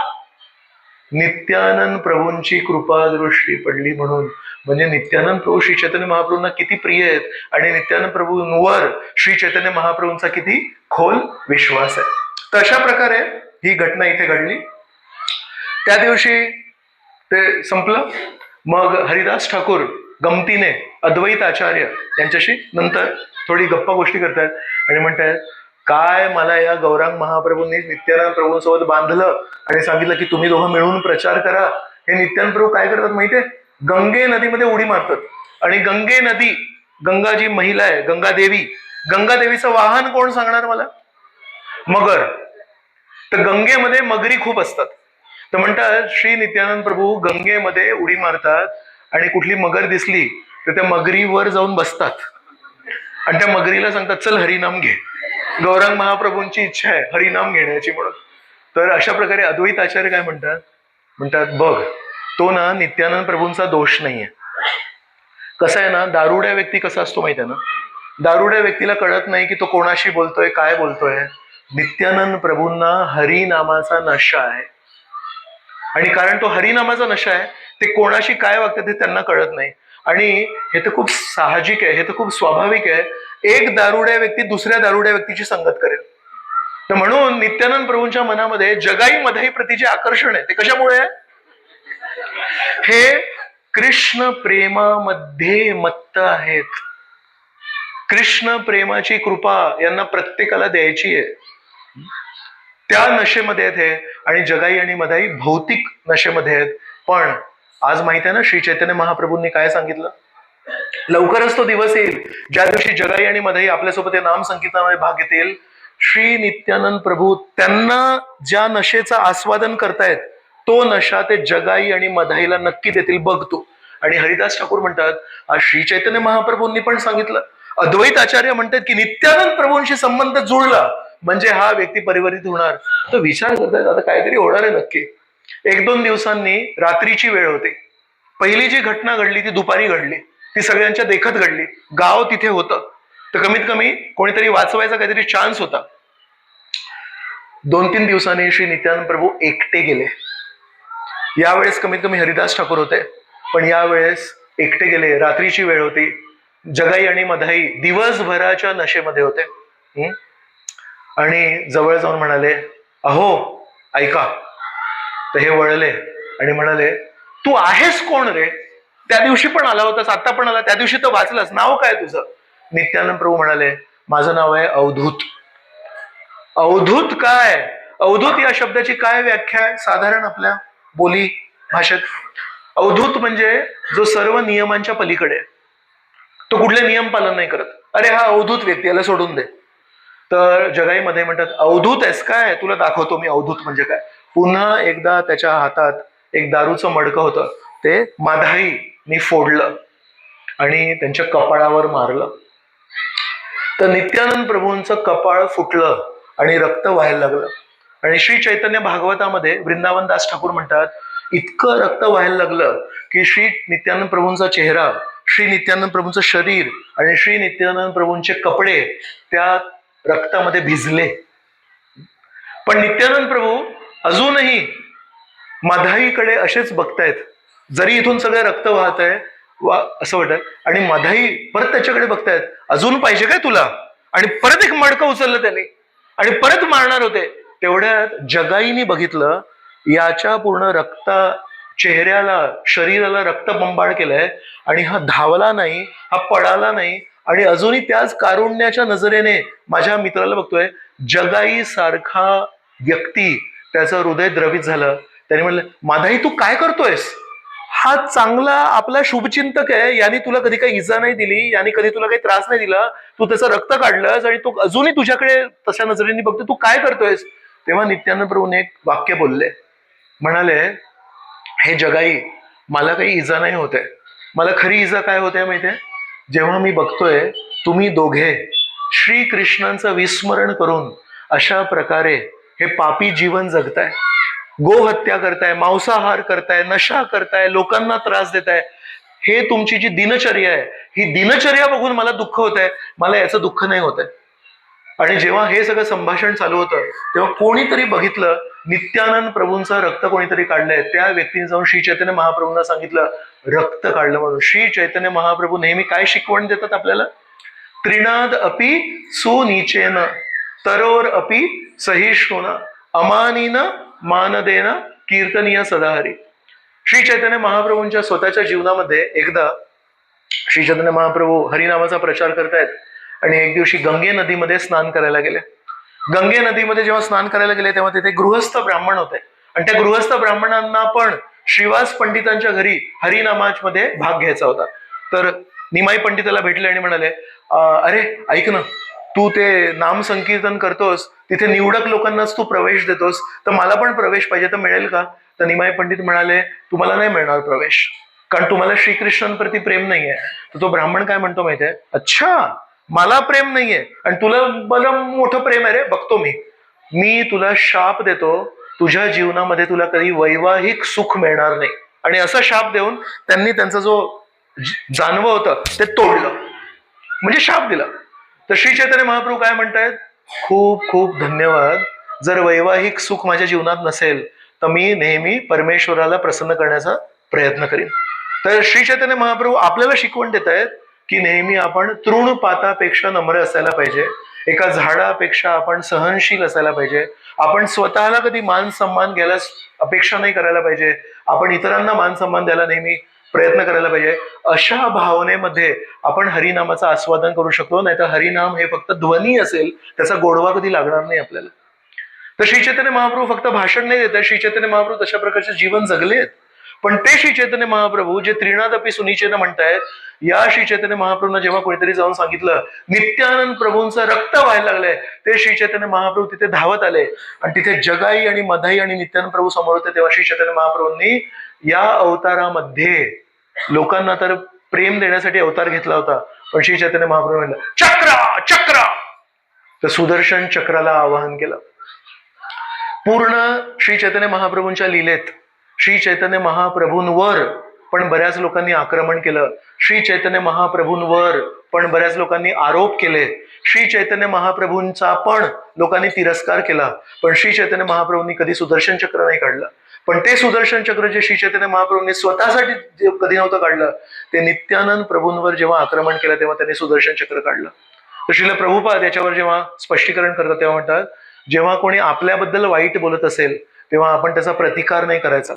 नित्यानंद प्रभूंची कृपादृष्टी पडली म्हणून. म्हणजे नित्यानंद प्रभू श्री चैतन्य महाप्रभूंना किती प्रिय आहेत आणि नित्यानंद प्रभूंवर श्री चैतन्य महाप्रभूंचा किती खोल विश्वास आहे. तर अशा प्रकारे ही घटना इथे घडली. त्या दिवशी ते संपलं. मग हरिदास ठाकूर गमतीने अद्वैत आचार्य यांच्याशी नंतर थोडी गप्पा गोष्टी करतात आणि म्हणतात, काय मला या गौरांग महाप्रभूंनी नित्यानंद प्रभूंसोबत बांधलं आणि सांगितलं की तुम्ही दोघं मिळून प्रचार करा. हे नित्यानंद प्रभू काय करतात माहितीये? गंगे नदीमध्ये उडी मारतात. आणि गंगे नदी, गंगा जी महिला आहे, गंगादेवी, गंगादेवीचं वाहन कोण सांगणार मला? मगर. तर गंगेमध्ये मगरी खूप असतात. तर म्हणतात श्री नित्यानंद प्रभू गंगेमध्ये उडी मारतात आणि कुठली मगर दिसली तर त्या मगरीवर जाऊन बसतात आणि त्या मगरीला सांगतात, चल हरिनाम घे. गौरांग महाप्रभूंची इच्छा आहे हरिनाम घेण्याची म्हणून. तर अशा प्रकारे अद्वैत आचार्य काय म्हणतात? म्हणतात, बघ, तो ना नित्यानंद प्रभूंचा दोष नाहीये. कसं आहे ना, दारुड्या व्यक्ती कसा असतो माहिती आहे ना, दारुड्या व्यक्तीला कळत नाही की तो कोणाशी बोलतोय, काय बोलतोय. नित्यानंद प्रभूंना हरिनामाचा नशा आहे, आणि कारण तो हरिनामाचा नशा आहे, ते कोणाशी काय वागतात हे त्यांना कळत नाही. आणि हे तर खूप साहजिक आहे, हे तर खूप स्वाभाविक आहे. एक दारुड्या व्यक्ती दुसऱ्या दारुड्या व्यक्तीची संगत करेल. तर म्हणून नित्यानंद प्रभूंच्या मनामध्ये जगाई मधाई प्रति जे आकर्षण आहे ते कशामुळे आहे? हे कृष्ण प्रेमामध्ये मत्त आहेत. कृष्ण प्रेमाची कृपा यांना प्रत्येकाला द्यायची आहे. त्या नशेमध्ये आहेत हे. आणि जगाई आणि मधाई भौतिक नशेमध्ये आहेत. पण आज माहित आहे ना श्री चैतन्य महाप्रभूंनी काय सांगितलं? लवकरच तो दिवस येईल ज्या दिवशी जगाई आणि मधाई आपल्यासोबत या नाम संकीर्तनामध्ये भाग घेतील. श्री नित्यानंद प्रभू त्यांना ज्या नशेचा आस्वादन करतायत तो नशा ते जगाई आणि मधाईला नक्की देतील, बघ तू. आणि हरिदास ठाकूर म्हणतात, आज श्री चैतन्य महाप्रभूंनी पण सांगितलं. अद्वैत आचार्य म्हणतात की नित्यानंद प्रभूंशी संबंध जुळला म्हणजे हा व्यक्ती परिवर्तित होणार. तर विचार करतायत आता काहीतरी होणार आहे नक्की. 1-2 दिवसांनी रात्रीची वेळ होते. पहिली जी घटना घडली ती दुपारी घडली, ती सगळ्यांच्या देखत घडली. गाव तिथे होतं, तर कमीत कमी कोणीतरी वाचवायचा काहीतरी चान्स होता. 2-3 दिवसांनी श्री नित्यानंद प्रभू एकटे गेले. यावेळेस कमीत कमी हरिदास ठाकूर होते, पण यावेळेस एकटे गेले. रात्रीची वेळ होती. जगाई आणि मधाई दिवसभराच्या नशेमध्ये होते. आणि जवळ जाऊन म्हणाले, अहो ऐका. तर हे वळले आणि म्हणाले, तू आहेस कोण रे? त्या दिवशी पण आला होतास, आता पण आला, त्या दिवशी तर वाचलास, नाव काय तुझं? नित्यानंद प्रभू म्हणाले, माझं नाव आहे अवधूत. अवधूत काय? अवधूत या शब्दाची काय व्याख्या आहे साधारण आपल्या बोली भाषेत? अवधूत म्हणजे जो सर्व नियमांच्या पलीकडे आहे, तो कुठले नियम पालन नाही करत. अरे हा अवधूत व्यक्ती, याला सोडून दे. तर जगाईमध्ये म्हणतात, अवधूत आहेस काय? तुला दाखवतो मी अवधूत म्हणजे काय. पुन्हा एकदा त्याच्या हातात एक दारूचं मडकं होतं, ते माधाईनी फोडलं आणि त्यांच्या कपाळावर मारलं. तर नित्यानंद प्रभूंचं कपाळ फुटलं आणि रक्त व्हायला लागलं. आणि श्री चैतन्य भागवतामध्ये वृंदावनदास ठाकूर म्हणतात, इतकं रक्त व्हायला लागलं की श्री नित्यानंद प्रभूंचा चेहरा, श्री नित्यानंद प्रभूंचं शरीर आणि श्री नित्यानंद प्रभूंचे कपडे त्या रक्तामध्ये भिजले. पण नित्यानंद प्रभू अजूनही मधाईकडे असेच बघतायत, जरी इथून सगळं रक्त वाहत आहे वा असं वाटत. आणि मधाई परत त्याच्याकडे बघतायत, अजून पाहिजे काय तुला? आणि परत एक मडकं उचललं त्याने आणि परत मारणार होते. तेवढ्यात जगाईने बघितलं याच्या पूर्ण चेहऱ्याला शरीराला रक्तबंबाळ केलंय आणि हा धावला नाही, हा पळाला नाही आणि अजूनही त्याच कारुण्याच्या नजरेने माझ्या मित्राला बघतोय. जगाई सारखा व्यक्ती त्याचं हृदय द्रवित झालं. त्याने म्हणलं, माधाई तू काय करतोयस? हा चांगला आपला शुभचिंतक आहे, याने तुला कधी काही इजा नाही दिली, याने कधी तुला काही त्रास नाही दिला, तू त्याचं रक्त काढलंस आणि तू अजूनही तुझ्याकडे तशा नजरेने बघतो, तू काय करतोयस? तेव्हा नित्यानंद प्रभूने एक वाक्य बोलले, म्हणाले, हे जगाई मला काही इजा नाही होते. मला खरी इजा काय होते माहितीये? जेव्हा मी बघतोय तुम्ही दोघे श्रीकृष्णांचं विस्मरण करून अशा प्रकारे हे पापी जीवन जगताय, गोहत्या करताय, मांसाहार करताय, नशा करताय, लोकांना त्रास देताय, हे तुमची जी दिनचर्या आहे, ही दिनचर्या बघून मला दुःख होत आहे. मला याचं दुःख नाही होत आहे. आणि जेव्हा हे सगळं संभाषण चालू होतं तेव्हा कोणीतरी बघितलं नित्यानंद प्रभूंचं रक्त कोणीतरी काढलंय. त्या व्यक्तीने जाऊन श्री चैतन्य महाप्रभूंना सांगितलं रक्त काढलं म्हणून. श्री चैतन्य महाप्रभू नेहमी काय शिकवण देतात आपल्याला? त्रिनाद अपि सुनीचेन तरोर अपि सहिष्णुना अमानीन मानदेन कीर्तनीय सदाहरी. श्री चैतन्य महाप्रभूंच्या स्वतःच्या जीवनामध्ये एकदा श्री चैतन्य महाप्रभू हरिनामाचा प्रचार करतायत आणि एक दिवशी गंगे नदीमध्ये स्नान करायला गेले. गंगे नदीमध्ये जेव्हा स्नान करायला गेले तेव्हा तिथे गृहस्थ ब्राह्मण होते आणि त्या गृहस्थ ब्राह्मणांना पण श्रीवास पंडितांच्या घरी हरिनामामध्ये भाग घ्यायचा होता. तर निमाई पंडिताला भेटले आणि म्हणाले, अरे ऐक ना, तू ते नाम संकीर्तन करतोस, तिथे निवडक लोकांनाच तू प्रवेश देतोस, तर मला पण प्रवेश पाहिजे, तर मिळेल का? तर निमाई पंडित म्हणाले, तुम्हाला नाही मिळणार प्रवेश, कारण तुम्हाला श्रीकृष्णांप्रती प्रेम नाहीये. तर तो ब्राह्मण काय म्हणतो माहितीये, अच्छा मला प्रेम नाहीये आणि तुला मला मोठं प्रेम आहे रे, बघतो मी तुला शाप देतो, तुझ्या जीवनामध्ये तुला कधी वैवाहिक सुख मिळणार नाही. आणि असा शाप देऊन त्यांनी त्यांचा जो जानवं होतं ते तोडलं, म्हणजे शाप दिला. तर श्री चैतन्य महाप्रभू काय म्हणतायत, खूप खूप धन्यवाद. जर वैवाहिक सुख माझ्या जीवनात नसेल तर मी नेहमी परमेश्वराला प्रसन्न करण्याचा प्रयत्न करीन. तर श्री चैतन्य महाप्रभू आपल्याला शिकवण देत आहेत की नेहमी आपण तृणपातापेक्षा नम्र असायला पाहिजे, एका झाडापेक्षा आपण सहनशील असायला पाहिजे, आपण स्वतःला कधी मान सन्मान घ्यायला अपेक्षा नाही करायला पाहिजे, आपण इतरांना मान सन्मान द्यायला नेहमी प्रयत्न करायला पाहिजे. अशा भावनेमध्ये आपण हरिनामाचं आस्वादन करू शकतो. नाही तर हरिनाम हे फक्त ध्वनी असेल, त्याचा गोडवा कधी लागणार नाही आपल्याला. तर श्री चैतन्य महाप्रभू फक्त भाषण नाही देतात, श्री चैतन्य महाप्रभू तशा प्रकारचे जीवन जगलेत. पण ते श्री चैतन्य महाप्रभू जे त्रिनाद अपि सुनीचेन म्हणतायत, या श्री चैतन्य महाप्रभूंना जेव्हा कोणीतरी जाऊन सांगितलं नित्यानंद प्रभूंचं रक्त व्हायला लागलंय, ते श्री चैतन्य महाप्रभू तिथे धावत आले आणि तिथे जगाई आणि मधाई आणि नित्यानंद प्रभू समोर होते. तेव्हा श्री चैतन्य महाप्रभूंनी या अवतारामध्ये लोकांना तर प्रेम देण्यासाठी अवतार घेतला होता, पण श्री चैतन्य महाप्रभू म्हणलं चक्र चक्र, तर सुदर्शन चक्राला आवाहन केलं. पूर्ण श्री चैतन्य महाप्रभूंच्या लीलेत श्री चैतन्य महाप्रभूंवर पण बऱ्याच लोकांनी आक्रमण केलं, श्री चैतन्य महाप्रभूंवर पण बऱ्याच लोकांनी आरोप केले, श्री चैतन्य महाप्रभूंचा पण लोकांनी तिरस्कार केला. पण श्री चैतन्य महाप्रभूंनी कधी सुदर्शन चक्र नाही काढलं. पण ते सुदर्शन चक्र जे श्री चैतन्य महाप्रभूंनी स्वतःसाठी कधी नव्हतं काढलं, ते नित्यानंद प्रभूंवर जेव्हा आक्रमण केलं तेव्हा त्यांनी सुदर्शन चक्र काढलं. तर श्रील प्रभुपाद याच्यावर जेव्हा स्पष्टीकरण करतात तेव्हा म्हणतात, जेव्हा कोणी आपल्याबद्दल वाईट बोलत असेल तेव्हा आपण त्याचा प्रतिकार नाही करायचा,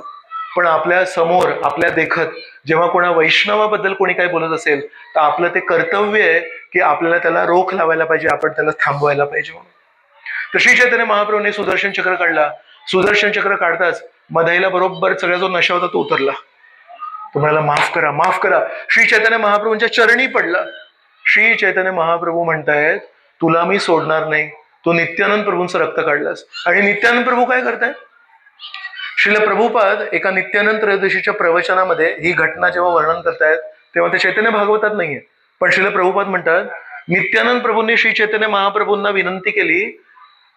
पण आपल्या समोर आपल्या देखत जेव्हा कोणा वैष्णवाबद्दल कोणी काही बोलत असेल तर आपलं ते कर्तव्य आहे की आपल्याला त्याला रोख लावायला पाहिजे, आपण त्याला थांबवायला पाहिजे म्हणून. तर श्री चैतन्य महाप्रभूंनी सुदर्शन चक्र काढला. सुदर्शन चक्र काढताच मधाईला बरोबर सगळा जो नशा होता तो उतरला. तुम्हाला माफ करा, माफ करा, श्री चैतन्य महाप्रभूंच्या चरणी पडला. श्री चैतन्य महाप्रभू म्हणतायत तुला मी सोडणार नाही, तू नित्यानंद प्रभूंचं रक्त काढलास. आणि नित्यानंद प्रभू काय करतायत, श्रील प्रभुपाद एका नित्यानंद त्रयोदशीच्या प्रवचनामध्ये ही घटना जेव्हा वर्णन करतायत तेव्हा ते चैतन्य भागवतात नाहीये, पण श्रील प्रभुपाद म्हणतात नित्यानंद प्रभूंनी श्री चैतन्य महाप्रभूंना विनंती केली,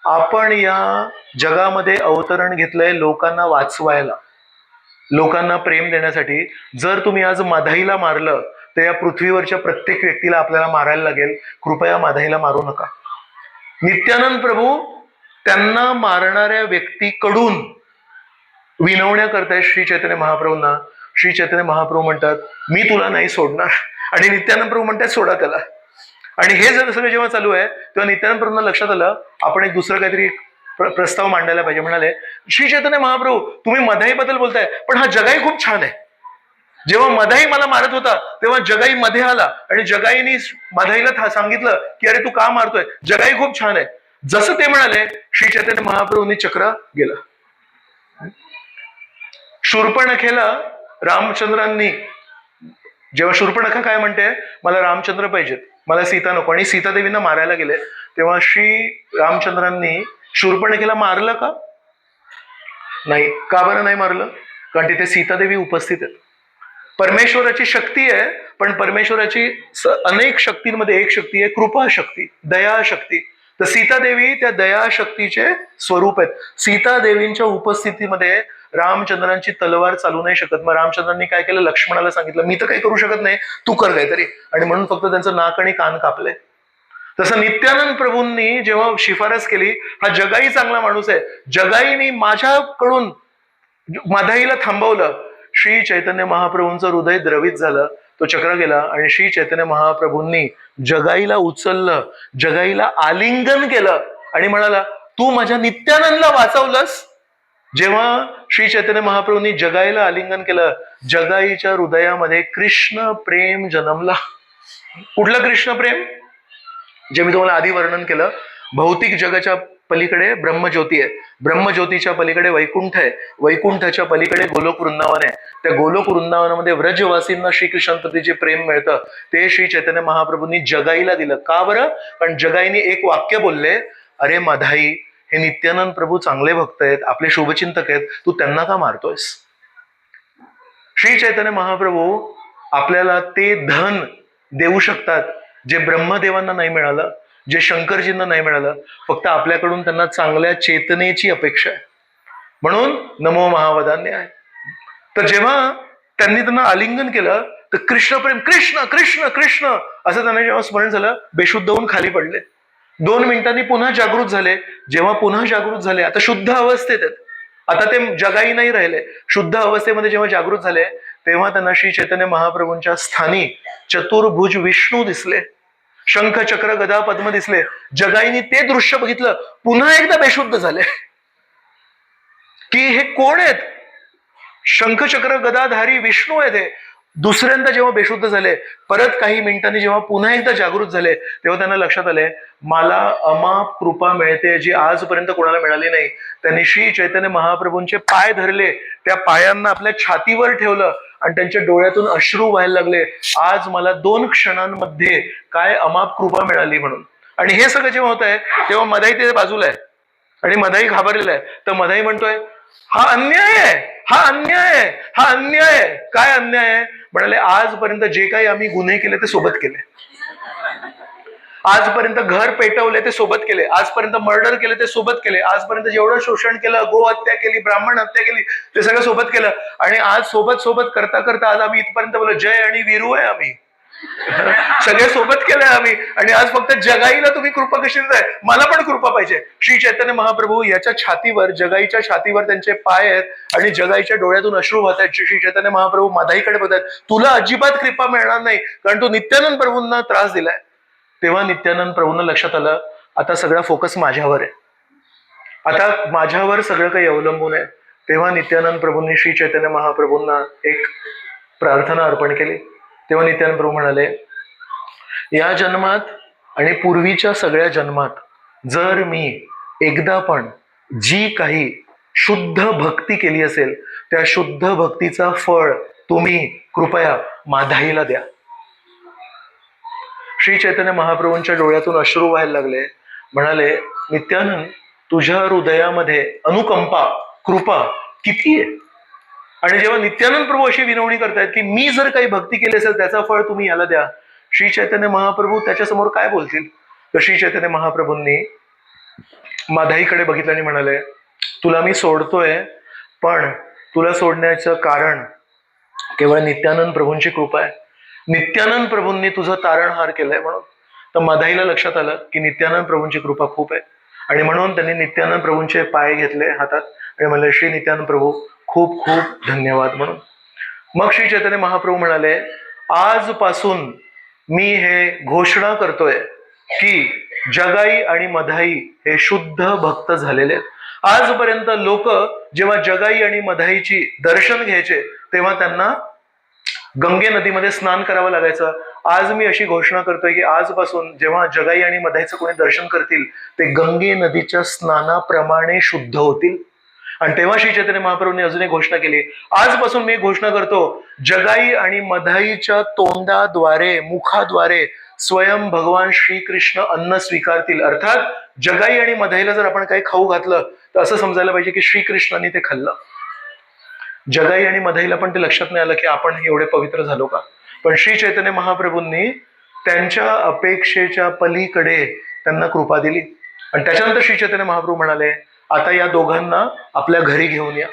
आपण या जगामध्ये अवतरण घेतलंय लोकांना वाचवायला, लोकांना प्रेम देण्यासाठी. जर तुम्ही आज माधाईला मारलं तर या पृथ्वीवरच्या प्रत्येक व्यक्तीला आपल्याला मारायला लागेल, कृपया माधाईला मारू नका. नित्यानंद प्रभू त्यांना मारणाऱ्या व्यक्तीकडून विनवण्या करतायत श्री चैतन्य महाप्रभूंना. श्री चैतन्य महाप्रभू म्हणतात मी तुला नाही सोडणार, आणि नित्यानंद प्रभू म्हणतात सोडा त्याला. आणि हे जर सगळं जेव्हा चालू आहे तेव्हा नित्यानंद प्रभूंना लक्षात आलं आपण एक दुसरं काहीतरी प्रस्ताव मांडायला पाहिजे. म्हणाले, श्री चैतन्य महाप्रभू तुम्ही मधाईबद्दल बोलताय, पण हा जगाई खूप छान आहे. जेव्हा मधाई मला मारत होता तेव्हा जगाई मध्ये आला आणि जगाईनी मधाईला सांगितलं की अरे तू का मारतोय, जगाई खूप छान आहे. जसं ते म्हणाले श्री चैतन्य महाप्रभूंनी चक्र गेलं. शूर्पणखेला रामचंद्रांनी जेव्हा शूर्पणखा काय म्हणते, मला रामचंद्र पाहिजेत, मला सीता नको, आणि सीतादेवींना मारायला गेले, तेव्हा श्री रामचंद्रांनी शूर्पणखेला मारलं का? नाही. का बरं नाही मारलं? कारण तिथे सीतादेवी उपस्थित आहेत. परमेश्वराची शक्ती आहे, पण परमेश्वराची अनेक शक्तींमध्ये एक शक्ती आहे कृपा शक्ती, दया शक्ती. तर सीतादेवी त्या दया शक्तीचे स्वरूप आहेत. सीतादेवींच्या उपस्थितीमध्ये रामचंद्रांची तलवार चालू नाही शकत. मग रामचंद्रांनी काय केलं, लक्ष्मणाला सांगितलं मी तर काही करू शकत नाही, तू कर काहीतरी, आणि म्हणून फक्त त्यांचं नाक आणि कान कापले. तसं नित्यानंद प्रभूंनी जेव्हा शिफारस केली, हा जगाई चांगला माणूस आहे, जगाईनी माझ्याकडून मधाईला थांबवलं, श्री चैतन्य महाप्रभूंचं हृदय द्रवित झालं, तो चक्र गेला आणि श्री चैतन्य महाप्रभूंनी जगाईला उचललं, जगाईला आलिंगन केलं आणि म्हणाला तू माझ्या नित्यानंदला वाचवलंस. जेव्हा श्री चैतन्य महाप्रभूंनी जगाईला आलिंगन केलं, जगाईच्या हृदयामध्ये कृष्ण प्रेम जन्मला. कुठलं कृष्ण प्रेम? जे मी तुम्हाला आधी वर्णन केलं, भौतिक जगाच्या पलीकडे ब्रह्मज्योती आहे, ब्रह्मज्योतीच्या पलीकडे वैकुंठ आहे, वैकुंठाच्या पलीकडे गोलोक वृंदावन आहे. त्या गोलोक वृंदावनामध्ये व्रजवासींना श्रीकृष्णांप्रती जे प्रेम मिळतं ते श्री चैतन्य महाप्रभूंनी जगाईला दिलं. का बरं? कारण जगाईने एक वाक्य बोलले, अरे मधाई, हे नित्यानंद प्रभू चांगले भक्त आहेत, आपले शुभचिंतक आहेत, तू त्यांना का मारतोयस? श्री चैतन्य महाप्रभू आपल्याला ते धन देऊ शकतात जे ब्रह्मदेवांना नाही मिळालं, जे शंकरजींना नाही मिळालं. फक्त आपल्याकडून त्यांना चांगल्या चेतनेची अपेक्षा आहे. म्हणून नमो महावदान्य आहे. तर जेव्हा त्यांनी त्यांना आलिंगन केलं तर कृष्ण प्रेम, कृष्ण कृष्ण कृष्ण असं त्यांना जेव्हा स्मरण झालं, बेशुद्ध होऊन खाली पडले. 2 मिनिटांनी पुन्हा जागृत झाले. जेव्हा पुन्हा जागृत झाले, आता शुद्ध अवस्थेत आहेत, आता ते जगाई नाही राहिले, शुद्ध अवस्थेमध्ये जेव्हा जागृत झाले तेव्हा त्यांना श्री चैतन्य महाप्रभूंच्या स्थानी चतुर्भुज विष्णू दिसले, शंख चक्र गदा पद्म दिसले. जगाईनी ते दृश्य बघितलं, पुन्हा एकदा बेशुद्ध झाले की हे कोण आहेत? शंख चक्र गदाधारी विष्णू आहेत हे. दुसऱ्यांदा जेव्हा बेशुद्ध झाले, परत काही मिनिटांनी जेव्हा पुन्हा एकदा जागृत झाले तेव्हा त्यांना लक्षात आले, मला अमाप कृपा मिळते जी आजपर्यंत कोणाला मिळाली नाही. त्यांनी श्री चैतन्य महाप्रभूंचे पाय धरले, त्या पायांना आपल्या छातीवर ठेवलं आणि त्यांच्या डोळ्यातून अश्रू व्हायला लागले, आज मला 2 क्षणांमध्ये काय अमाप कृपा मिळाली म्हणून. आणि हे सगळं जेव्हा होत आहे तेव्हा मधाई ते बाजूला आहे आणि मधाई घाबरलेला आहे. तर मधाई म्हणतोय, हा अन्याय आहे, हा अन्याय आहे, हा अन्याय आहे. काय अन्याय आहे? म्हणाले, आजपर्यंत जे काही आम्ही गुन्हे केले ते सोबत केले, आजपर्यंत घर पेटवले ते सोबत केले, आजपर्यंत मर्डर केले ते सोबत केले, आजपर्यंत जेवढं शोषण केलं, गो हत्या केली, ब्राह्मण हत्या केली, ते सगळं सोबत केलं. आणि आज सोबत सोबत करता करता आज आम्ही इथपर्यंत बोललो, जय आणि वीरू आहे आम्ही, सगळे सोबत केलंय आम्ही. आणि आज फक्त जगाईला तुम्ही कृपा कशी देताय? मला पण कृपा पाहिजे. श्री चैतन्य महाप्रभू याच्या छातीवर, जगाईच्या छातीवर त्यांचे पाय आहेत आणि जगाईच्या डोळ्यातून अश्रू वाहत आहेत. श्री चैतन्य महाप्रभू मधाईकडे बघतात, तुला अजिबात कृपा मिळणार नाही कारण तू नित्यानंद प्रभूंना त्रास दिलाय. तेव्हा नित्यानंद प्रभूंना लक्षात आलं, आता सगळा फोकस माझ्यावर आहे, आता माझ्यावर सगळं काही अवलंबून आहे. तेव्हा नित्यानंद प्रभूंनी श्री चैतन्य महाप्रभूंना एक प्रार्थना अर्पण केली. तेव्हा नित्यानंद प्रभू म्हणाले, या जन्मात आणि पूर्वीच्या सगळ्या जन्मात जर मी एकदा पण जी काही शुद्ध भक्ती केली असेल त्या शुद्ध भक्तीचा फळ तुम्ही कृपया माधाईला द्या. श्री चैतन्य महाप्रभूंच्या डोळ्यातून अश्रू व्हायला लागले. म्हणाले, नित्यानंद, तुझ्या हृदयामध्ये अनुकंपा, कृपा किती आहे. आणि जेव्हा नित्यानंद प्रभू अशी विनवणी करतायत की मी जर काही भक्ती केली असेल त्याचा फळ तुम्ही याला द्या, श्री चैतन्य महाप्रभू त्याच्यासमोर काय बोलतील? तर श्री चैतन्य महाप्रभूंनी माधाईकडे बघितलं आणि म्हणाले, तुला मी सोडतोय, पण तुला सोडण्याचं कारण केवळ नित्यानंद प्रभूंची कृपा आहे. नित्यानंद प्रभूंनी तुझं तारणहार केलंय म्हणून. तर माधाईला लक्षात आलं की नित्यानंद प्रभूंची कृपा खूप आहे आणि म्हणून त्यांनी नित्यानंद प्रभूंचे पाय घेतले हातात आणि म्हणले, श्री नित्यानंद प्रभू खूप खूप धन्यवाद म्हणून. मग श्री चैतन्य महाप्रभू म्हणाले, आजपासून मी हे घोषणा करतोय की जगाई आणि मधाई हे शुद्ध भक्त झालेले आहेत. आजपर्यंत लोक जेव्हा जगाई आणि मधाईची दर्शन घ्यायचे तेव्हा त्यांना गंगे नदीमध्ये स्नान करावं लागायचं. आज मी अशी घोषणा करतोय की आजपासून जेव्हा जगाई आणि मधाईचं कोणी दर्शन करतील ते गंगे नदीच्या स्नानाप्रमाणे शुद्ध होतील. आणि तेव्हा श्री चैतन्य महाप्रभूंनी अजून एक घोषणा केली, आजपासून मी घोषणा करतो जगाई आणि मधाईच्या तोंडाद्वारे मुखाद्वारे स्वयं भगवान श्रीकृष्ण अन्न स्वीकारतील. अर्थात जगाई आणि मधाईला जर आपण काही खाऊ घातलं तर असं समजायला पाहिजे की श्रीकृष्णाने ते खाल्लं. जगाई आणि मधाईला पण ते लक्षात नाही आलं की आपण एवढे पवित्र झालो का. पण श्री चैतन्य महाप्रभूंनी त्यांच्या अपेक्षेच्या पलीकडे त्यांना कृपा दिली. आणि त्याच्यानंतर श्री चैतन्य महाप्रभू म्हणाले, आता या दोघांना आपल्या घरी घेऊन या.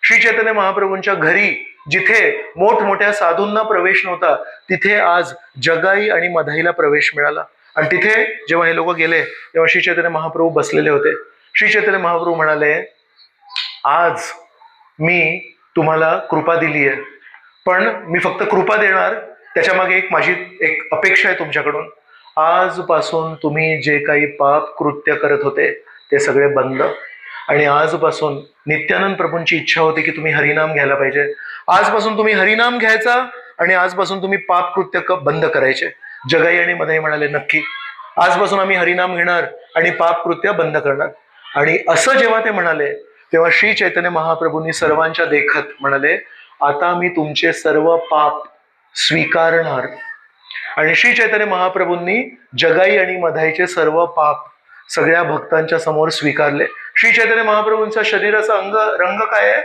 श्री चैतन्य महाप्रभूंच्या घरी जिथे मोठमोठ्या साधूंना प्रवेश नव्हता तिथे आज जगाई आणि मधाईला प्रवेश मिळाला. आणि तिथे जेव्हा हे लोक गेले तेव्हा श्री चैतन्य महाप्रभू बसलेले होते. श्री चैतन्य महाप्रभू म्हणाले, आज मी तुम्हाला कृपा दिली आहे, पण मी फक्त कृपा देणार, त्याच्या मागे माझी एक अपेक्षा आहे तुमच्याकडून. आजपासून तुम्ही जे काही पाप कृत्य करत होते ते सगळे बंद. आणि आजपासून नित्यानंद प्रभूंची इच्छा होती की तुम्ही हरिनाम घ्यायला पाहिजे. आजपासून तुम्ही हरिनाम घ्यायचा आणि आजपासून तुम्ही पाप कृत्य बंद करायचे. जगाई आणि मधाई म्हणाले, नक्की, आजपासून आम्ही हरिनाम घेणार आणि पाप कृत्य बंद करणार. आणि असं जेव्हा ते म्हणाले तेव्हा श्री चैतन्य महाप्रभूंनी सर्वांच्या देखत म्हणाले, आता मी तुमचे सर्व पाप स्वीकारणार. आणि श्री चैतन्य महाप्रभूंनी जगाई आणि मधाईचे सर्व पाप सगळ्या भक्तांच्या समोर स्वीकारले. श्री चैतन्य महाप्रभूंच्या शरीराचा रंग काय आहे?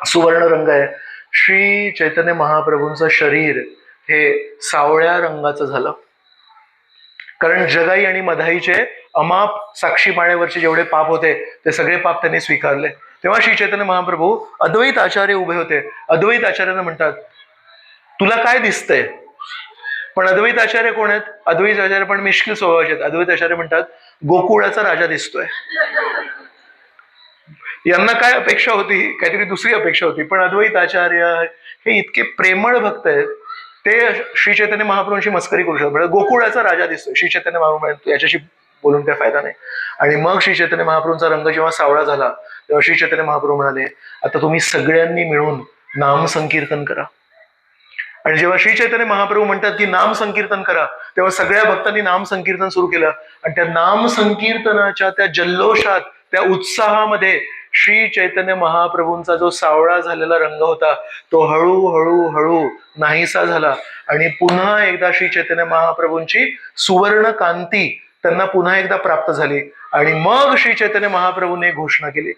सुवर्ण रंग आहे. श्री चैतन्य महाप्रभूंचं शरीर हे सावळ्या रंगाचं झालं, कारण जगाई आणि मधाईचे अमाप साक्षी माळेवरचे जेवढे पाप होते ते सगळे पाप त्यांनी स्वीकारले. तेव्हा श्री चैतन्य महाप्रभू अद्वैत आचार्य उभे होते. अद्वैत आचार्यांना म्हणतात, तुला काय दिसतंय? पण अद्वैत आचार्य कोण आहेत? अद्वैत आचार्य पण मिश्किल स्वभावाचे आहेत. अद्वैत आचार्य म्हणतात, गोकुळाचा राजा दिसतोय. यांना काय अपेक्षा होती? काहीतरी दुसरी अपेक्षा होती. पण अद्वैत आचार्य हे इतके प्रेमळ भक्त आहेत, ते श्री चैतन्य महाप्रभूंची मस्करी करू शकतात. गोकुळाचा राजा दिसतोय. श्री चैतन्य महाप्रभू याच्याशी बोलून काय फायदा नाही. आणि मग श्री चैतन्य महाप्रभूंचा रंग जेव्हा सावळा झाला तेव्हा श्री चैतन्य महाप्रभू म्हणाले, आता तुम्ही सगळ्यांनी मिळून नाम संकीर्तन करा. आणि जेव्हा श्री चैतन्य महाप्रभू म्हणतात की नाम संकीर्तन करा तेव्हा सगळ्या भक्तांनी नाम संकीर्तन सुरू केलं. आणि त्या नाम संकीर्तनाच्या त्या जल्लोषात, त्या उत्साहामध्ये श्री चैतन्य महाप्रभूंचा जो सावळा झालेला रंग होता तो हळूहळू हळू नाहीसा झाला. आणि पुन्हा एकदा श्री चैतन्य महाप्रभूंची सुवर्ण कांती त्यांना पुन्हा एकदा प्राप्त झाली. आणि मग श्री चैतन्य महाप्रभूंनी घोषणा केली,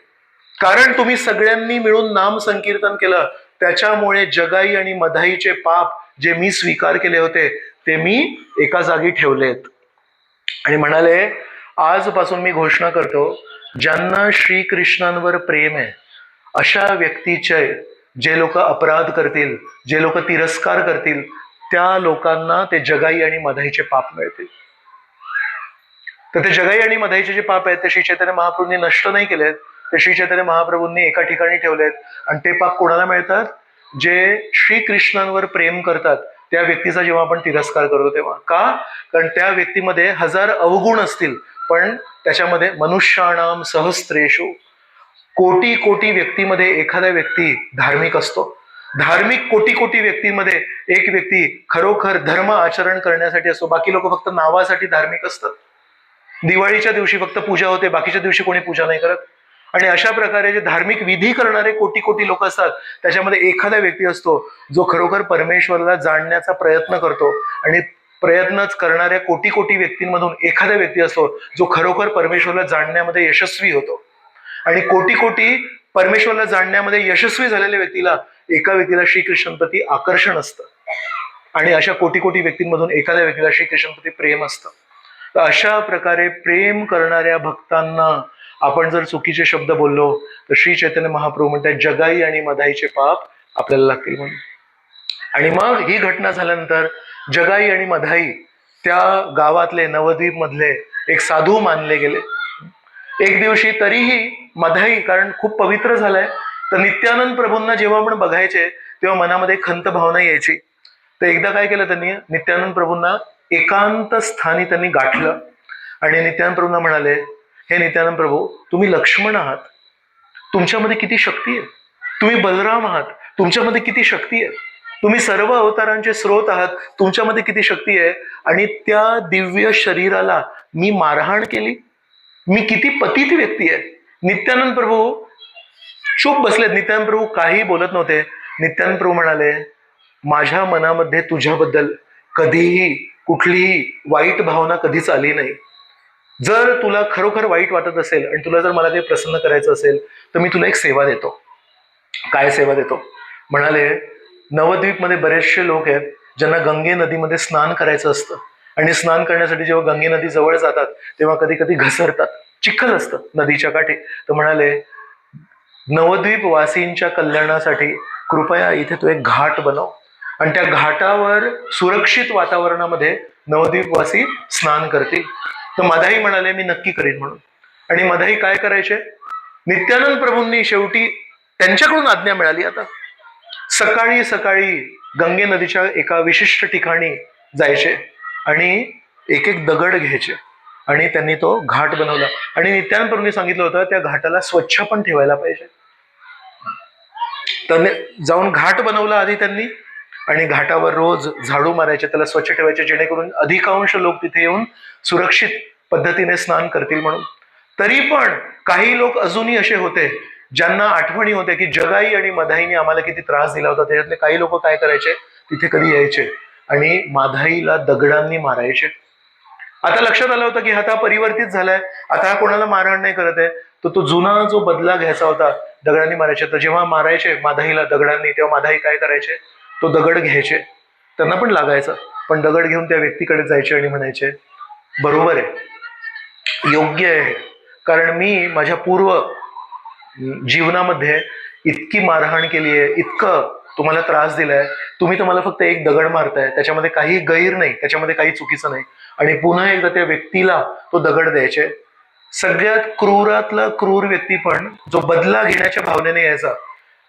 कारण तुम्ही सगळ्यांनी मिळून नाम संकीर्तन केलं त्याच्यामुळे जगाई आणि मधाईचे पाप जे मी स्वीकार केले होते ते मी एका जागी ठेवलेत. आणि म्हणाले, आजपासून मी घोषणा करतो, ज्यांना श्रीकृष्णांवर प्रेम आहे अशा व्यक्तीचे जे लोक अपराध करतील, जे लोक तिरस्कार करतील, त्या लोकांना ते जगाई आणि मधाईचे पाप मिळतील. तर ते जगाई आणि मधाईचे जे पाप आहेत ते श्री चैतन्य महाप्रभूंनी नष्ट नाही केलेत, ते श्री चैतन्य महाप्रभूंनी एका ठिकाणी ठेवलेत. आणि ते पाप कोणाला मिळतात? जे श्रीकृष्णांवर प्रेम करतात त्या व्यक्तीचा जेव्हा आपण तिरस्कार करतो तेव्हा. का? कारण त्या व्यक्तीमध्ये हजार अवगुण असतील, पण त्याच्यामध्ये मनुष्याणाम सहस्त्रेषु, कोटी कोटी व्यक्तीमध्ये एखादा व्यक्ती धार्मिक असतो. धार्मिक कोटी कोटी व्यक्तीमध्ये एक व्यक्ती खरोखर धर्म आचरण करण्यासाठी असतो. बाकी लोक फक्त नावासाठी धार्मिक असतात. दिवाळीच्या दिवशी फक्त पूजा होते, बाकीच्या दिवशी कोणी पूजा नाही करत. आणि अशा प्रकारे जे धार्मिक विधी करणारे कोटी कोटी लोक असतात त्याच्यामध्ये एखादा व्यक्ती असतो जो खरोखर परमेश्वराला जाणण्याचा प्रयत्न करतो. आणि प्रयत्नच करणाऱ्या कोटी कोटी व्यक्तींमधून एखादा व्यक्ती असतो जो खरोखर परमेश्वराला जाणण्यामध्ये यशस्वी होतो. आणि कोटी कोटी परमेश्वराला जाणण्यामध्ये यशस्वी झालेल्या व्यक्तीला, एका व्यक्तीला श्रीकृष्णांप्रती आकर्षण असतं. आणि अशा कोटी कोटी व्यक्तींमधून एखाद्या व्यक्तीला श्रीकृष्णांप्रती प्रेम असतं. तर अशा प्रकारे प्रेम करणाऱ्या भक्तांना आपण जर चुकीचे शब्द बोललो तर श्री चैतन्य महाप्रभू म्हणतात जगाई आणि मधाईचे पाप आपल्याला लागतील म्हणून. आणि मग ही घटना झाल्यानंतर जगाई आणि मधाई त्या गावातले, नवद्वीप मधले एक साधू मानले गेले. एक दिवशी तरीही मधाई, कारण खूप पवित्र झालाय, तर नित्यानंद प्रभूंना जेव्हा आपण बघायचे तेव्हा मनामध्ये खंत भावना यायची. तर एकदा काय केलं त्यांनी, नित्यानंद प्रभूंना एकांत स्थानी त्यांनी गाठलं आणि नित्यानंद प्रभूंना म्हणाले, हे नित्यानंद प्रभू, तुम्ही लक्ष्मण आहात, तुमच्यामध्ये किती शक्ती आहे. तुम्ही बलराम आहात, तुमच्यामध्ये किती शक्ती आहे. तुम्ही सर्व अवतारांचे स्रोत आहात, तुमच्यामध्ये किती शक्ती आहे. आणि त्या दिव्य शरीराला मी मारहाण केली. मी किती पतित व्यक्ती आहे. नित्यानंद प्रभू चूप बसलेत. नित्यानंद प्रभू काही बोलत नव्हते. नित्यानंद प्रभू म्हणाले, माझ्या मनामध्ये तुझ्याबद्दल कधीही कुठलीही वाईट भावना कधीच आली नाही. जर तुला खरोखर वाईट वाटत असेल आणि तुला जर मला काही प्रसन्न करायचं असेल तर मी तुला एक सेवा देतो. काय सेवा देतो? म्हणाले, नवद्वीपमध्ये बरेचसे लोक आहेत ज्यांना गंगे नदीमध्ये स्नान करायचं असतं आणि स्नान करण्यासाठी जेव्हा गंगे नदी जवळ जातात तेव्हा कधी कधी घसरतात, चिखल असतं नदीच्या काठी. तर म्हणाले, नवद्वीप वासींच्या कल्याणासाठी कृपया इथे तू एक घाट बनव आणि त्या घाटावर सुरक्षित वातावरणामध्ये नवद्वीपवासी स्नान करतील. तर मधाई म्हणाले, मी नक्की करीन म्हणून. आणि मधाई काय करायचे, नित्यानंद प्रभूंनी शेवटी त्यांच्याकडून आज्ञा मिळाली. आता सकाळी सकाळी गंगे नदीच्या एका विशिष्ट ठिकाणी जायचे आणि एक एक दगड घ्यायचे आणि त्यांनी तो घाट बनवला. आणि नित्यानंद प्रभूंनी सांगितलं होतं त्या घाटाला स्वच्छ पण ठेवायला पाहिजे. त्यांनी जाऊन घाट बनवला आधी त्यांनी आणि घाटावर रोज झाडू मारायचे, त्याला स्वच्छ ठेवायचे, जेणेकरून अधिकांश लोक तिथे येऊन सुरक्षित पद्धतीने स्नान करतील म्हणून. तरी पण काही लोक अजूनही असे होते ज्यांना आठवणी होत्या की जगाई आणि मधाईने आम्हाला किती त्रास दिला होता. त्याच्यातले काही लोक काय करायचे, तिथे कधी यायचे आणि माधाईला दगडांनी मारायचे. आता लक्षात आलं होतं की आता परिवर्तित झालाय, आता हा कोणाला मारहाण नाही करत आहे. तर तो जुना जो बदला घ्यायचा होता दगडांनी मारायचे, तर जेव्हा मारायचे माधाईला दगडांनी तेव्हा माधाई काय करायचे, तो दगड घ्यायचे. त्यांना पण लागायचा, पण दगड घेऊन त्या व्यक्तीकडे जायचे आणि म्हणायचे, बरोबर आहे, योग्य आहे, कारण मी माझ्या पूर्व जीवनामध्ये इतकी मारहाण केली आहे, इतकं तुम्हाला त्रास दिलाय, तुम्ही तर मला फक्त एक दगड मारताय, त्याच्यामध्ये काही गैर नाही, त्याच्यामध्ये काही चुकीचं नाही. आणि पुन्हा एकदा त्या व्यक्तीला तो दगड द्यायचे. सगळ्यात क्रूरातला क्रूर व्यक्ती पण जो बदला घेण्याच्या भावनेने यायचा,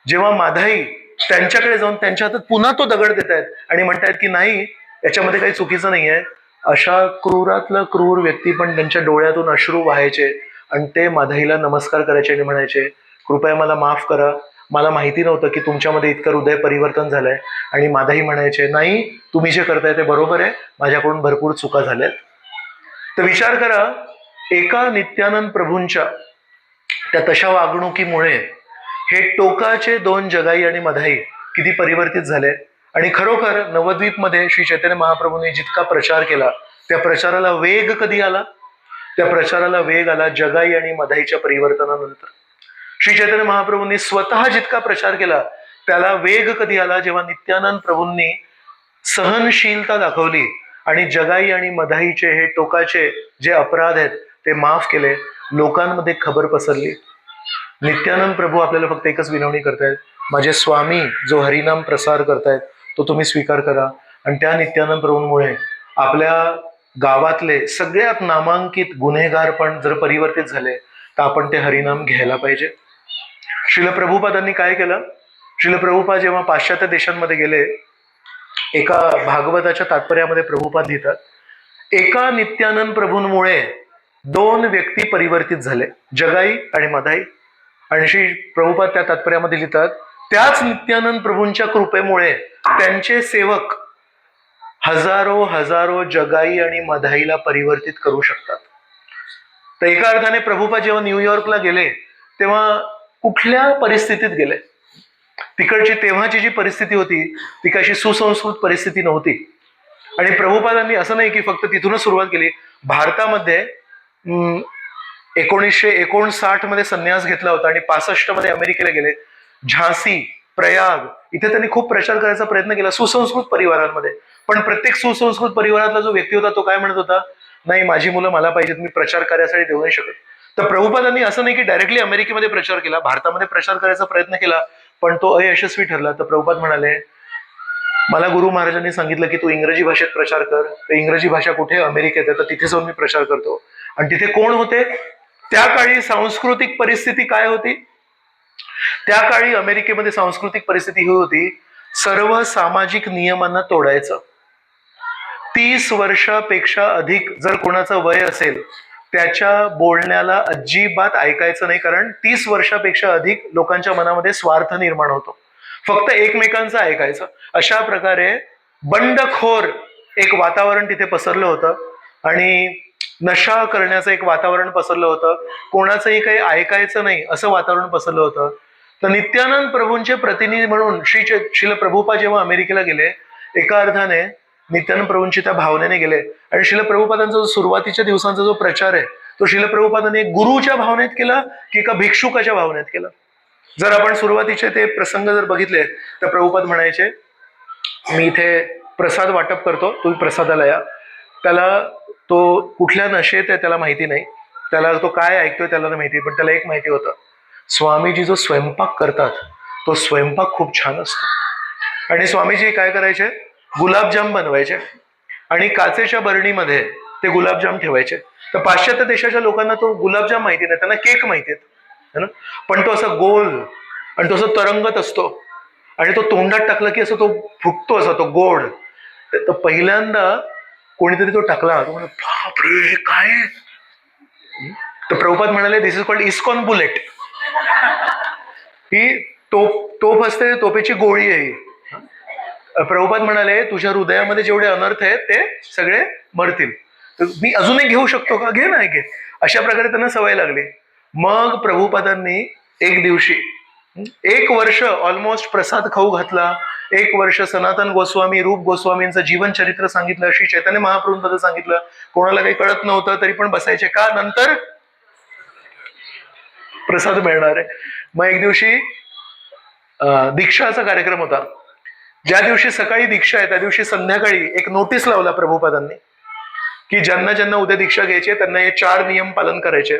जेव्हा माधाई त्यांच्याकडे जाऊन त्यांच्या हातात पुन्हा तो दगड देत आहेत आणि म्हणतायत की नाही, याच्यामध्ये काही चुकीचं नाहीये, अशा क्रूरातला क्रूर व्यक्ती पण त्यांच्या डोळ्यातून अश्रू वाहायचे आणि ते माधाईला नमस्कार करायचे आणि म्हणायचे, कृपया मला माफ करा, मला माहिती नव्हतं की तुमच्यामध्ये इतकं हृदय परिवर्तन झालंय. आणि माधाई म्हणायचे, नाही, तुम्ही जे करताय ते बरोबर आहे, माझ्याकडून भरपूर चुका झाल्यात. तर विचार करा, एका नित्यानंद प्रभूंच्या त्या तशा वागणुकीमुळे हे टोकाचे दोन जगाई आणि मधाई किती परिवर्तित झाले. आणि खरोखर नवद्वीपमध्ये श्री चैतन्य महाप्रभूंनी जितका प्रचार केला त्या प्रचाराला वेग कधी आला, त्या प्रचाराला वेग आला जगाई आणि मधाईच्या परिवर्तनानंतर. श्री चैतन्य महाप्रभूंनी स्वतः जितका प्रचार केला त्याला वेग कधी आला, जेव्हा नित्यानंद प्रभूंनी सहनशीलता दाखवली आणि जगाई आणि मधाईचे हे टोकाचे जे अपराध आहेत ते माफ केले, लोकांमध्ये खबर पसरली. नित्यानंद प्रभू आपल्याला फक्त एकच विनवणी करतायत, माझे स्वामी जो हरिनाम प्रसार करतायत तो तुम्ही स्वीकार करा. आणि त्या नित्यानंद प्रभूंमुळे आपल्या गावातले सगळ्यात नामांकित गुन्हेगार पण जर परिवर्तित झाले तर आपण ते हरिनाम घ्यायला पाहिजे. श्रील प्रभुपादांनी काय केलं, श्रील प्रभुपाद जेव्हा पाश्चात्य देशांमध्ये गेले, एका भागवताच्या तात्पर्यामध्ये प्रभुपाद लिहितात, एका नित्यानंद प्रभूंमुळे दोन व्यक्ती परिवर्तित झाले, जगाई आणि मधाई. आणि श्री प्रभुपाद त्या तात्पर्यामध्ये लिहितात, त्याच नित्यानंद प्रभूंच्या कृपेमुळे त्यांचे सेवक हजारो हजारो जगाई आणि मधाईला परिवर्तित करू शकतात. तर एका अर्थाने प्रभुपाद जेव्हा न्यूयॉर्कला गेले तेव्हा कुठल्या परिस्थितीत गेले, तिकडची तेव्हाची जी परिस्थिती होती ती कशी सुसंस्कृत परिस्थिती नव्हती. आणि प्रभुपादांनी असं नाही की फक्त तिथूनच सुरुवात केली, भारतामध्ये 1959 मध्ये संन्यास घेतला होता आणि 65 मध्ये अमेरिकेला गेले. झांसी, प्रयाग इथे त्यांनी खूप प्रचार करायचा प्रयत्न केला सुसंस्कृत परिवारांमध्ये. पण प्रत्येक सुसंस्कृत परिवारातला जो व्यक्ती होता तो काय म्हणत होता, नाही, माझी मुलं मला पाहिजेत, मी प्रचार कार्यासाठी देऊ नाही शकत. तर प्रभुपादांनी असं नाही की डायरेक्टली अमेरिकेमध्ये प्रचार केला, भारतामध्ये प्रचार करायचा प्रयत्न केला, पण तो अयशस्वी ठरला. तर प्रभुपाद म्हणाले, मला गुरु महाराजांनी सांगितलं की तू इंग्रजी भाषेत प्रचार कर. तर इंग्रजी भाषा कुठे, अमेरिकेत आहे, तर तिथे जाऊन मी प्रचार करतो. आणि तिथे कोण होते त्या काळी, सांस्कृतिक परिस्थिती काय होती त्या काळी, अमेरिकेमध्ये सांस्कृतिक परिस्थिती ही होती, सर्व सामाजिक नियमांना तोडायचं. 30 वर्षापेक्षा अधिक जर कोणाचं वय असेल त्याच्या बोलण्याला अजिबात ऐकायचं नाही, कारण 30 वर्षापेक्षा अधिक लोकांच्या मनामध्ये स्वार्थ निर्माण होतो. फक्त एकमेकांचं ऐकायचं. अशा प्रकारे बंडखोर एक वातावरण तिथे पसरलं होतं आणि नशा करण्याचं एक वातावरण पसरलं होतं. कोणाचंही काही ऐकायचं नाही असं वातावरण पसरलं होतं. तर नित्यानंद प्रभूंचे प्रतिनिधी म्हणून श्रील प्रभुपा जेव्हा अमेरिकेला गेले, एका अर्थाने नित्यानंद प्रभूंची त्या भावनेने गेले आणि श्रील प्रभुपादांचा जो सुरुवातीच्या दिवसांचा जो प्रचार आहे तो श्रील प्रभुपादांनी एक गुरुच्या भावनेत केला की एका भिक्षुकाच्या भावनेत केला. जर आपण सुरुवातीचे ते प्रसंग जर बघितले तर प्रभुपाद म्हणायचे, मी इथे प्रसाद वाटप करतो, तुम्ही प्रसादाला या. त्याला तो कुठल्या नशेत आहे त्याला माहिती नाही, त्याला तो काय ऐकतोय त्याला नाही माहिती, पण त्याला एक माहिती होतं, स्वामीजी जो स्वयंपाक करतात तो स्वयंपाक खूप छान असतो. आणि स्वामीजी काय करायचे, गुलाबजाम बनवायचे आणि काचेच्या बरणीमध्ये ते गुलाबजाम ठेवायचे. तर पाश्चात्य देशाच्या लोकांना तो गुलाबजाम माहिती नाही, त्यांना केक माहिती आहे ना, पण तो असा गोल आणि तो असं तरंगत असतो आणि तो तोंडात टाकला की असं तो फुगतो, असा तो गोड. तर पहिल्यांदा कोणीतरी तो टाकला, तो म्हणाला बापरे हे काय. तर प्रभुपाद म्हणाले, दिस इज कॉल्ड इस्कॉन बुलेट. ही तोप असते, तोपेची गोळी आहे ही. प्रभुपाद म्हणाले, तुझ्या हृदयामध्ये जेवढे अनर्थ आहेत ते सगळे मरतील, तर मी अजूनही घेऊ शकतो का, घे नाही घे. अशा प्रकारे त्यांना सवय लागली. मग प्रभुपादांनी एक दिवशी 1 वर्ष ऑलमोस्ट प्रसाद खाऊ घातला. 1 वर्ष सनातन गोस्वामी, रूप गोस्वामींचं जीवन चरित्र सांगितलं, श्री चैतन्य महाप्रभूंबद्दल सांगितलं. कोणाला काही कळत नव्हतं तरी पण बसायचे, का, नंतर प्रसाद मिळणार आहे. मग एक दिवशी दीक्षाचा कार्यक्रम होता. ज्या दिवशी सकाळी दीक्षा आहे त्या दिवशी संध्याकाळी एक नोटीस लावला प्रभुपादांनी की ज्यांना ज्यांना उद्या दीक्षा घ्यायची त्यांना हे 4 नियम पालन करायचे.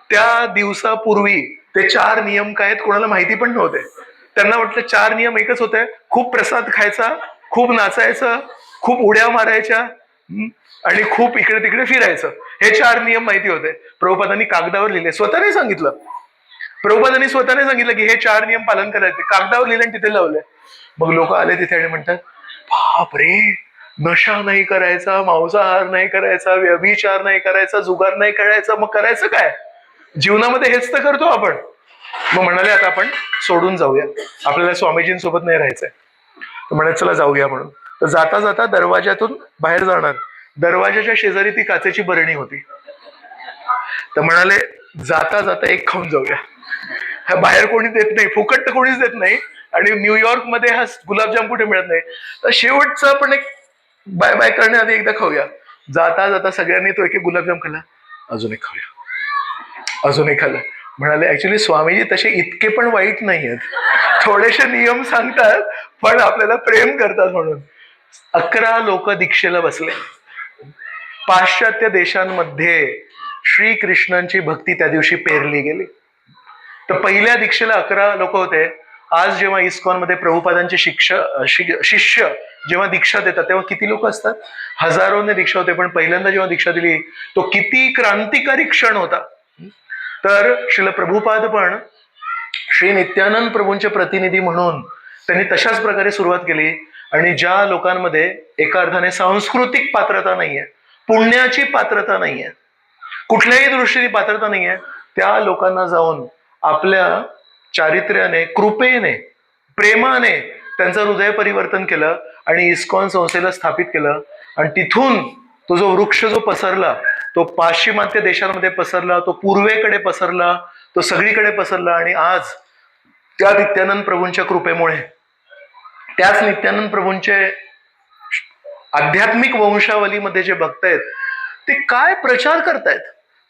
त्या दिवसापूर्वी ते 4 नियम काय आहेत कोणाला माहिती पण नव्हते. त्यांना वाटलं 4 नियम एकच होते, खूप प्रसाद खायचा, खूप नाचायचं, खूप उड्या मारायच्या आणि खूप इकडे तिकडे फिरायचं. हे 4 नियम माहिती होते. प्रभुपादांनी कागदावर लिहिले, स्वतःने सांगितलं. प्रभुपादांनी स्वतःने सांगितलं की हे 4 नियम पालन करायचे, कागदावर लिहिले आणि तिथे लावले. मग लोक आले तिथे आणि म्हणतात, बाप रे, नशा नाही करायचा, मांसाहार नाही करायचा, व्यभिचार नाही करायचा, जुगार नाही करायचा, मग करायचं काय जीवनामध्ये, हेच तर करतो आपण. मग म्हणाले आता आपण सोडून जाऊया, आपल्याला स्वामीजींसोबत नाही राहायचंय. तर म्हणाले चला जाऊया म्हणून. तर जाता जाता दरवाजातून बाहेर जाणार, दरवाजाच्या शेजारी ती काचेची बरणी होती. तर म्हणाले जाता जाता एक खाऊन जाऊया. हा बाहेर कोणी देत नाही, फुकट तर कोणीच देत नाही, आणि न्यूयॉर्क मध्ये हा गुलाबजाम कुठे मिळत नाही. तर शेवटचा आपण एक बाय बाय करण्याआधी एकदा खाऊया. जाता जाता सगळ्यांनी तो एक गुलाबजाम खाल्ला, अजून एक खाऊया, अजून एक खाल्ला. म्हणाले ऍक्च्युली स्वामीजी तसे इतके पण वाईट नाही आहेत, थोडेसे नियम सांगतात पण आपल्याला प्रेम करतात म्हणून. 11 लोक दीक्षेला बसले. पाश्चात्य देशांमध्ये श्रीकृष्णांची भक्ती त्या दिवशी पेरली गेली. तर पहिल्या दीक्षेला 11 लोक होते. आज जेव्हा इस्कॉन मध्ये प्रभुपादांचे शिष्य जेव्हा दीक्षा देतात तेव्हा किती लोक असतात, हजारोने दीक्षा होते. पण पहिल्यांदा जेव्हा दीक्षा दिली तो किती क्रांतिकारी क्षण होता. तर श्रील प्रभुपाद पण श्री नित्यानंद प्रभूंचे प्रतिनिधी म्हणून त्यांनी तशाच प्रकारे सुरुवात केली. आणि ज्या लोकांमध्ये एका अर्थाने सांस्कृतिक पात्रता नाहीये, पुण्याची पात्रता नाहीये, कुठल्याही दृष्टीने पात्रता नाहीये, त्या लोकांना जाऊन आपल्या चारित्र्याने, कृपेने, प्रेमाने त्यांचं हृदय परिवर्तन केलं आणि इस्कॉन संस्थेला स्थापित केलं. आणि तिथून तो जो वृक्ष जो पसरला तो पाश्चिमात्य देशांमध्ये पसरला, तो पूर्वेकडे पसरला, तो सगळीकडे पसरला. आणि आज त्या नित्यानंद प्रभूंच्या कृपेमुळे, त्याच नित्यानंद प्रभूंचे आध्यात्मिक वंशावलीमध्ये जे भक्त आहेत ते काय प्रचार करतायत,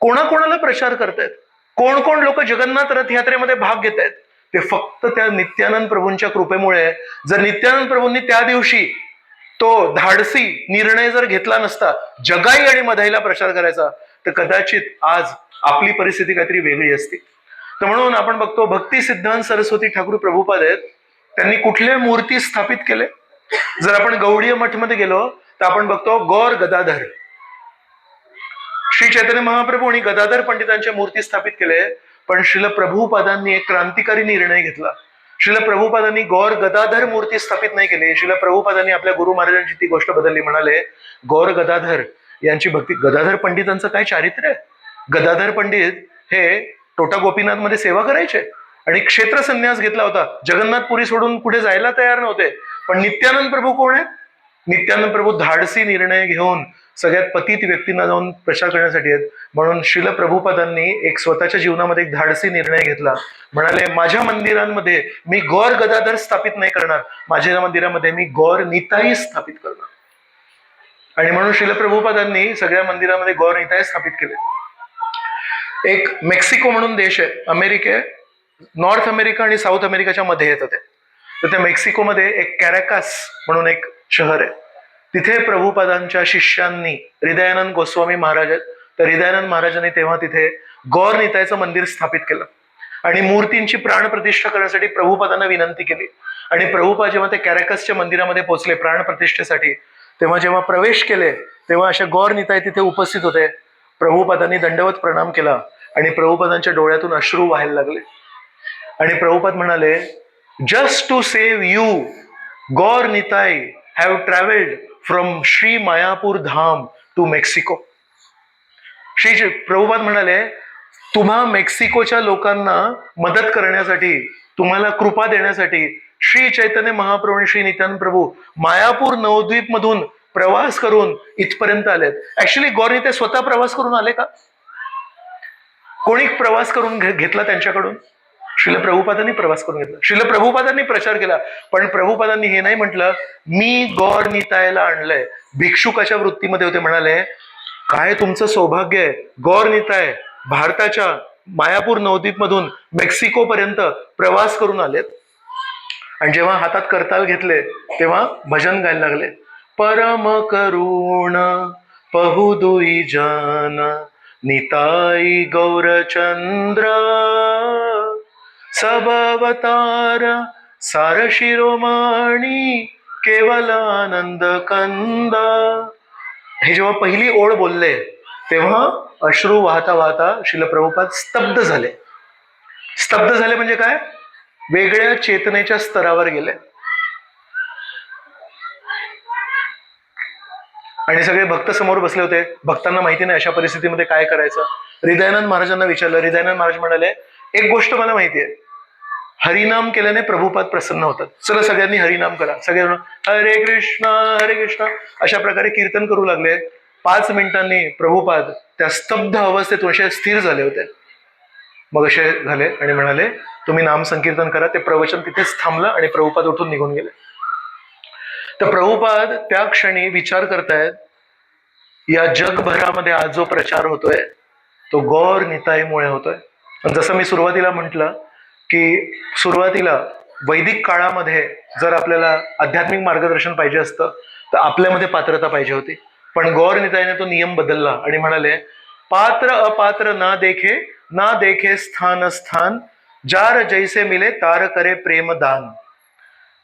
कोणाकोणाला प्रचार करतायत, कोण कोण लोक जगन्नाथ रथयात्रेमध्ये भाग घेत आहेत, ते फक्त त्या नित्यानंद प्रभूंच्या कृपेमुळे. जर नित्यानंद प्रभूंनी त्या दिवशी तो धाडसी निर्णय जर घेतला नसता जगाई आणि मधाईला प्रचार करायचा, तर कदाचित आज आपली परिस्थिती काहीतरी वेगळी असती. तर म्हणून आपण बघतो भक्ती सिद्धांत सरस्वती ठाकूर प्रभुपाद आहेत, त्यांनी कुठल्या मूर्ती स्थापित केले. जर आपण गौडीय मठमध्ये गेलो तर आपण बघतो गौर गदाधर, श्री चैतन्य महाप्रभू आणि गदाधर पंडितांच्या मूर्ती स्थापित केले. पण श्रील प्रभुपादांनी एक क्रांतिकारी निर्णय घेतला. श्रील प्रभुपादांनी गौर गदाधर मूर्ती स्थापित नाही केली. श्रील प्रभुपादांनी आपल्या गुरु महाराजांची ती गोष्ट बदलली. म्हणाले गौर गदाधर यांची भक्ती. गदाधर पंडितांचं काय चारित्र्य आहे. गदाधर पंडित हे टोटा गोपीनाथ मध्ये सेवा करायचे आणि क्षेत्र संन्यास घेतला होता. जगन्नाथपुरी सोडून पुढे जायला तयार नव्हते. पण नित्यानंद प्रभू कोण आहेत. नित्यानंद प्रभू धाडसी निर्णय घेऊन सगळ्यात पतित व्यक्तींना जाऊन प्रचार करण्यासाठी आहेत. म्हणून श्रील प्रभुपादांनी एक स्वतःच्या जीवनामध्ये एक धाडसी निर्णय घेतला. म्हणाले माझ्या मंदिरांमध्ये मी गौर गदाधर स्थापित नाही करणार, माझ्या मंदिरामध्ये मी गौर निताई स्थापित करणार. आणि म्हणून श्रील प्रभुपादांनी सगळ्या मंदिरामध्ये गौर निताई स्थापित केले. एक मेक्सिको म्हणून देश आहे, नॉर्थ अमेरिका आणि साऊथ अमेरिकाच्या मध्ये येतं ते. तर त्या मेक्सिकोमध्ये एक कॅराकास म्हणून एक शहर आहे. तिथे प्रभुपादांच्या शिष्यांनी हृदयानंद गोस्वामी महाराज आहेत. तर हृदयानंद महाराजांनी तेव्हा तिथे गौर निताईचं मंदिर स्थापित केलं आणि मूर्तींची प्राणप्रतिष्ठा करण्यासाठी प्रभुपादांना विनंती केली. आणि प्रभुपाद जेव्हा ते कॅराकसच्या मंदिरामध्ये पोहोचले प्राणप्रतिष्ठेसाठी, तेव्हा जेव्हा प्रवेश केले तेव्हा अशा गौर निताई तिथे उपस्थित होते. प्रभुपादांनी दंडवत प्रणाम केला आणि प्रभुपादांच्या डोळ्यातून अश्रू व्हायला लागले. आणि प्रभुपाद म्हणाले just to save you Gaur Nitai have travelled from Shri Mayapur Dham to Mexico. Shri Prabhupada म्हणाले तुम्हा मेक्सिकोच्या लोकांना मदत करण्यासाठी, तुम्हाला कृपा देण्यासाठी श्री चैतन्य महाप्रभू आणि श्री नित्यानंद प्रभू मायापूर नवद्वीप मधून प्रवास करून इथपर्यंत आलेत. ऍक्च्युली गौर निताई स्वतः प्रवास करून आले का, कोणी प्रवास करून घेतला त्यांच्याकडून? श्रील प्रभुपादांनी प्रवास करून घेतला. श्रील प्रभुपादांनी प्रचार केला. पण प्रभुपादांनी हे नाही म्हटलं मी गौर निताईला आणलंय. भिक्षुकाच्या वृत्तीमध्ये होते. म्हणाले काय तुमचं सौभाग्य आहे, गौर निताई भारताच्या मायापूर नवद्वीप मधून मेक्सिको पर्यंत प्रवास करून आलेत. आणि जेव्हा हातात करताल घेतले तेव्हा भजन गायला लागले. परम करुण पहुदुई जन निताई गौरचंद्र सब अवतार सार शिरोमणी केवल आनंद कंद. हे जेव्हा पहिली ओळ बोलले तेव्हा अश्रू वाहता वाहता श्रील प्रभुपाद स्तब्ध झाले. स्तब्ध झाले म्हणजे काय, वेगळ्या चेतनेच्या स्तरावर गेले. आणि सगळे भक्त समोर बसले होते. भक्तांना माहिती नाही अशा परिस्थितीमध्ये काय करायचं. हृदयानंद महाराजांना विचारलं. हृदयानंद महाराज म्हणाले एक गोष्ट मला माहिती आहे, हरिनाम केल्याने प्रभुपाद प्रसन्न होतात. चला सगळ्यांनी हरिनाम करा. सगळे हरे कृष्ण अशा प्रकारे कीर्तन करू लागले. 5 मिनिटांनी प्रभुपाद त्या स्तब्ध अवस्थेतून असे स्थिर झाले होते. मग असे झाले आणि म्हणाले तुम्ही नाम संकीर्तन करा. ते प्रवचन तिथेच थांबलं आणि प्रभुपाद उठून निघून गेले. तर प्रभुपाद त्या क्षणी विचार करतायत या जगभरामध्ये आज जो प्रचार होतोय तो गौर निताईमुळे होतोय. जसं मी सुरुवातीला म्हटलं की सुरुवातीला वैदिक काळामध्ये जर आपल्याला आध्यात्मिक मार्गदर्शन पाहिजे असतं तर आपल्यामध्ये पात्रता पाहिजे होती. पण गौर निताईने तो नियम बदलला आणि म्हणाले पात्र अपात्र ना देखे स्थान स्थान जार जैसे मिले तार करे प्रेम दान.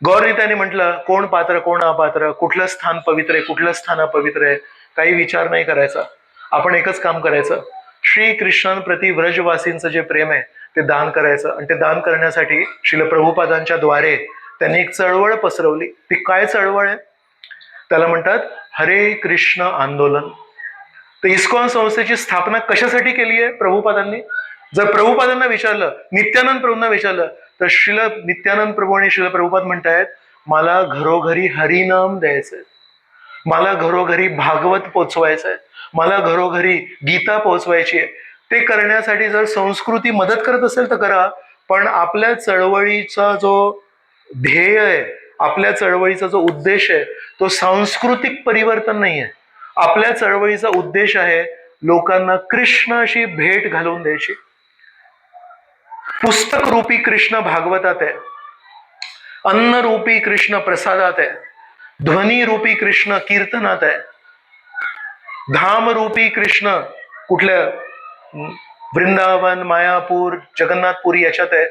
गौर निताईने म्हटलं कोण पात्र कोण अपात्र, कुठलं स्थान पवित्र आहे कुठलं स्थान अपवित्र आहे काही विचार नाही करायचा. आपण एकच काम करायचं, श्री कृष्णांप्रती व्रजवासींचं जे प्रेम आहे ते दान करायचं. आणि ते दान करण्यासाठी श्रील प्रभुपादांच्या द्वारे त्यांनी एक चळवळ पसरवली. ती काय चळवळ आहे, त्याला म्हणतात हरे कृष्ण आंदोलन. तर इस्कॉन संस्थेची स्थापना कशासाठी केली आहे प्रभुपादांनी? जर प्रभुपादांना विचारलं, नित्यानंद प्रभूंना विचारलं तर श्रील नित्यानंद प्रभू आणि श्रील प्रभुपाद म्हणतायत मला घरोघरी हरिनाम द्यायचंय, मला घरोघरी भागवत पोचवायचंय, मला घरोघरी गीता पोचवायची आहे. ते करण्यासाठी जर संस्कृती मदत करत असेल तर करा. पण आपल्या चळवळीचा जो ध्येय आहे, आपल्या चळवळीचा जो उद्देश आहे तो सांस्कृतिक परिवर्तन नाही आहे. आपल्या चळवळीचा उद्देश आहे लोकांना कृष्णाशी भेट घालून द्यायची. पुस्तक रूपी कृष्ण भागवतात आहे, अन्न रूपी कृष्ण प्रसादात आहे, ध्वनी रूपी कृष्ण कीर्तनात आहे, धाम रूपी कृष्ण कुठल्या वृंदावन मायापूर जगन्नाथपुरी याच्यात आहे.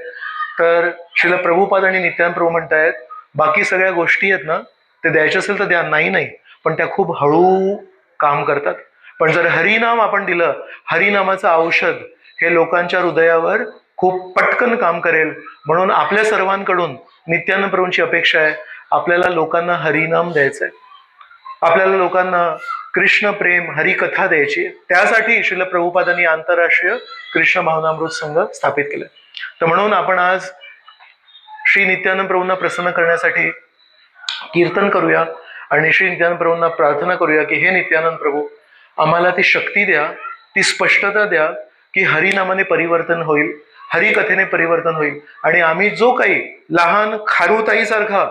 तर श्रील प्रभुपाद आणि नित्यानंद प्रभू म्हणतायत बाकी सगळ्या गोष्टी आहेत ना ते द्यायचे असेल तर द्या, नाही पण त्या खूप हळू काम करतात. पण जर हरिनाम आपण दिलं, हरिनामाचं औषध हे लोकांच्या हृदयावर खूप पटकन काम करेल. म्हणून आपल्या सर्वांकडून नित्यानंद प्रभूंची अपेक्षा आहे, आपल्याला लोकांना हरिनाम द्यायचंय, आपल्याला लोकांना कृष्ण प्रेम हरिकथा द्यायची. त्यासाठी श्रील प्रभुपादांनी आंतरराष्ट्रीय कृष्ण भावनामृत संघ स्थापित केले. तर म्हणून आपण आज श्री नित्यानंद प्रभूंना प्रसन्न करण्यासाठी कीर्तन करूया आणि श्री नित्यानंद प्रभूंना प्रार्थना करूया की हे नित्यानंद प्रभू, आम्हाला ती शक्ती द्या, ती स्पष्टता द्या की हरिनामाने परिवर्तन होईल, हरिकथेने परिवर्तन होईल, आणि आम्ही जो काही लहान खारुताईसारखा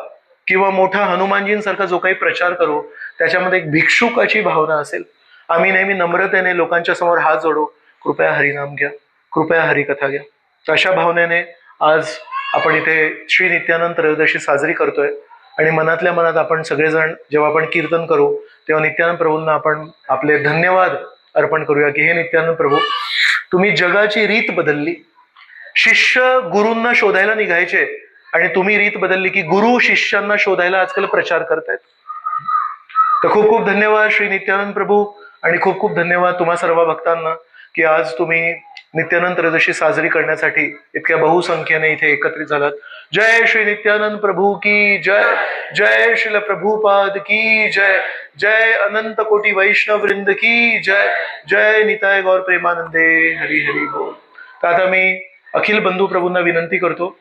किंवा मोठा हनुमानजींसारखा जो काही प्रचार करू त्याच्यामध्ये एक भिक्षुकाची भावना असेल. आम्ही नेहमी नम्रतेने लोकांच्या समोर हात जोडू, कृपया हरिनाम घ्या, कृपया हरिकथा घ्या. तर अशा भावनेने आज आपण इथे श्री नित्यानंद त्रयोदशी साजरी करतोय आणि मनातल्या मनात आपण सगळेजण जेव्हा आपण कीर्तन करू तेव्हा नित्यानंद प्रभूंना आपण आपले धन्यवाद अर्पण करूया की हे नित्यानंद प्रभू, तुम्ही जगाची रीत बदलली. शिष्य गुरूंना शोधायला निघायचे आणि तुम्ही रीत बदलली की गुरु शिष्यांना शोधायला आजकाल प्रचार करतायत. तर खूप खूप धन्यवाद श्री नित्यानंद प्रभू आणि खूप खूप धन्यवाद तुम्हा सर्व भक्तांना की आज तुम्ही नित्यानंद त्रयोदशी साजरी करण्यासाठी इतक्या बहुसंख्येने इथे एकत्रित झालात. जय श्री नित्यानंद प्रभू की जय, जय श्रील प्रभुपाद की जय, जय अनंत कोटी वैष्णव वृंद की जय, जय निताय गौर प्रेमानंदे हरी हरी बोल. तर आता मी अखिल बंधू प्रभूंना विनंती करतो